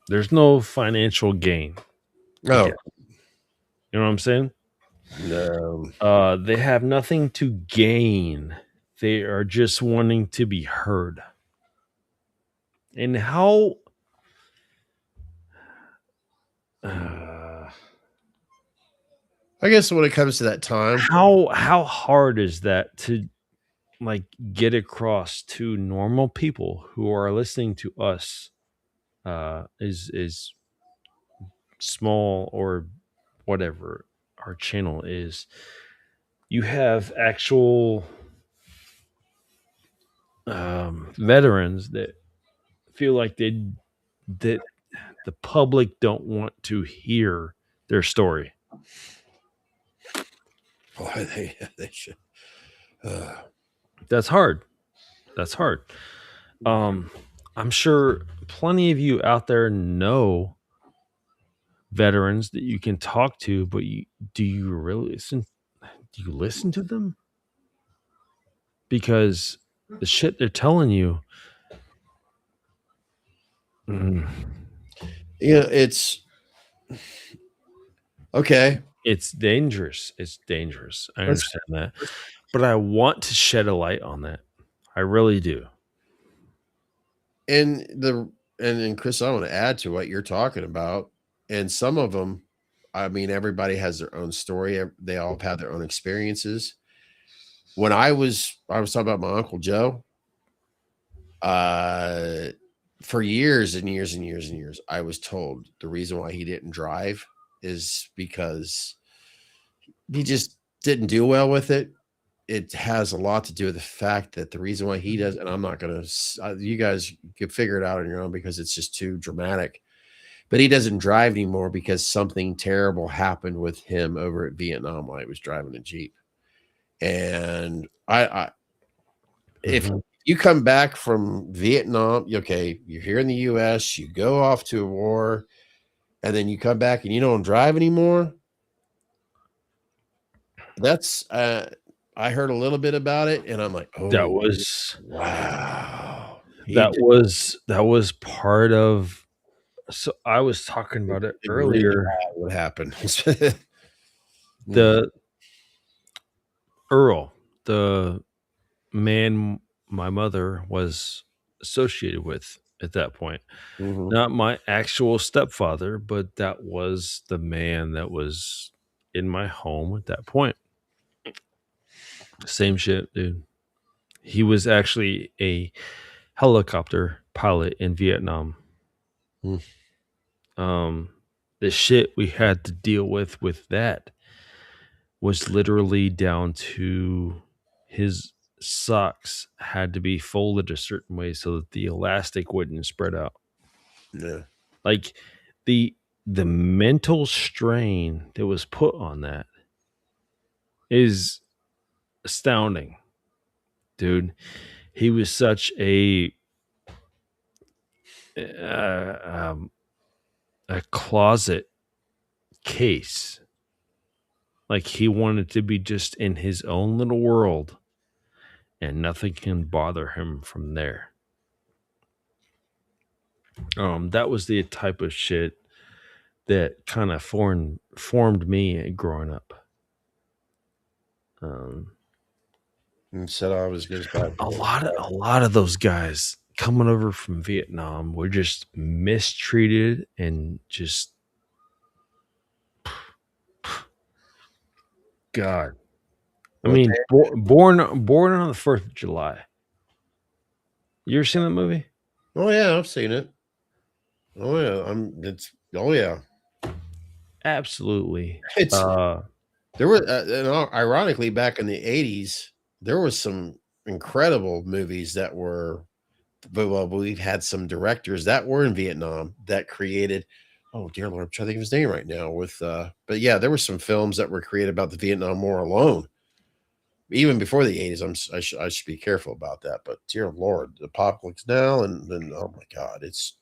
there's no financial gain. no, You know what I'm saying? no. They have nothing to gain. They are just wanting to be heard. And how I guess when it comes to that time, how hard is that to like get across to normal people who are listening to us is small or whatever our channel is. You have actual veterans that feel like that the public don't want to hear their story. boy, they should. That's hard. That's hard. I'm sure plenty of you out there know veterans that you can talk to, but do you really listen? Do you listen to them? Because the shit they're telling you, It's okay. it's dangerous. It's dangerous. I understand that, but I want to shed a light on that. I really do. And Chris, I want to add to what you're talking about. And some of them, I mean, everybody has their own story. They all have had their own experiences. When I was talking about my Uncle Joe, for years and years and years and years, I was told the reason why he didn't drive is because he just didn't do well with it. It has a lot to do with the fact that the reason why he does, and I'm not going to, you guys can figure it out on your own because it's just too dramatic. But he doesn't drive anymore because something terrible happened with him over at Vietnam while he was driving a Jeep. And if you come back from Vietnam, okay, you're here in the US, you go off to a war, and then you come back and you don't drive anymore. That's, I heard a little bit about it, and I'm like, oh, that was wow. That was part of. So I was talking about it earlier. What happened? The Earl, the man my mother was associated with at that point, not my actual stepfather, but that was the man that was in my home at that point. Same shit, dude. He was actually a helicopter pilot in Vietnam. The shit we had to deal with that was literally down to his socks had to be folded a certain way so that the elastic wouldn't spread out. Yeah. Like the mental strain that was put on that is astounding, dude. He was such a closet case. Like he wanted to be just in his own little world and nothing can bother him from there. That was the type of shit that kind of formed me growing up. And said I was good. A lot of those guys coming over from Vietnam were just mistreated and just God. I What mean, day? born on the 4th of July. You ever seen that movie? Oh yeah, I've seen it. Oh yeah, oh yeah. Absolutely. It's there was ironically back in the 80s, there was some incredible movies that were well, we've had some directors that were in Vietnam that created oh dear Lord, I'm trying to think of his name right now with but yeah, there were some films that were created about the Vietnam War alone. Even before the 80s, I should be careful about that. But dear Lord, the Apocalypse Now, and then oh my God, it's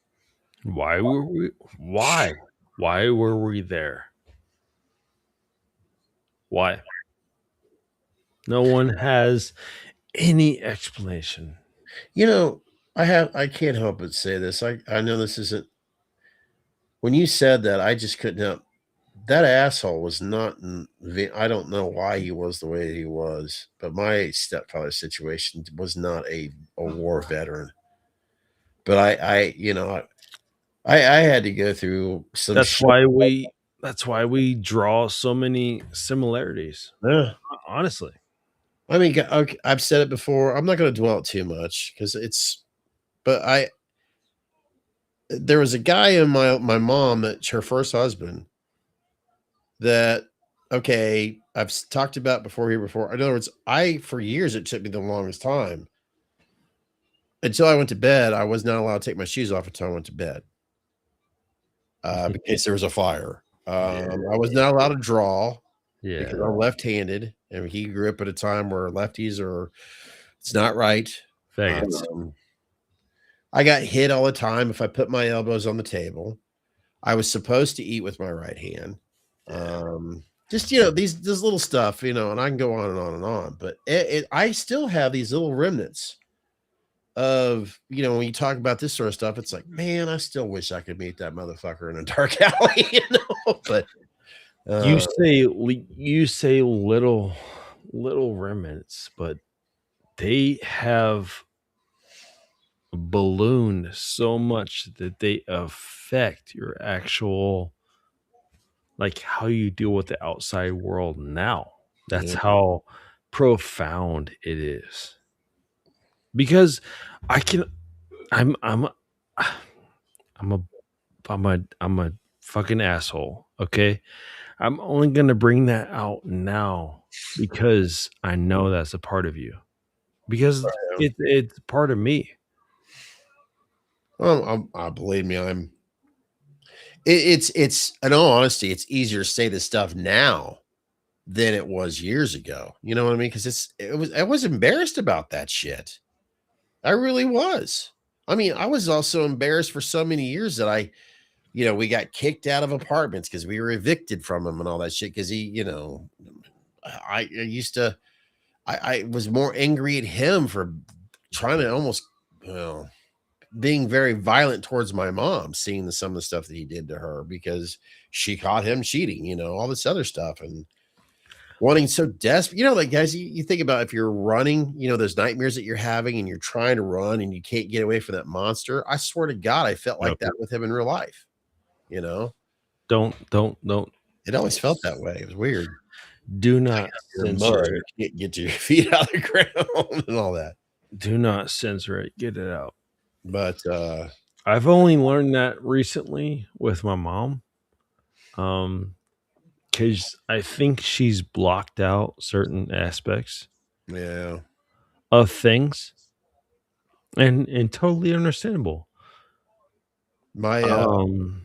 Why were we? Why? Why were we there? Why? No one has any explanation. you know, I can't help but say this. I know this isn't when you said that, I just couldn't help that asshole was not I don't know why he was the way he was, but my stepfather's situation was not a war veteran. But I had to go through some That's shit. why we. That's why we draw so many similarities. Yeah. Honestly, I mean, okay, I've said it before. I'm not going to dwell too much because but there was a guy in my mom that her first husband that, okay, I've talked about before here before. In other words, for years, it took me the longest time until I went to bed. I was not allowed to take my shoes off until I went to bed because there was a fire. I was not allowed to draw yeah. because I'm left-handed, and he grew up at a time where lefties it's not right. Faggots. I got hit all the time if I put my elbows on the table. I was supposed to eat with my right hand. Just these this little stuff, and I can go on and on and on. But I still have these little remnants of when you talk about this sort of stuff. It's like, man, I still wish I could meet that motherfucker in a dark alley. But you say little remnants, but they have ballooned so much that they affect your actual like how you deal with the outside world now. That's how profound it is. Because I'm a fucking asshole, okay? I'm only going to bring that out now because I know that's a part of you. Because it's part of me. Well, believe me, it's in all honesty, it's easier to say this stuff now than it was years ago. You know what I mean? Because I was embarrassed about that shit. I really was. I mean, I was also embarrassed for so many years that we got kicked out of apartments because we were evicted from him and all that shit. Because I was more angry at him for trying to almost, being very violent towards my mom, seeing some of the stuff that he did to her because she caught him cheating, all this other stuff and wanting so desperate. Like guys, you think about if you're running, those nightmares that you're having and you're trying to run and you can't get away from that monster. I swear to God, I felt like that with him in real life. Don't. It always felt that way. It was weird. Do not censor it. You can't get your feet out of the ground and all that. Do not censor it. Get it out. But I've only learned that recently with my mom. Because I think she's blocked out certain aspects of things. And totally understandable. I'm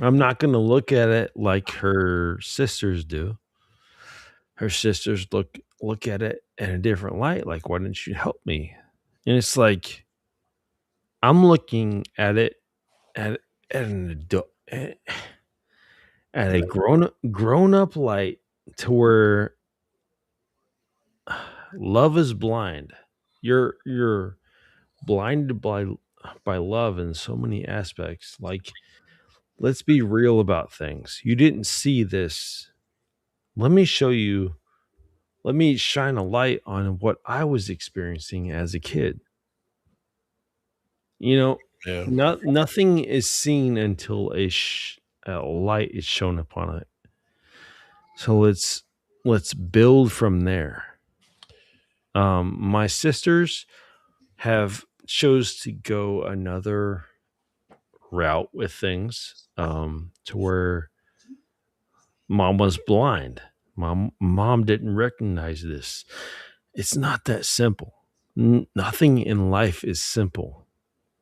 not going to look at it like her sisters do. Her sisters look at it in a different light. Like, why didn't you help me? And it's like, I'm looking at it at an adult, at a grown up light to where love is blind. You're blinded by love in so many aspects. Like, let's be real about things. You didn't see this. Let me show you. Let me shine a light on what I was experiencing as a kid. Nothing is seen until a light is shown upon it. So let's let's build from there. My sisters have chose to go another route with things, to where mom was blind. Mom didn't recognize this. It's not that simple. Nothing in life is simple.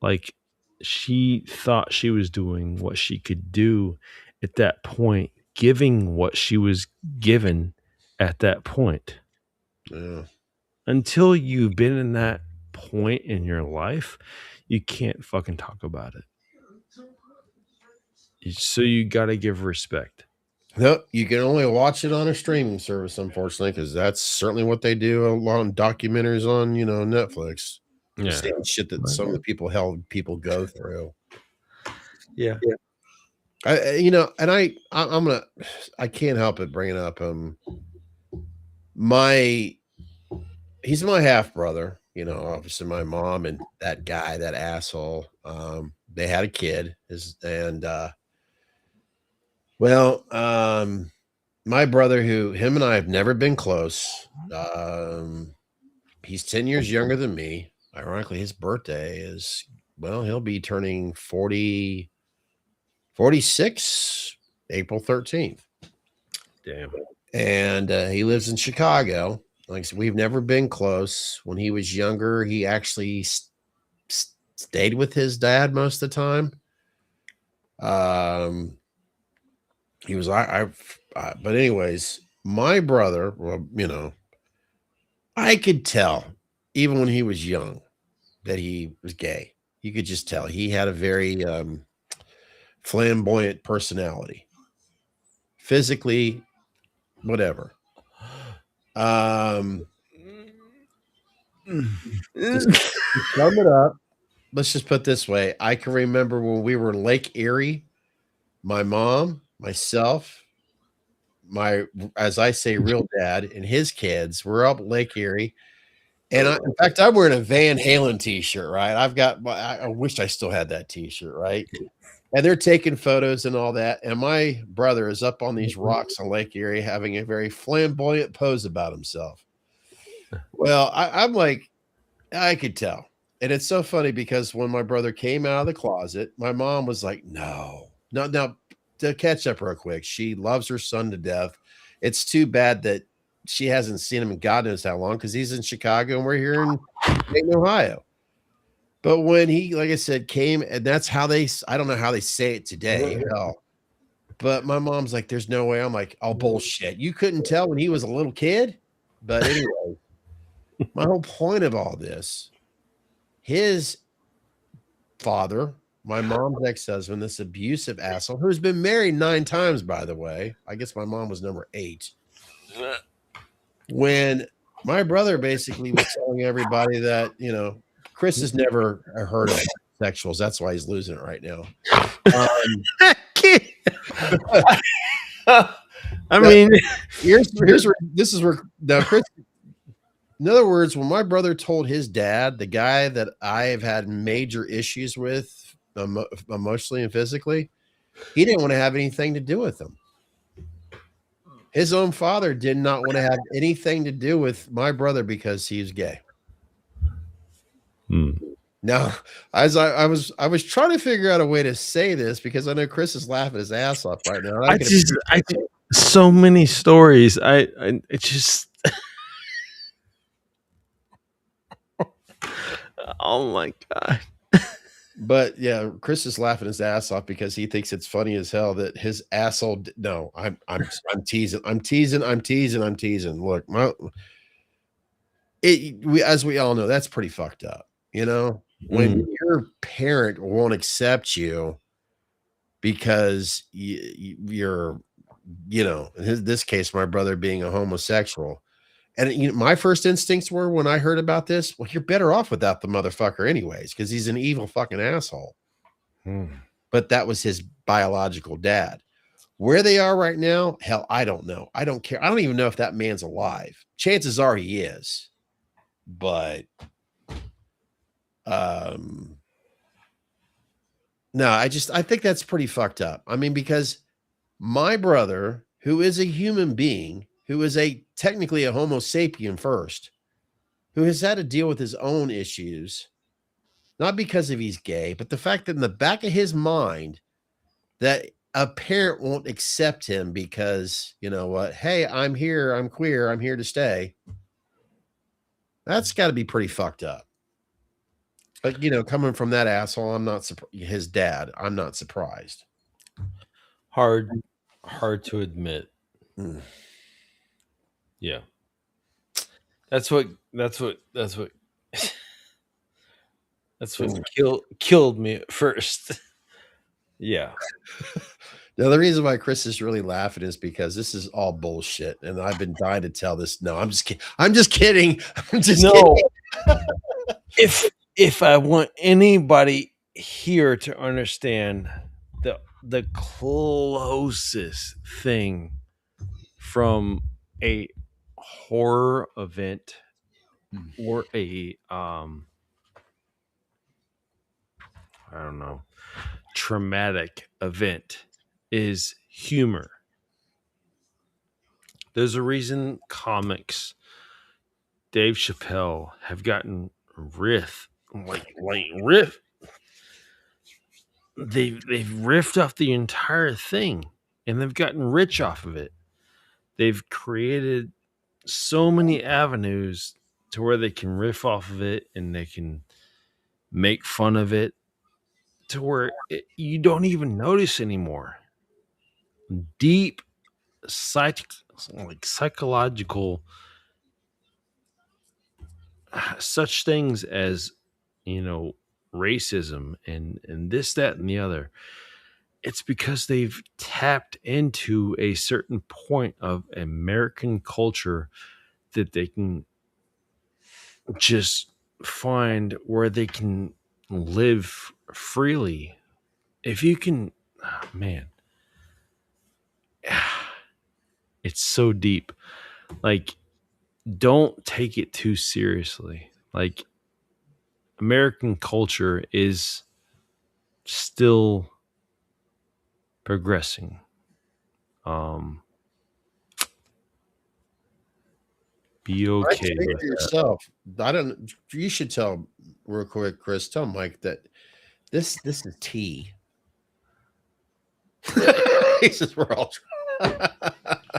Like, she thought she was doing what she could do at that point, giving what she was given at that point. Yeah. Until you've been in that point in your life, you can't fucking talk about it. So you got to give respect. No, you can only watch it on a streaming service, unfortunately, because that's certainly what they do a lot of documentaries on, Netflix. Yeah. Seeing shit that some of the people go through. Yeah. I can't help but bring it up. He's my half brother, obviously my mom and that guy, that asshole. They had a kid, my brother, him and I have never been close. He's 10 years younger than me. Ironically, his birthday is, he'll be turning 46 April 13th. Damn. And he lives in Chicago. Like I said, we've never been close. When he was younger, he actually stayed with his dad most of the time. He was, but anyways, my brother, I could tell even when he was young that he was gay. You could just tell he had a very flamboyant personality, physically, whatever. To sum it up, let's just put it this way. I can remember when we were in Lake Erie, my mom, myself, as I say, real dad and his kids were up at Lake Erie. And in fact, I'm wearing a Van Halen t-shirt, right? I wish I still had that t-shirt, right? And they're taking photos and all that. And my brother is up on these rocks on Lake Erie having a very flamboyant pose about himself. Well, I'm like, I could tell. And it's so funny because when my brother came out of the closet, my mom was like, no. Now, to catch up real quick, she loves her son to death. It's too bad that she hasn't seen him in God knows how long, because he's in Chicago and we're here in Dayton, Ohio. But when he, like I said, came, and that's how I don't know how they say it today. Hell. But my mom's like, there's no way. I'm like, oh, bullshit. You couldn't tell when he was a little kid? But anyway, my whole point of all this, his father, my mom's ex-husband, this abusive asshole, who's been married 9 times, by the way. I guess my mom was number 8. When my brother basically was telling everybody that, Chris has never heard of sexuals. That's why he's losing it right now. I mean, here's where this is where now Chris. In other words, when my brother told his dad, the guy that I have had major issues with emotionally and physically, he didn't want to have anything to do with him. His own father did not want to have anything to do with my brother because he's gay. Now, as I was trying to figure out a way to say this because I know Chris is laughing his ass off right now. I just so many stories. It just oh my God. But yeah, Chris is laughing his ass off because he thinks it's funny as hell that his asshole. No, I'm teasing. I'm teasing. Look, as we all know, that's pretty fucked up. When your parent won't accept you because you're, in this case, my brother being a homosexual. And my first instincts were when I heard about this, well, you're better off without the motherfucker anyways, because he's an evil fucking asshole. But that was his biological dad. Where they are right now, hell, I don't know. I don't care. I don't even know if that man's alive. Chances are he is. But no, I think that's pretty fucked up. I mean, because my brother, who is a human being, who is technically a Homo sapien first, who has had to deal with his own issues, not because of he's gay, but the fact that in the back of his mind that a parent won't accept him because, you know what? Hey, I'm here. I'm queer. I'm here to stay. That's got to be pretty fucked up. But, you know, coming from that asshole, I'm not his dad. I'm not surprised. Hard to admit. Mm. Yeah. That's what killed me at first. Yeah. Now, the reason why Chris is really laughing is because this is all bullshit, and I've been dying to tell this. No, I'm just kidding. I'm just kidding. If I want anybody here to understand the closest thing from a horror event or a I don't know, traumatic event is humor. There's a reason comics, Dave Chappelle, have gotten riff. They've riffed off the entire thing, and they've gotten rich off of it. They've created so many avenues to where they can riff off of it and they can make fun of it to where you don't even notice anymore. Deep psychological such things as, you know, racism and this, that, and the other. It's because they've tapped into a certain point of American culture that they can just find where they can live freely. If you can, man, it's so deep. Like, don't take it too seriously. Like, American culture is still progressing. Be okay with yourself. I don't. You should tell real quick, Chris. Tell Mike that this is tea. He says we're all.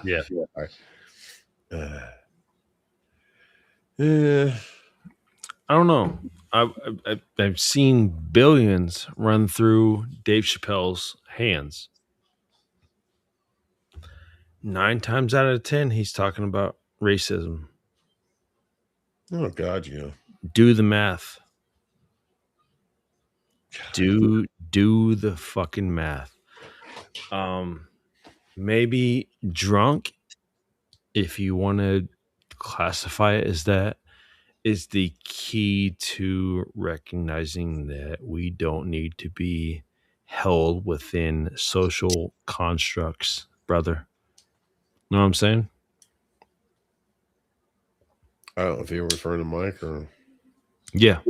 Yeah. I don't know. I've seen billions run through Dave Chappelle's hands. 9 times out of 10, he's talking about racism. Oh God, yeah. Do the math. Do the fucking math. Maybe drunk, if you want to classify it as that, is the key to recognizing that we don't need to be held within social constructs, brother. Know what I'm saying? I don't know if you're referring to Mike or. Yeah,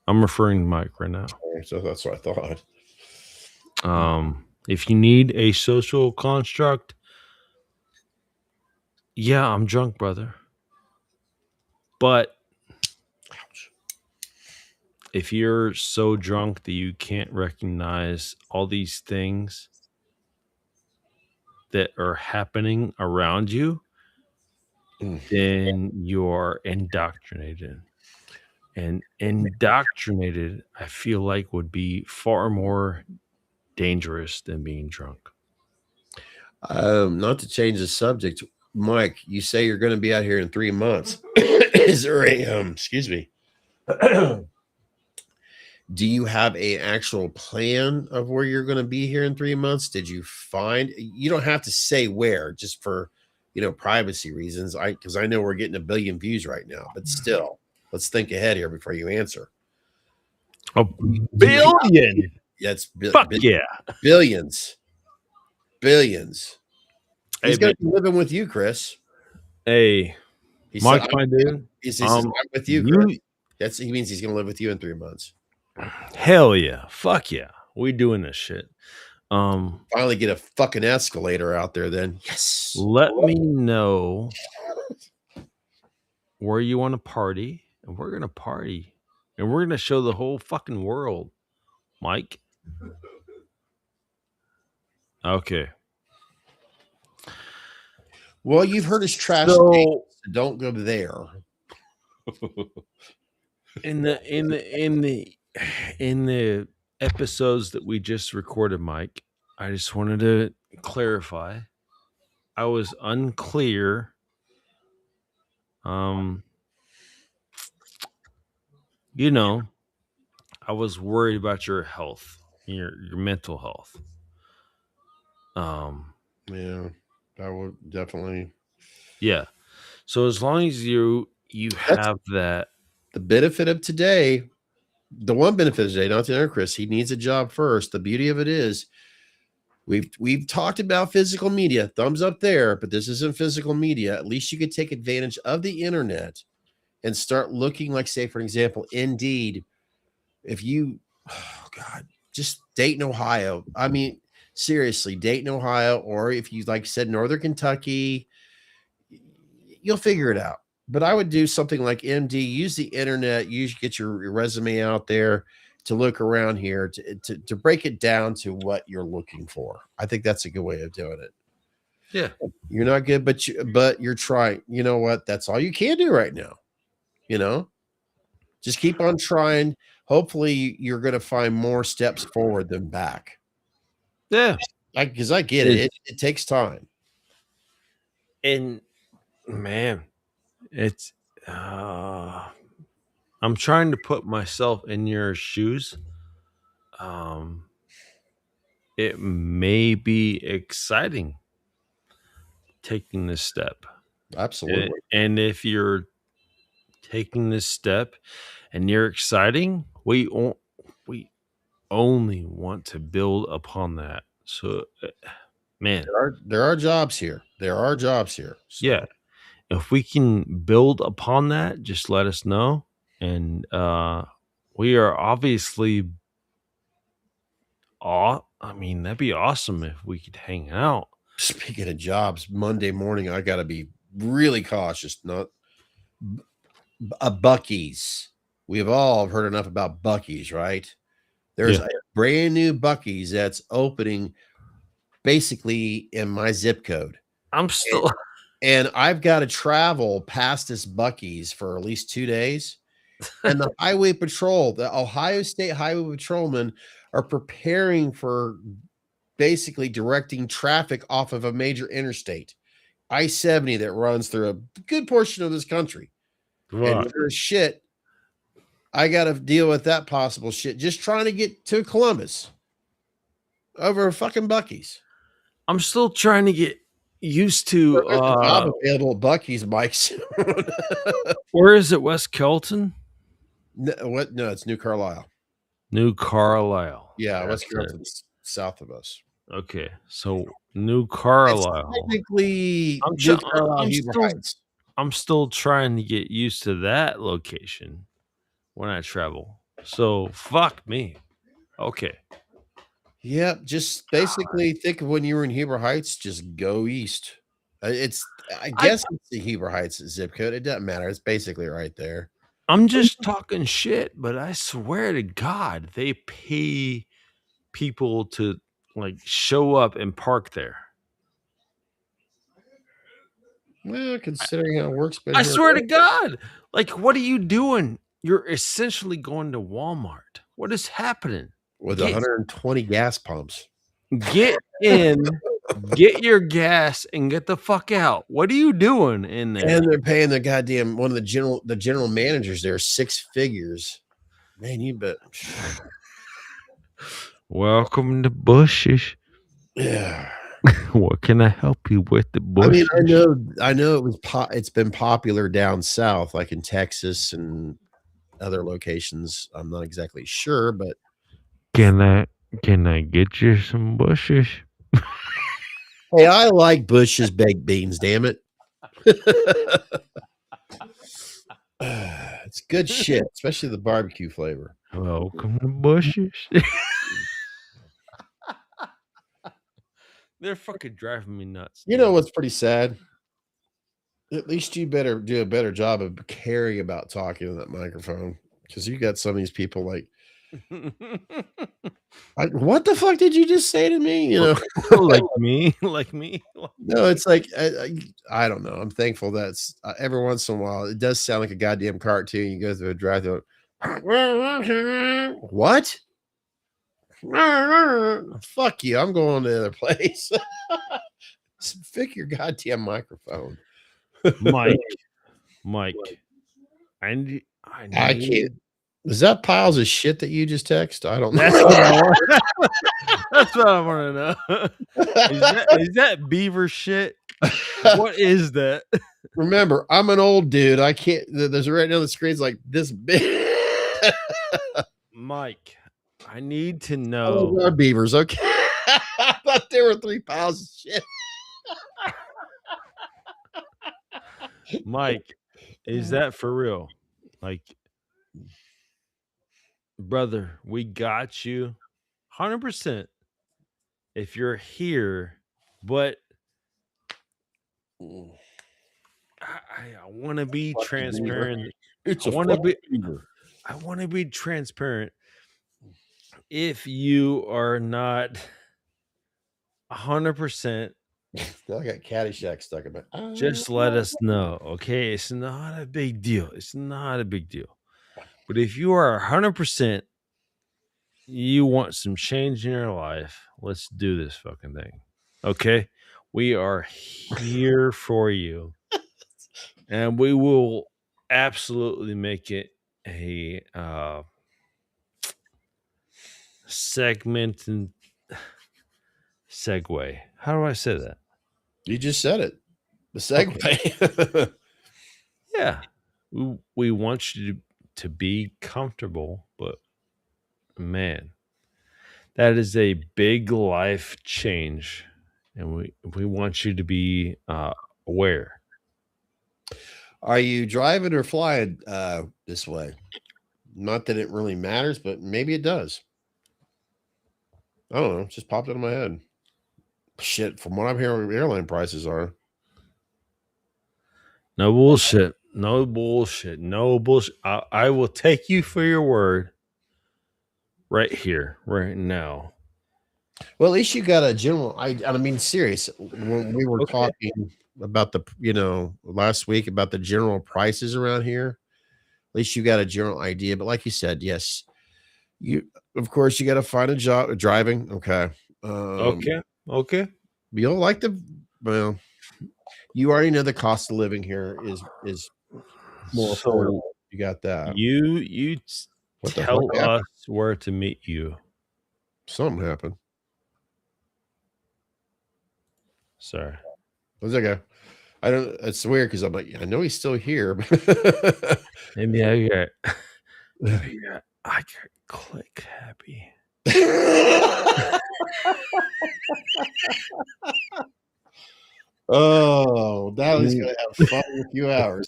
I'm referring to Mike right now. So that's what I thought. If you need a social construct, yeah, I'm drunk, brother. But if you're so drunk that you can't recognize all these things that are happening around you, then you're indoctrinated. And indoctrinated, I feel like, would be far more dangerous than being drunk. Not to change the subject, Mike, you say you're going to be out here in 3 months. Is there a excuse me? Do you have a actual plan of where you're going to be here in 3 months? Did you find? You don't have to say where, just for, you know, privacy reasons. Because I know we're getting 1 billion views right now, but still, let's think ahead here before you answer. A billion? That's yeah, billions. He's Hey, going to be living with you, Chris. Hey, Mike, my dude. He says, I'm with you, Chris. He means he's going to live with you in 3 months. Hell yeah. Fuck yeah. We doing this shit. Finally get a fucking escalator out there then. Yes. Let me know where you want to party, and we're gonna party, and we're gonna show the whole fucking world, Mike. Okay. Well, you've heard his trash. So So don't go there. in the episodes that we just recorded, Mike, I just wanted to clarify. I was unclear. You know, I was worried about your health, your mental health. Yeah, that would definitely. Yeah. So as long as you have that, The benefit of today, the one benefit of today, not to enter Chris, he needs a job first. The beauty of it is we've talked about physical media, thumbs up there, but this isn't physical media. At least you could take advantage of the internet and start looking like, say, for example, Indeed. If you, oh God, just Dayton, Ohio. I mean, seriously, Dayton, Ohio, or if you like said Northern Kentucky, you'll figure it out. But I would do something like MD, use the internet, get your resume out there to look around here to break it down to what you're looking for. I think that's a good way of doing it. yeah. You're not good, but you're trying. You know what? That's all you can do right now. You know, just keep on trying. Hopefully you're going to find more steps forward than back. Yeah. Because I get it. It takes time. And man, it's I'm trying to put myself in your shoes. It may be exciting taking this step. Absolutely. And if you're taking this step and you're exciting, we only want to build upon that. So man, there are jobs here. There are jobs here. So. Yeah. If we can build upon that, just let us know. And we are obviously I mean, that'd be awesome if we could hang out. Speaking of jobs, Monday morning, I got to be really cautious. Not a Buc-ee's. We've all heard enough about Buc-ee's, right? There's a brand new Buc-ee's that's opening basically in my zip code. I'm still and I've got to travel past this Buc-ee's for at least 2 days. And the highway patrol, the Ohio State Highway Patrolmen are preparing for basically directing traffic off of a major interstate, I-70, that runs through a good portion of this country. Wow. And there's shit. I got to deal with that possible shit just trying to get to Columbus over a fucking Buc-ee's. I'm still trying to get used to job available at Buc-ee's, Mike. Where is it? West Kelton? No, what? No, it's New Carlisle. New Carlisle. Yeah, West Kelton's south of us. Okay, so New Carlisle. It's technically, I'm still trying to get used to that location when I travel. So fuck me. Okay. Yep, just basically think of when you were in Heber Heights, just go east. I guess it's the Heber Heights zip code. It doesn't matter. It's basically right there. I'm just talking shit, but I swear to God, they pay people to like show up and park there. Well, considering how it works, I swear to God, like, what are you doing? You're essentially going to Walmart. What is happening? With 120 gas pumps. Get in, get your gas, and get the fuck out. What are you doing in there? And they're paying the goddamn one of the general managers there 6 figures. Man, you bet. Welcome to Bushes. Yeah. What can I help you with the Bushes? I mean, I know it's been popular down south, like in Texas and other locations. I'm not exactly sure, but can I get you some Bushes? Hey, I like Bush's baked beans, damn it. It's good shit, especially the barbecue flavor. Welcome to Bushes. They're fucking driving me nuts. You know what's pretty sad? At least you better do a better job of caring about talking to that microphone, because you got some of these people like, what the fuck did you just say to me? You know, like me, like me. no, it's like I don't know. I'm thankful that's every once in a while it does sound like a goddamn cartoon. You go through a drive-through. What? Fuck you! I'm going to the other place. Fix your goddamn microphone, Mike. I can't. Is that piles of shit that you just text? I don't know. That's what I want. That's what I want to know. Is that beaver shit? What is that? Remember, I'm an old dude. I can't. There's right now the screen's like this big. Mike, I need to Oh, know. those are beavers. Okay. I thought there were 3 piles of shit. Mike, is that for real? Like, brother, we got you 100% if you're here, but I want to be Fucking transparent. It's I a wanna be- beaver. I want to be transparent. If you are not 100%, Still got Caddyshack stuck in my. just let us know. Okay. It's not a big deal. It's not a big deal. But if you are 100%, you want some change in your life, let's do this fucking thing. Okay. We are here for you. And we will absolutely make it a segment and segue. How do I say that? You just said it. The segue. Yeah. We want you to be comfortable, but man, that is a big life change. And we want you to be aware. Are you driving or flying this way? Not that it really matters, but maybe it does. I don't know. It just popped into my head. Shit, from what I'm hearing, airline prices are. No bullshit. No bullshit. No bullshit. I will take you for your word right here, right now. Well, at least you got a general. I mean, serious. When we were Okay. talking about the, last week about the general prices around here, at least you got a general idea. But like you said, yes, of course you got to find a job driving. Okay. Okay. You'll like well, you already know the cost of living here is more So affordable. You got that. you What the tell fuck happened? us where to meet you. Something happened. Sorry. What's that guy? I don't. It's weird because I'm like, I know he's still here. Maybe I got click happy. Oh, now he's gonna have fun in a few hours.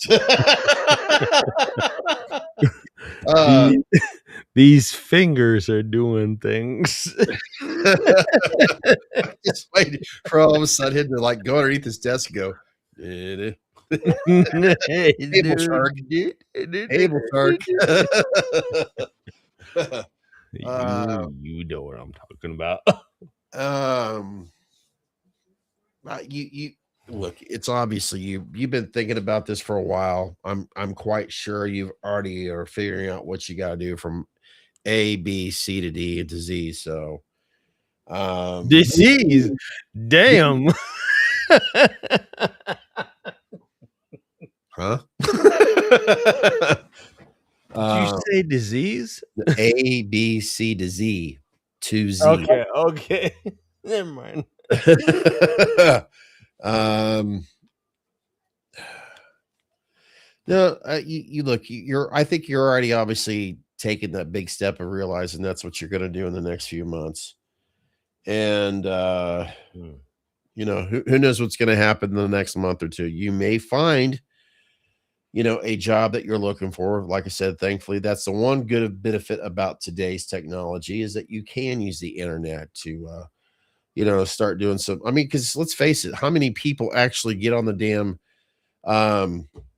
These fingers are doing things. Just waiting for all of a sudden him to like go underneath his desk and go, Able shark. Able shark. You know what I'm talking about. You look, it's obviously you've been thinking about this for a while. I'm quite sure you've already are figuring out what you got to do from A, B, C to D to Z. So, Disease. Damn. huh? Did you say disease? A, B, C to Z to Z. Okay. Never mind. No, you look, I think you're already obviously taking that big step of realizing that's what you're going to do in the next few months. And, who knows what's going to happen in the next month or two. You may find, a job that you're looking for. Like I said, thankfully, that's the one good benefit about today's technology is that you can use the internet to start doing some. I mean, because let's face it, how many people actually get on the damn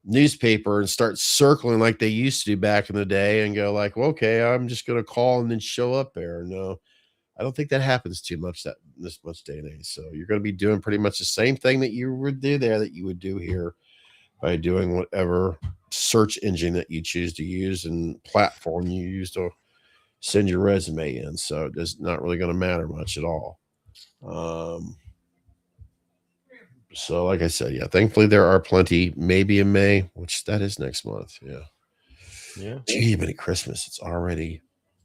newspaper and start circling like they used to do back in the day and go like, well, okay, I'm just going to call and then show up there. No, I don't think that happens too much this much day and age. So you're going to be doing pretty much the same thing that you would do there that you would do here by doing whatever search engine that you choose to use and platform you use to send your resume in. So it's not really going to matter much at all. So like I said, yeah, thankfully there are plenty, maybe in May, which that is next month. Yeah. Yeah. Gee, but at Christmas,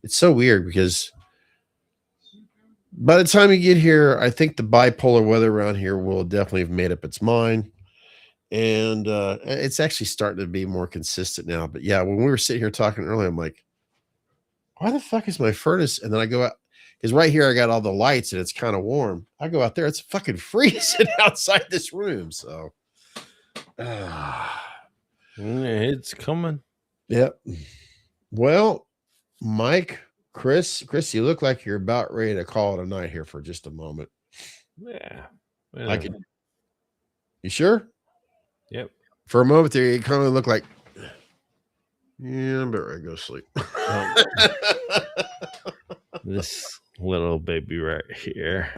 it's so weird because by the time you get here, I think the bipolar weather around here will definitely have made up its mind. And it's actually starting to be more consistent now. But yeah, when we were sitting here talking earlier, I'm like, why the fuck is my furnace? And then I go out, because right here I got all the lights and it's kind of warm. I go out there, it's fucking freezing outside this room. So it's coming. Yep. Well, Mike, Chris, you look like you're about ready to call it a night here for just a moment. Yeah. You sure? Yep. For a moment there, you kind of look like, yeah, I'm about ready to go sleep. This little baby right here.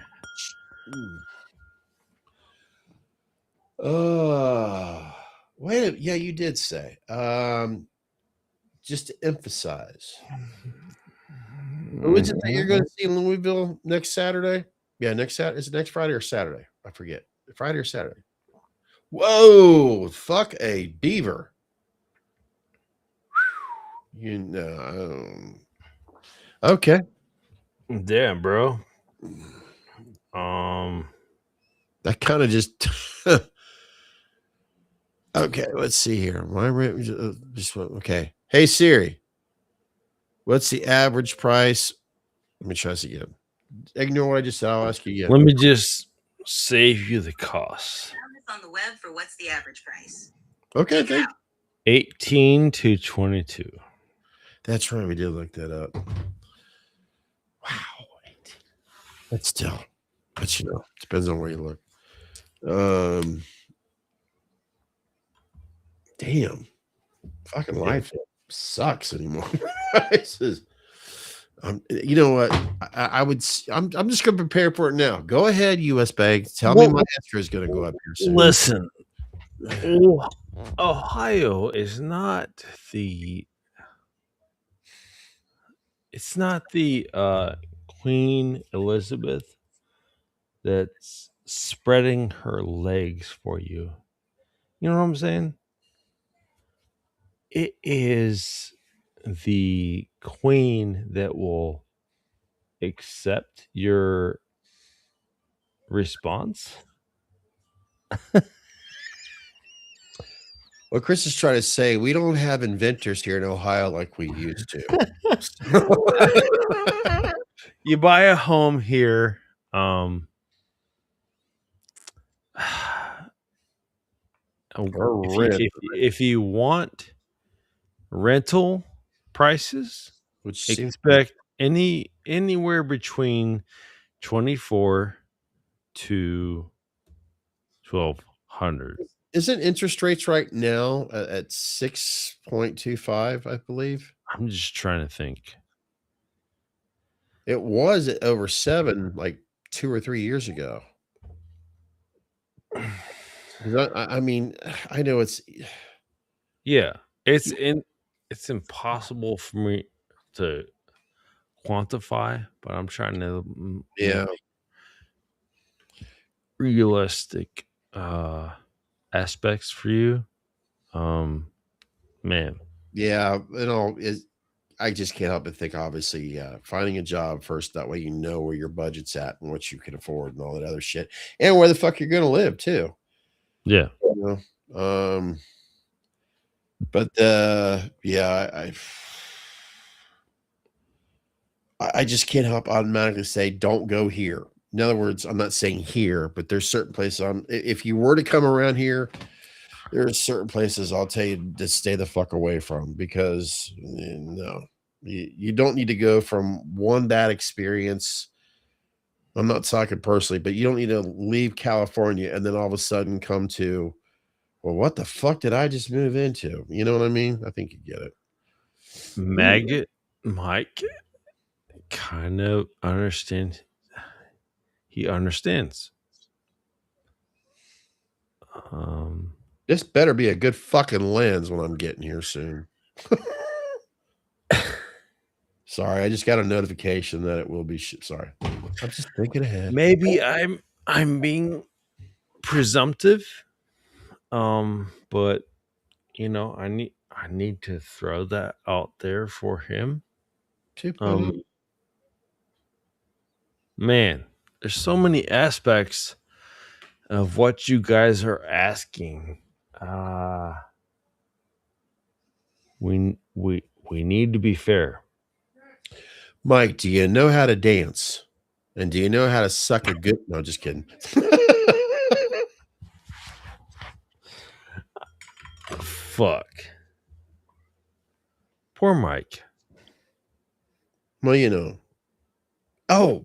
Wait, yeah, you did say. Just to emphasize. Who is it that you're going to see in Louisville next Saturday? Yeah, next Saturday. Is it next Friday or Saturday? I forget. Friday or Saturday? Whoa, fuck a beaver. Okay. Damn, bro. That kind of just okay, let's see here. Okay. Hey Siri, what's the average price? Let me try this again. Ignore what I just said. I'll ask you again. Let me just save you the cost. On the web for what's the average price? Okay, thank you. 18 to 22. That's right. We did look that up. Wow. But still, depends on where you look. Damn. Fucking life sucks anymore. You know what? I'm just going to prepare for it now. Go ahead, US Bank. Tell me my answer is going to go up here soon. Listen, Ohio is not the. It's not the Queen Elizabeth that's spreading her legs for you. You know what I'm saying? It is the queen that will accept your response. What Chris is trying to say, we don't have inventors here in Ohio like we used to. You buy a home here. If you want rental prices, which expect anywhere between 24 to 1,200. Isn't interest rates right now at 6.25, I believe? I'm just trying to think. It was at over 7 like 2 or 3 years ago. I mean, I know it's it's impossible for me to quantify, but I'm trying to realistic aspects for you. Man. Yeah, I just can't help but think, obviously, finding a job first. That way you know where your budget's at and what you can afford and all that other shit. And where the fuck you're going to live, too. Yeah. You know? But, I just can't help automatically say, don't go here. In other words, I'm not saying here, but there's certain places if you were to come around here, there's certain places I'll tell you to stay the fuck away from, because no, you don't need to go from one bad experience I'm not talking personally, but you don't need to leave California and then all of a sudden come to, well, what the fuck did I just move into? You know what I mean? I think you get it. Maggot Mike kind of understand. He understands. This better be a good fucking lens when I'm getting here soon. Sorry, I just got a notification that it will be. Sorry, I'm just thinking ahead. Maybe I'm being presumptive, but you know, I need to throw that out there for him. Man, there's so many aspects of what you guys are asking. We need to be fair. Mike, do you know how to dance? And do you know how to suck a good? No, just kidding. Fuck. Poor Mike. Well, you know. Oh,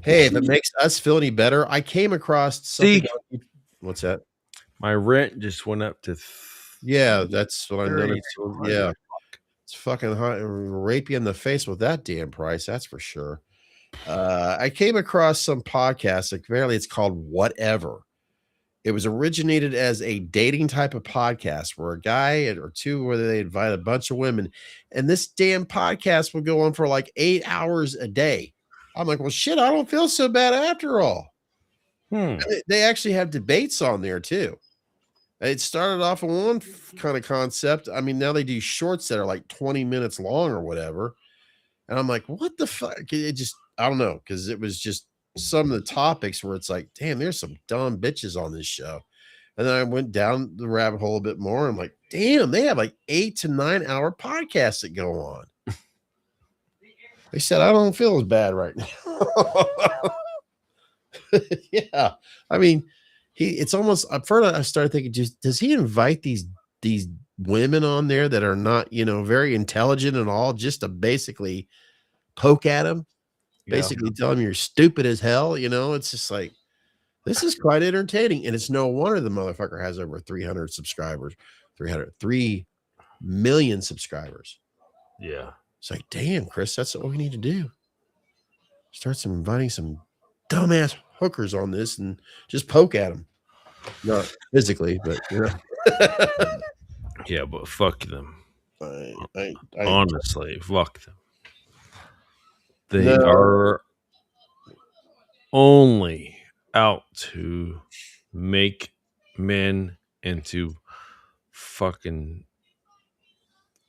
hey, if it makes us feel any better, I came across something. What's that? My rent just went up to. Yeah, that's what I noticed. Yeah, it's fucking hot. Rape you in the face with that damn price. That's for sure. I came across some podcast. Apparently, it's called Whatever. It was originated as a dating type of podcast where a guy or two, where they invite a bunch of women, and this damn podcast would go on for like 8 hours a day. I'm like, well, shit, I don't feel so bad after all. They actually have debates on there too. It started off on one kind of concept. I mean, now they do shorts that are like 20 minutes long or whatever. And I'm like, what the fuck? It just, I don't know, because it was just some of the topics where it's like, damn, there's some dumb bitches on this show. And then I went down the rabbit hole a bit more. I'm like, damn, they have like 8 to 9 hour podcasts that go on. They said, I don't feel as bad right now. Yeah. I mean, it's almost, at first I started thinking, just does he invite these women on there that are not, you know, very intelligent and all, just to basically poke at him? Basically tell him you're stupid as hell. You know, it's just like, this is quite entertaining. And it's no wonder the motherfucker has over 300 subscribers, 3 million subscribers. Yeah. It's like, damn, Chris, that's what we need to do. Start inviting some dumbass hookers on this and just poke at them. Not physically, but you know. Yeah, but fuck them. I honestly, fuck them. They are only out to make men into fucking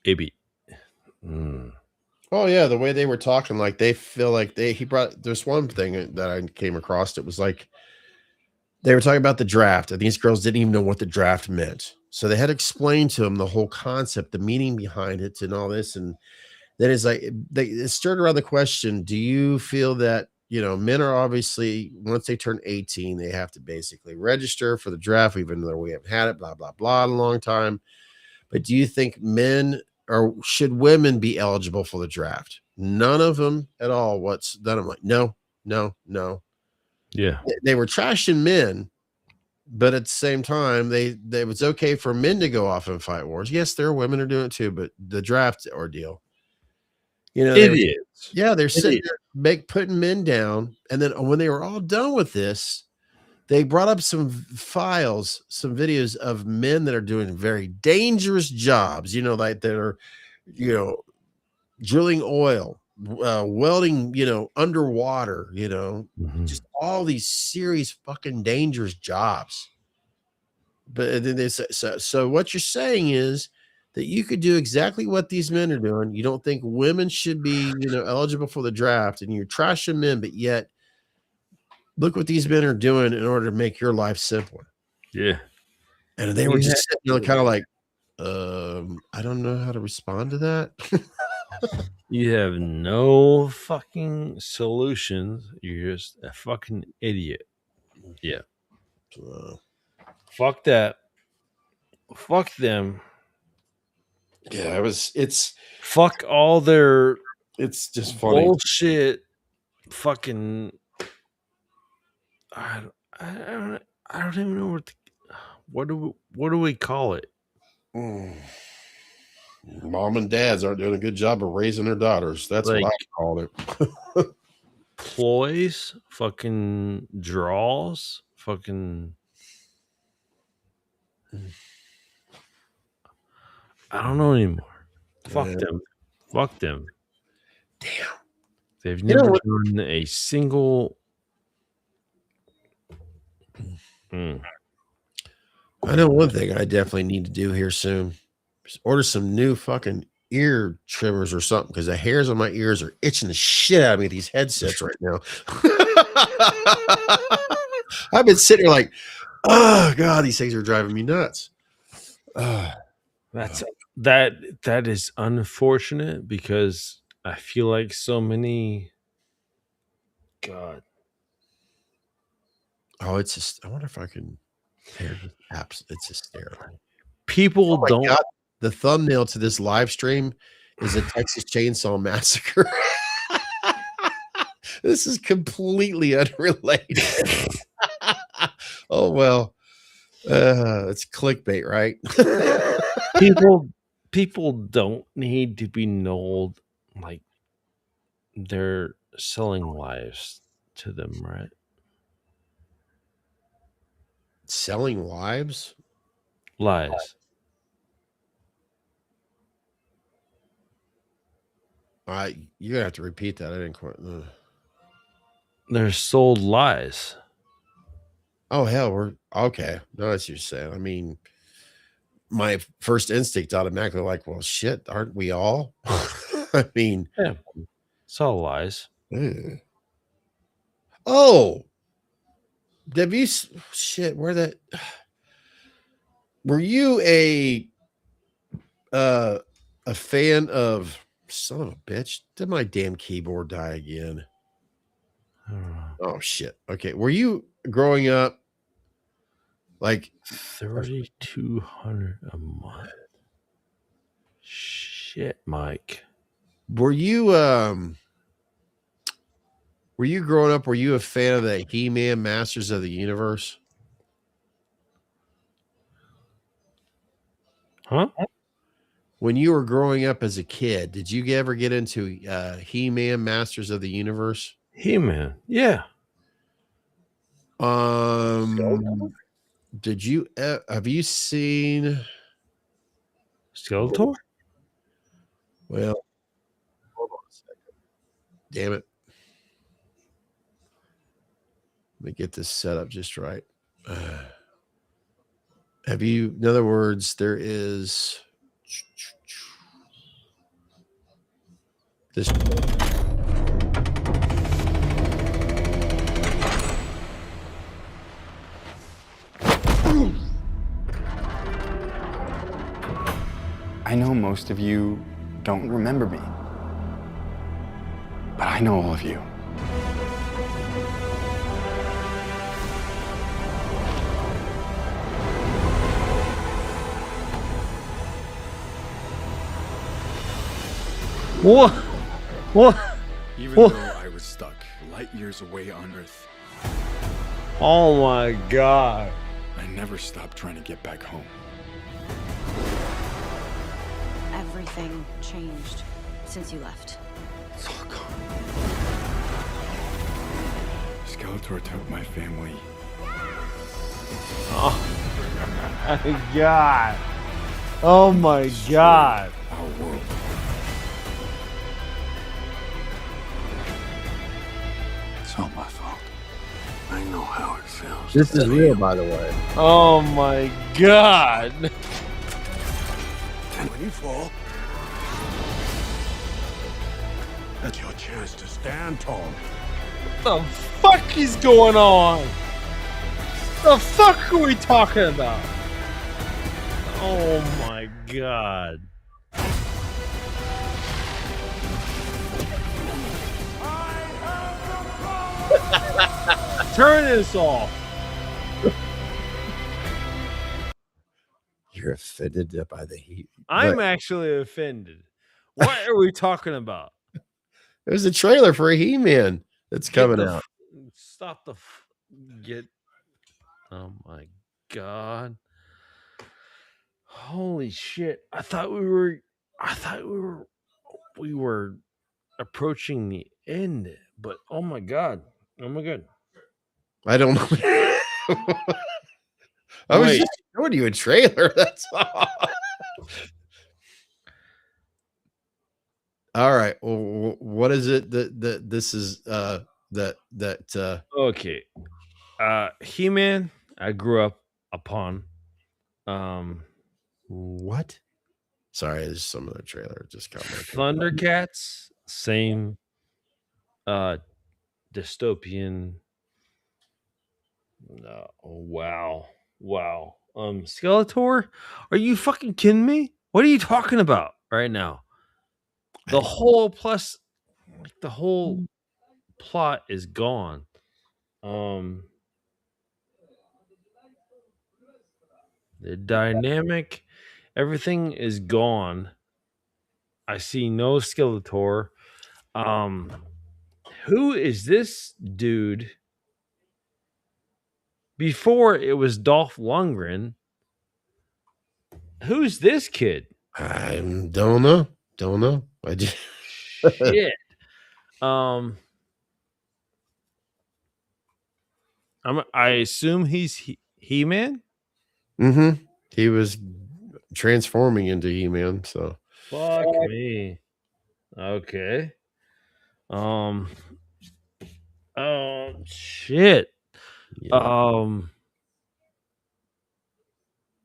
idiot. Oh yeah, the way they were talking, like they feel like there's one thing that I came across. It was like they were talking about the draft, and these girls didn't even know what the draft meant. So they had to explain to them the whole concept, the meaning behind it, and all this. And then it's like it stirred around the question: do you feel that, you know, men are obviously, once they turn 18, they have to basically register for the draft, even though we haven't had it, blah blah blah, in a long time. But do you think men, or should women be eligible for the draft? None of them at all. Then I'm like, no. Yeah. They were trashing men, but at the same time, they was okay for men to go off and fight wars. Yes, there are women who are doing it too, but the draft ordeal, you know, idiots. They're sitting there putting men down. And then when they were all done with this, they brought up some files, some videos of men that are doing very dangerous jobs, you know, like that are, you know, drilling oil, welding, you know, underwater, you know, just all these serious fucking dangerous jobs. But then they say, so what you're saying is that you could do exactly what these men are doing. You don't think women should be, you know, eligible for the draft, and you're trashing men, but yet look what these men are doing in order to make your life simpler. Yeah. And they were just sitting there kind of like, I don't know how to respond to that. You have no fucking solutions. You're just a fucking idiot. Yeah. Fuck that. Fuck them. Yeah, it's fuck all their it's just funny bullshit fucking I don't even know what do we call it? Mom and dads aren't doing a good job of raising their daughters. That's what Like- I called it. Ploys, fucking draws, fucking. I don't know anymore. Fuck Yeah. them. Fuck them. Damn. They've You know never what- done a single. Mm. I know one thing I definitely need to do here soon. Just order some new fucking ear trimmers or something because the hairs on my ears are itching the shit out of me with these headsets right now. I've been sitting here like, oh god, these things are driving me nuts. That is unfortunate because I feel like so many. God, Oh, it's just. I wonder if I can. Apps. It's hysterical. people Oh my don't. God. The thumbnail to this live stream is a Texas Chainsaw Massacre. This is completely unrelated. Oh well, it's clickbait, right? People don't need to be told like they're selling lives to them, right? Selling wives? Lies. You're gonna have to repeat that. I didn't quite. They're sold lies. Oh hell, we're okay. No, that's what you're saying. I mean, my first instinct automatically like, well, shit, aren't we all? I mean, Yeah, it's all lies. ugh. Oh, have you shit? Where that? Were you a fan of son of a bitch? Did my damn keyboard die again? I don't know. Oh shit. Okay. Were you growing up like 3,200 a month. Shit, Mike. were you growing up, were you a fan of the He-Man Masters of the Universe? Huh? When you were growing up as a kid, did you ever get into He-Man Masters of the Universe? He-Man. Yeah. Did you have you seen Skeletor? well hold on a second. Damn it. Let me get this set up just right. Have you, in other words, there is this. I know most of you don't remember me, but I know all of you. What? What? Even What? though I was stuck light years away on Earth, Oh my God. I never stopped trying to get back home. Everything changed since you left. It's all gone. Skeletor took my family. My God. Oh my God. Our world. It's all my fault. I know how it feels. This is real, by the way. Oh my God. And when you fall, that's your chance to stand tall. What the fuck is going on? The fuck are we talking about? Oh my God. Turn this off. You're offended by the heat. I'm But actually offended. What are we talking about? there's a trailer for a He-Man that's coming Get the out. Stop the. get. Oh my god! Holy shit! I thought we were approaching the end, but oh my god! Oh my god! I don't know. I was Wait. just showing you a trailer. That's all. All right. Well, what is it that this is? Okay. He-Man, I grew up upon. What? Sorry, there's some other trailer just coming. Thundercats, same dystopian. No, wow. Skeletor? Are you fucking kidding me? What are you talking about right now? The whole plot is gone. The dynamic, everything is gone. I see no Skeletor. Who is this dude? Before it was Dolph Lundgren. Who's this kid? I don't know. I just Shit. I assume he's He-Man. Mm-hmm. He was transforming into He-Man. So Fuck me. Okay. Shit. yeah.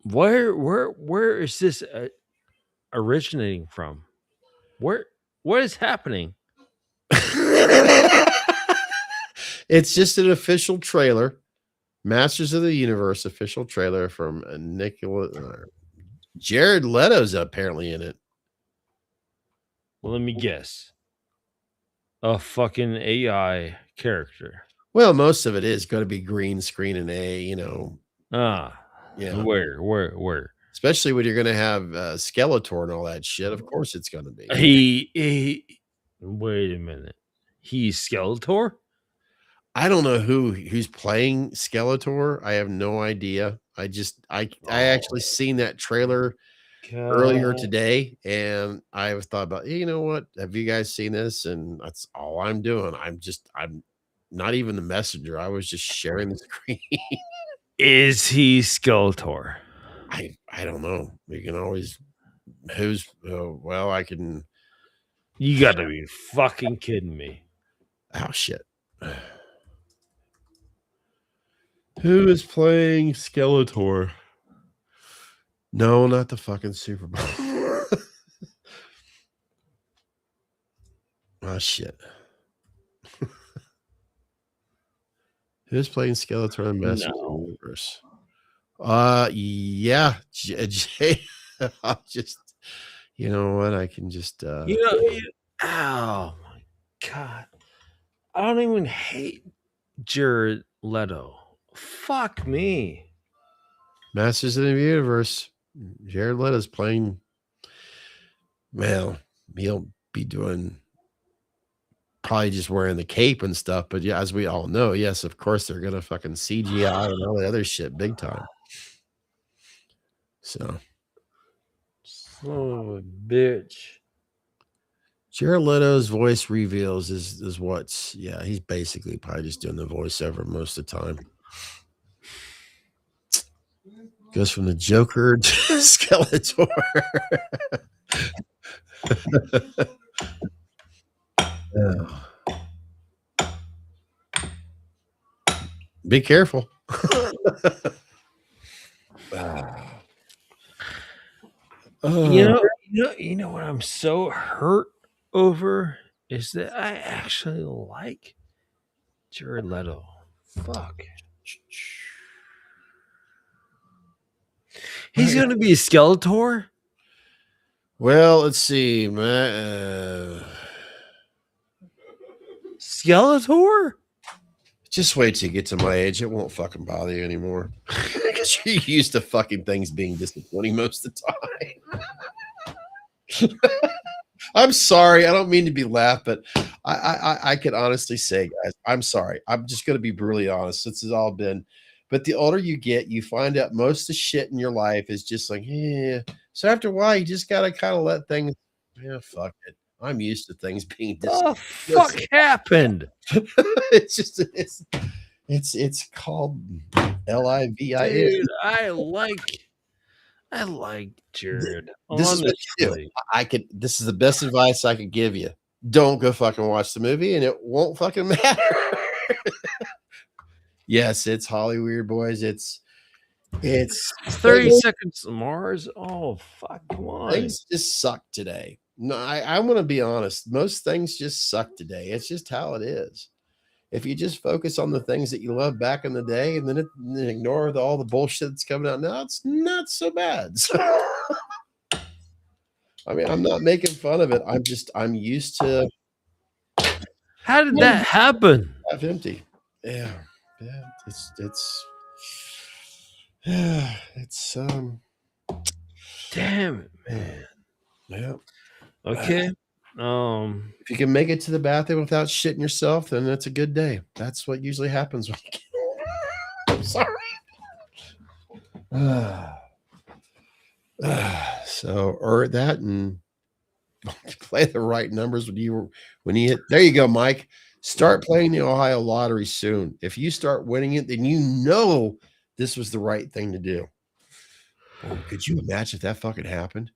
Where is this originating from? What is happening? It's just an official trailer. Masters of the Universe official trailer from Jared Leto's apparently in it. Well, let me guess. A fucking AI character. Well, most of it is going to be green screen and Yeah. Where? Especially when you're going to have Skeletor and all that shit. Of course, it's going to be. He. Wait a minute. He's Skeletor? I don't know who's playing Skeletor. I have no idea. I actually seen that trailer earlier today, and I thought about, you know what? Have you guys seen this? And that's all I'm doing. I'm not even the messenger. I was just sharing the screen. Is he Skeletor? I don't know. We can always I can. You gotta be fucking kidding me. Oh shit. Who is playing Skeletor? No, not the fucking Super Bowl. Oh shit. Who's playing Skeletor in Masters of the Universe? Yeah. Jay. I'll just, you know what? I can just oh my god. I don't even hate Jared Leto. Fuck me. Masters of the Universe. Jared Leto's playing. Well, he'll be doing probably just wearing the cape and stuff, but yeah, as we all know, yes, of course they're gonna fucking CGI and all the other shit big time. So, son of a bitch. Jared Leto's voice reveals is what's he's basically probably just doing the voiceover most of the time. Goes from the Joker to Skeletor. Be careful. You know what I'm so hurt over is that I actually like Jared Leto. Fuck. He's gonna be a Skeletor? Well, let's see. Skeletor? Just wait till you get to my age. It won't fucking bother you anymore. Because you're used to fucking things being disappointing most of the time. I'm sorry. I don't mean to be laughed, but I could honestly say, guys, I'm sorry. I'm just going to be brutally honest. This has all been, but the older you get, you find out most of the shit in your life is just like, yeah. So after a while, you just got to kind of let things, yeah, fuck it. I'm used to things being The fuck happened? it's just it's called LIVIN. Dude, I like Jared. This is what you do. Honestly. I could. This is the best advice I could give you. Don't go fucking watch the movie, and it won't fucking matter. Yes, it's Hollywood, boys. It's 30 Seconds to Mars. Oh fuck, come on. things just suck today. No, I'm gonna be honest. Most things just suck today. It's just how it is. If you just focus on the things that you loved back in the day, and then ignore all the bullshit that's coming out now, it's not so bad. So, I mean, I'm not making fun of it. I'm used to How did that happen? half empty. Yeah, it's Damn it, man. yeah. Okay. If you can make it to the bathroom without shitting yourself, then it's a good day. That's what usually happens when you I'm sorry. So, or that and play the right numbers when you hit. There you go, Mike. Start playing the Ohio lottery soon. If you start winning it, then you know this was the right thing to do. Oh, could you imagine if that fucking happened?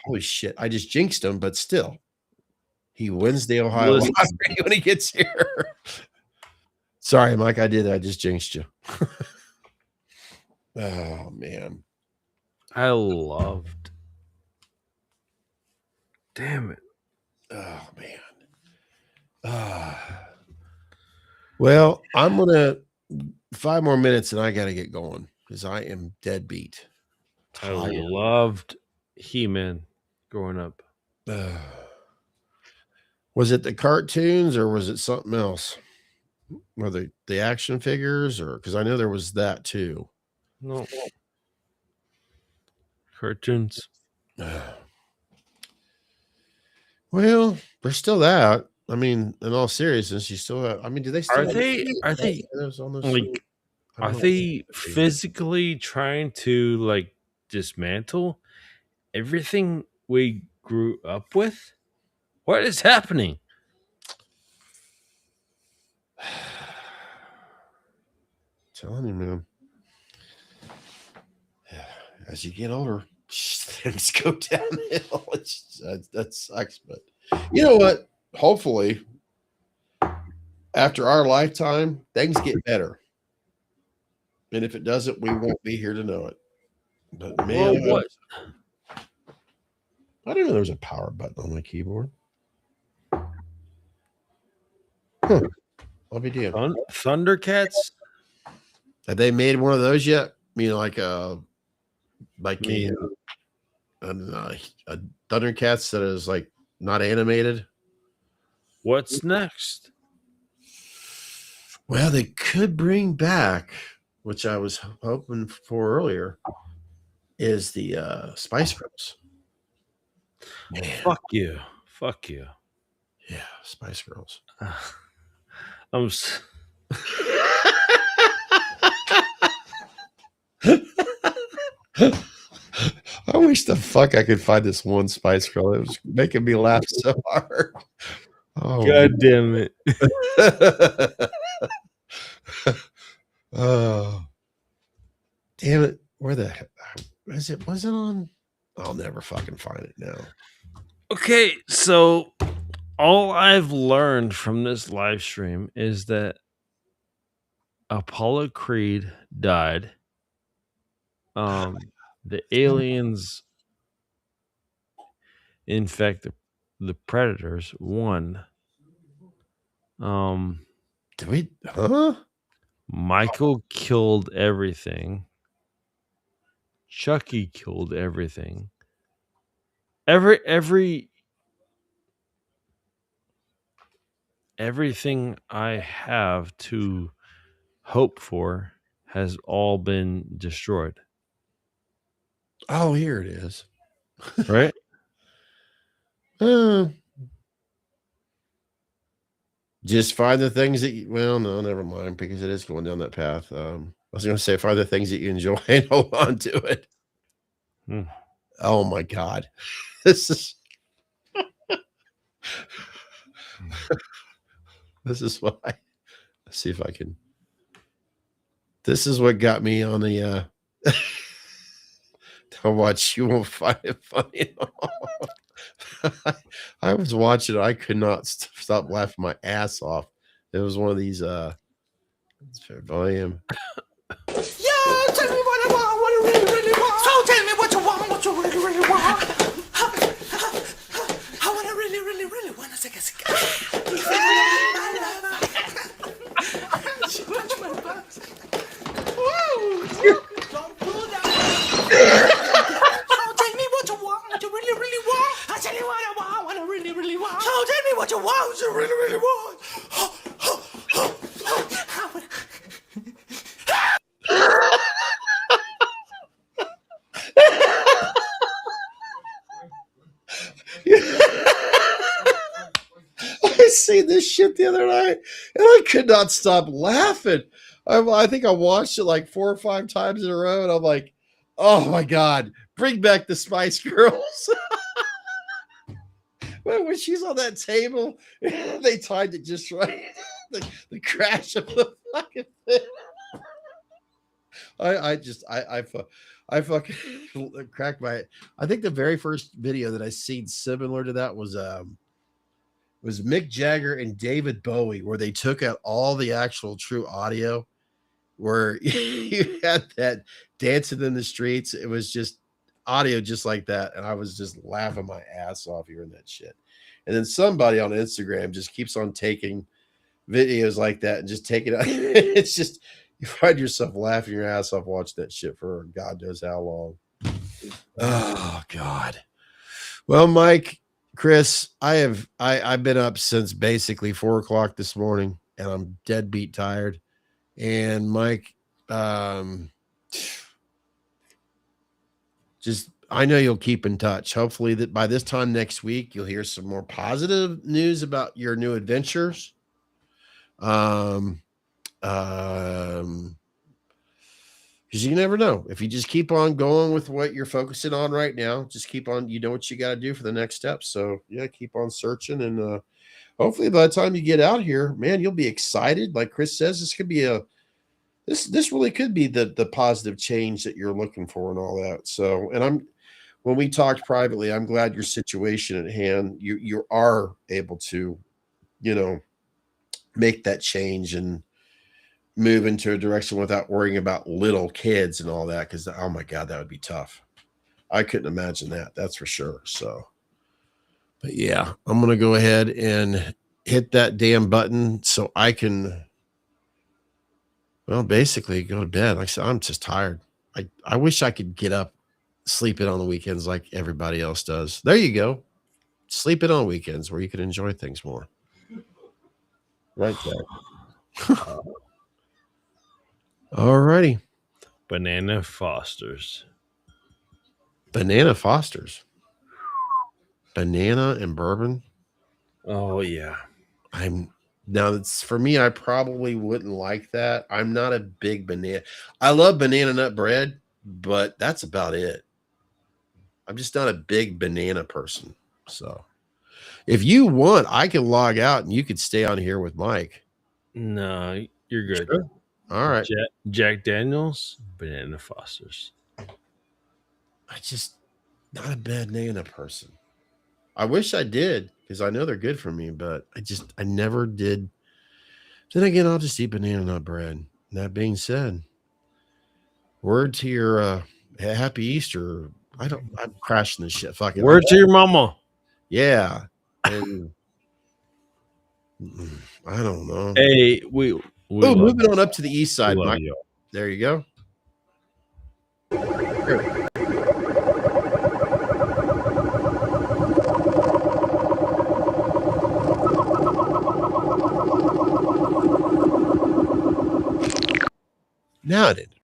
Holy shit! I just jinxed him, but still, he wins the Ohio Listen. lottery when he gets here. Sorry, Mike. I just jinxed you. Oh man. I loved. Damn it. Oh man. Well, I'm gonna 5 more minutes and I gotta get going because I am dead beat. I loved He-Man growing up. Was it the cartoons or was it something else? Or the action figures, or because I know there was that too. No. Cartoons. Well, there's still that. I mean, in all seriousness, you still have. I mean, do they still Are they like are they physically trying to like dismantle everything we grew up with? What is happening? Telling you, man. As you get older, things go downhill. That sucks, but you know what? Hopefully, after our lifetime, things get better. And if it doesn't, we won't be here to know it. But man, Well, what? I didn't know there was a power button on my keyboard. Huh. I'll be damned. Thundercats? Have they made one of those yet? You know, like a Thundercats that is like not animated. What's next? Well, they could bring back, which I was hoping for earlier, is the Spice Girls. Man. Fuck you. Fuck you. Yeah, Spice Girls. I wish the fuck I could find this one Spice Girl. It was making me laugh so hard. Oh, God damn it. Oh, damn it. Where the heck is it? Was it on? I'll never fucking find it now. Okay, so all I've learned from this live stream is that Apollo Creed died. The aliens, in fact, the Predators won. Did we? Huh? Michael killed everything. Chucky killed everything. Everything I have to hope for has all been destroyed. Oh, here it is. Right? Just find the things that you, well, no, never mind, because it is going down that path. I was going to say, find the things that you enjoy and hold on to it. Oh my God. This is, this is what let's see if I can, this is what got me on the, don't watch, you won't find it funny at all. I was watching it. I could not stop laughing my ass off. It was one of these, volume. Yeah, tell me what I want, what I really, really want. So tell me what you want, what you really, really want. I want to really, really, really want to take a cigar. Don't do that. So tell me what you want, what you really, really want. I tell you what I want, what I really, really want. So tell me what you want, what you really, really want. I seen this shit the other night and I could not stop laughing. I think I watched it like 4 or 5 times in a row and I'm like, oh my God, bring back the Spice Girls. When she's on that table, they timed it just right. The crash of the fucking thing. I fucking cracked my. I think the very first video that I seen similar to that was Mick Jagger and David Bowie, where they took out all the actual true audio, where you had that dancing in the streets. It was just audio just like that, and I was just laughing my ass off hearing that shit. And then somebody on Instagram just keeps on taking videos like that and just take it out. It's just you find yourself laughing your ass off watching that shit for God knows how long. Oh God. Well, Mike, Chris, I've been up since basically 4 o'clock this morning, and I'm deadbeat tired. And Mike, just I know you'll keep in touch. Hopefully that by this time next week you'll hear some more positive news about your new adventures. Because you never know. If you just keep on going with what you're focusing on right now, just keep on, you know what you got to do for the next step. So yeah, keep on searching, and hopefully by the time you get out here, man, you'll be excited. Like Chris says, this could be this really could be the positive change that you're looking for and all that. So, and when we talked privately, I'm glad your situation at hand, you are able to, make that change and move into a direction without worrying about little kids and all that. Cause oh my God, that would be tough. I couldn't imagine that. That's for sure. So, but yeah, I'm going to go ahead and hit that damn button so I can, well, basically go to bed. Like I said, I'm just tired. I wish I could get up, sleep in on the weekends like everybody else does. There you go. Sleep in on weekends where you can enjoy things more. Right there. All righty. Banana Fosters. Banana Fosters. Banana and bourbon. Oh yeah. Now it's for me, I probably wouldn't like that. I'm not a big banana. I love banana nut bread, but that's about it. I'm just not a big banana person. So if you want, I can log out and you could stay on here with Mike. No, you're good. Sure. All right. Jack Daniels, Banana Fosters. I just not a banana person. I wish I did because I know they're good for me, but I never did. Then again, I'll just eat banana nut bread. That being said, word to your happy Easter. I'm crashing this shit. Fucking word to your mama. Yeah. And I don't know. Hey, we moving on up to the east side, Mike. You. There you go.